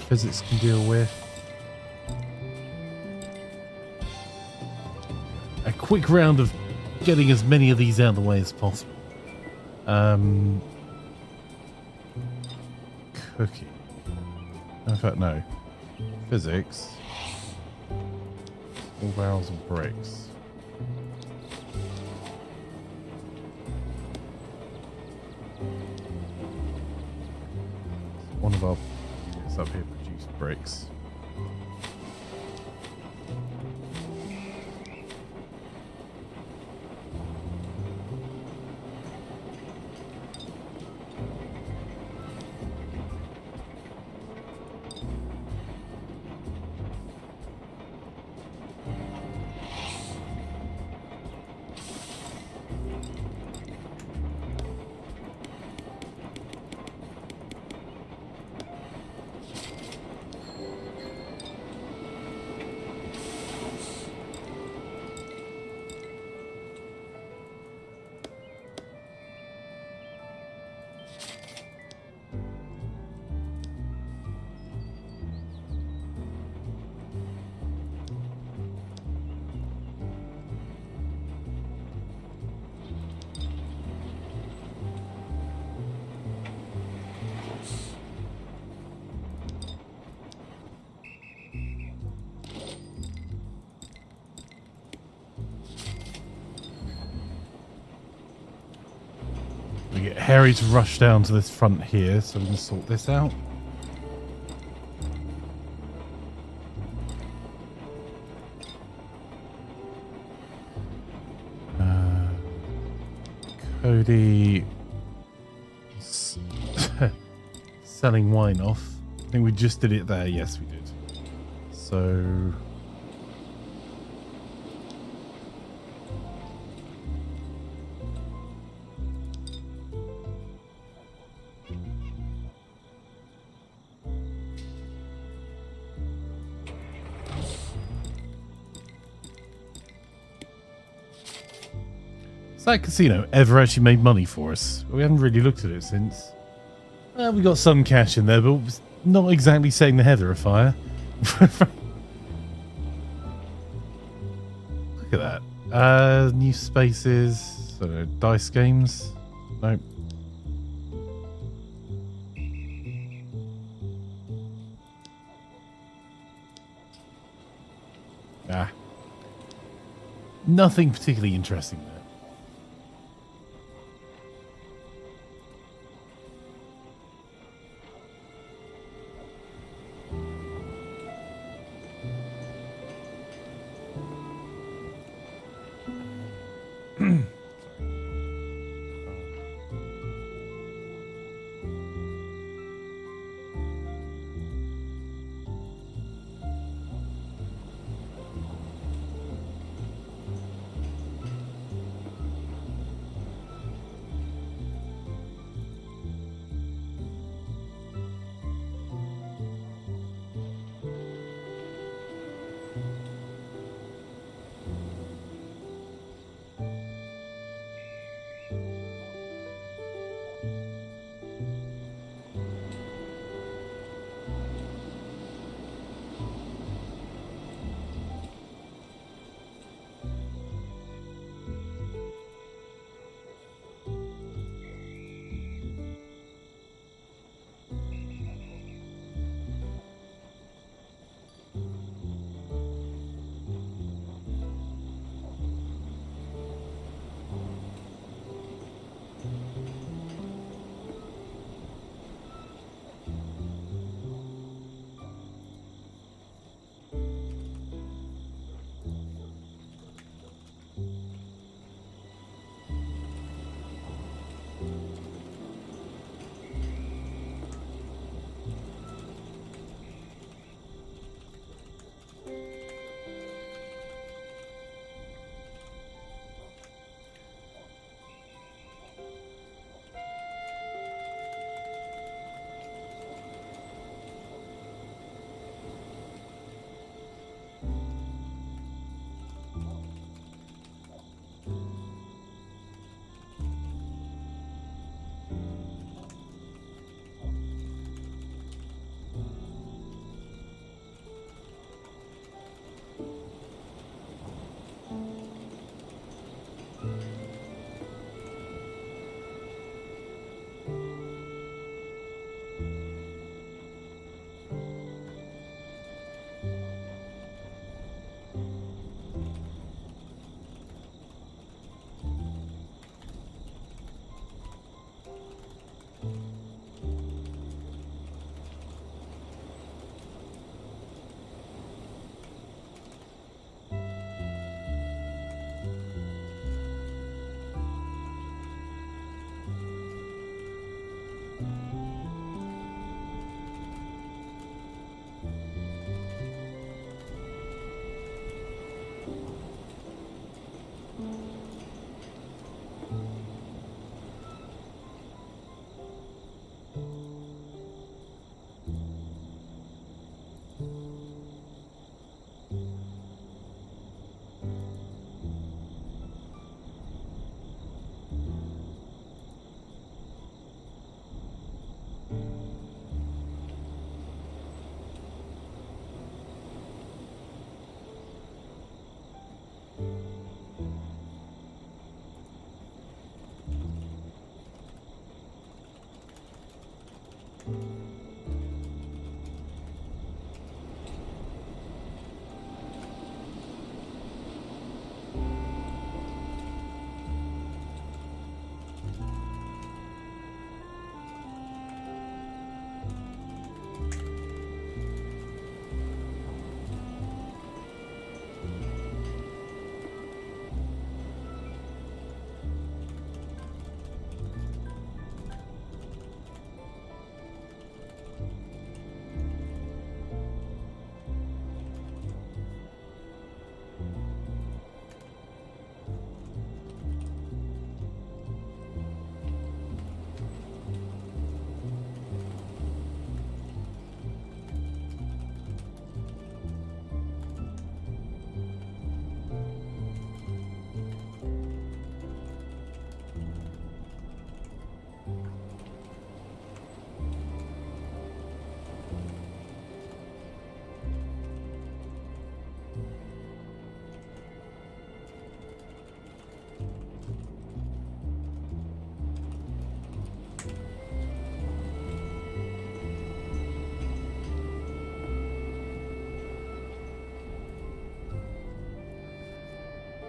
Physics can deal with. A quick round of getting as many of these out of the way as possible. Cooking. In fact, no. Physics. All barrels of bricks. One of our units up here produced bricks. We get Harry to rush down to this front here so we can sort this out. Cody selling wine off. I think we just did it there. Yes, we did. So has that casino ever actually made money for us? We haven't really looked at it since. We got some cash in there, but it's not exactly setting the heather afire. Look at that. New spaces. I don't know, dice games. Nope. Ah. Nothing particularly interesting there.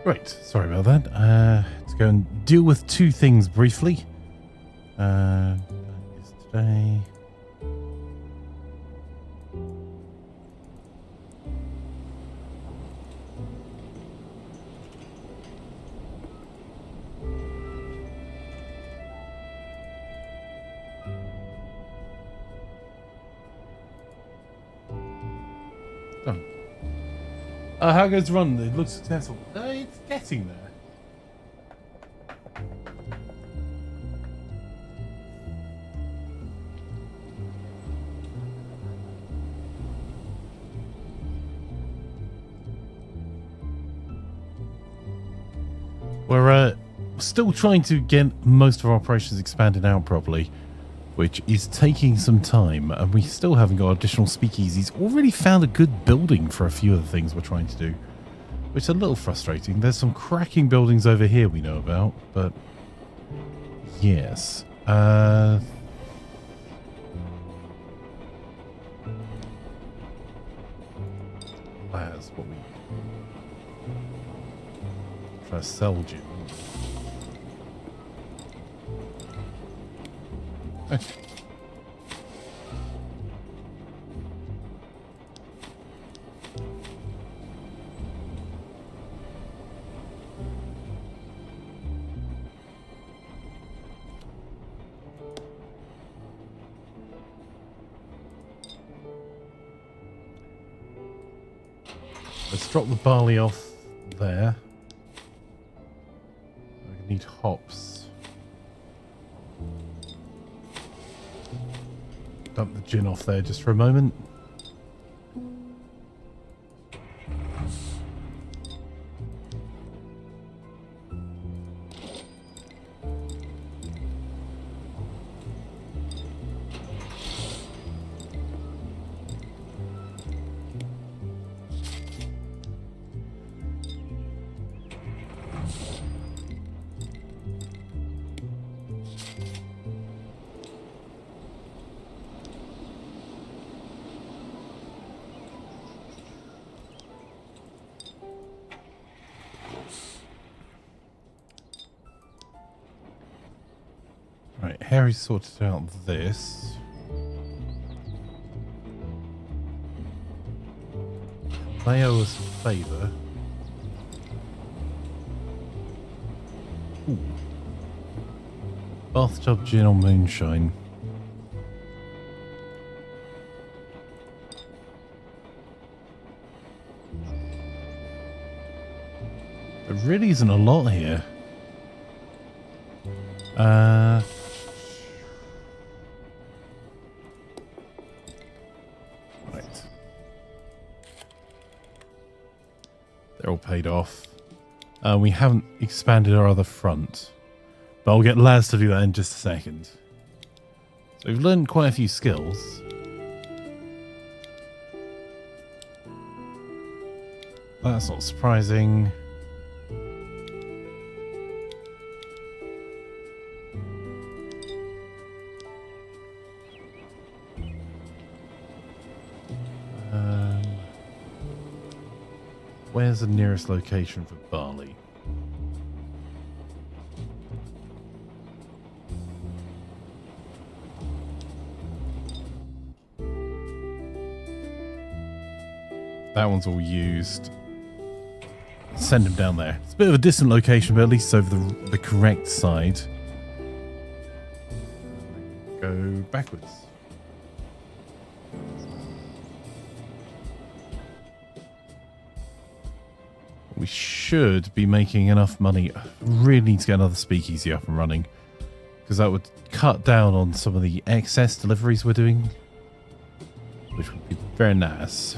Right, sorry about that. Let's go and deal with two things briefly. That is today. Done. How goes the run? It looks successful. It's getting there. We're still trying to get most of our operations expanded out properly, which is taking some time, and we still haven't got additional speakeasies. Already found a good building for a few of the things we're trying to do, which is a little frustrating. There's some cracking buildings over here we know about, but yes. That's what we try to sell you. Okay. Let's drop the barley off there. We need hops. Dump the gin off there just for a moment. Right, Harry sorted out this. They owe us a favour. Ooh. Bathtub gin or moonshine. There really isn't a lot here. Right. They're all paid off. We haven't expanded our other front, but I'll get Laz to do that in just a second. So we've learned quite a few skills. That's not surprising. Where's the nearest location for barley? That one's all used. Send him down there. It's a bit of a distant location, but at least it's over the correct side. Go backwards. We should be making enough money. Really need to get another speakeasy up and running, because that would cut down on some of the excess deliveries we're doing, which would be very nice.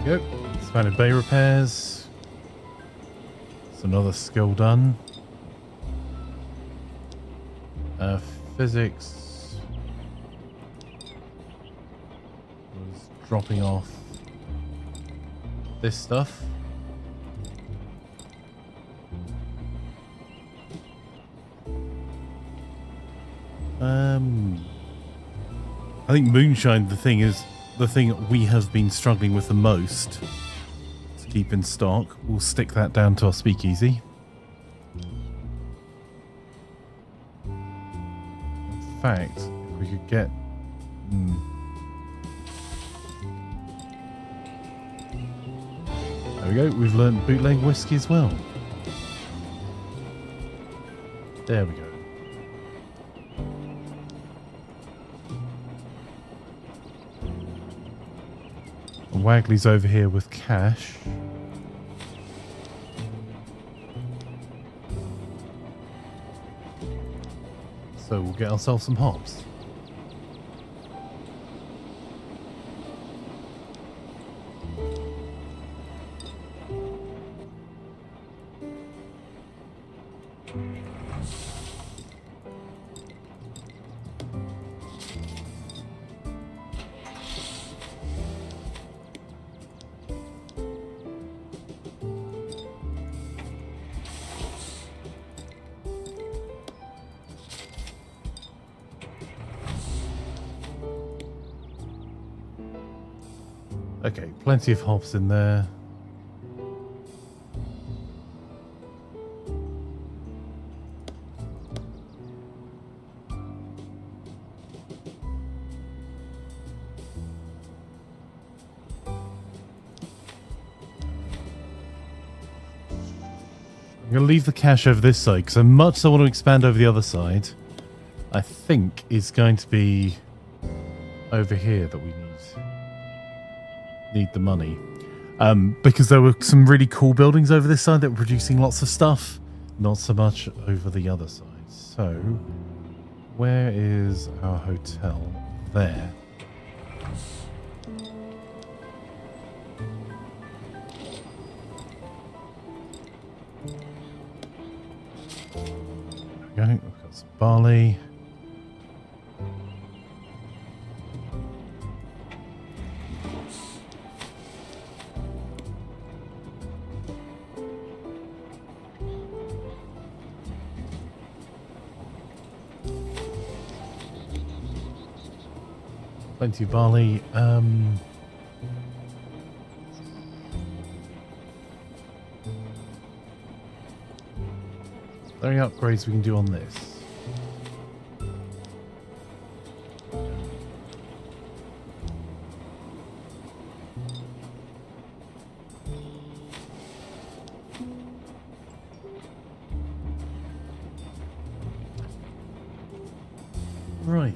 Yep, expanded bay repairs. That's another skill done. Physics. was dropping off this stuff. I think moonshine, the thing we have been struggling with the most to keep in stock. We'll stick that down to our speakeasy. In fact, if we could get... There we go. We've learned bootleg whiskey as well. There we go. Wagley's over here with cash. So we'll get ourselves some hops. Okay, plenty of hops in there. I'm going to leave the cash over this side because I much so want to expand over the other side. I think it's going to be over here that we need the money. Because there were some really cool buildings over this side that were producing lots of stuff. Not so much over the other side. So, where is our hotel? There. There we go. We've got some barley. Plenty of barley. Are there any upgrades we can do on this? Right.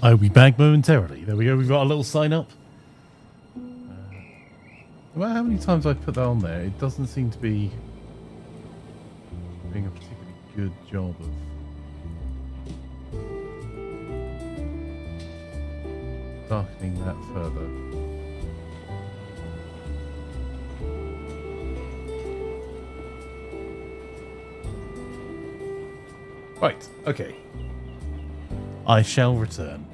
I'll be back momentarily. There we go. We've got a little sign up. Well, how many times I've put that on there? It doesn't seem to be doing a particularly good job of darkening that further. Right, okay. I shall return.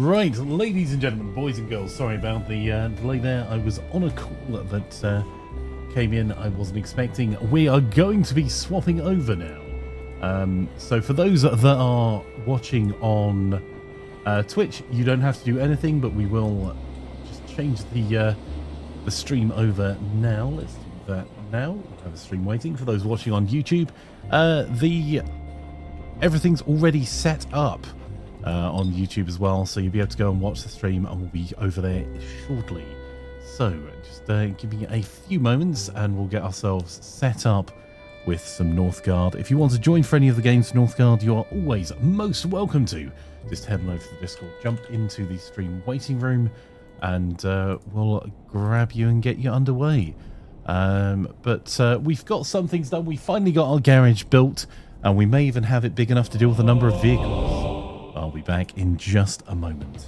Right, ladies and gentlemen, boys and girls, sorry about the delay there. I was on a call that came in I wasn't expecting. We are going to be swapping over now. So for those that are watching on Twitch, you don't have to do anything, but we will just change the stream over now. Let's do that now. We have a stream waiting. For those watching on YouTube, everything's already set up on YouTube as well, so you'll be able to go and watch the stream, and we'll be over there shortly. So just give me a few moments and we'll get ourselves set up with some Northgard. If you want to join for any of the games Northgard, you are always most welcome to. Just head on over to the Discord, jump into the stream waiting room, and we'll grab you and get you underway. But we've got some things done. We finally got our garage built, and we may even have it big enough to deal with a number of vehicles. I'll be back in just a moment.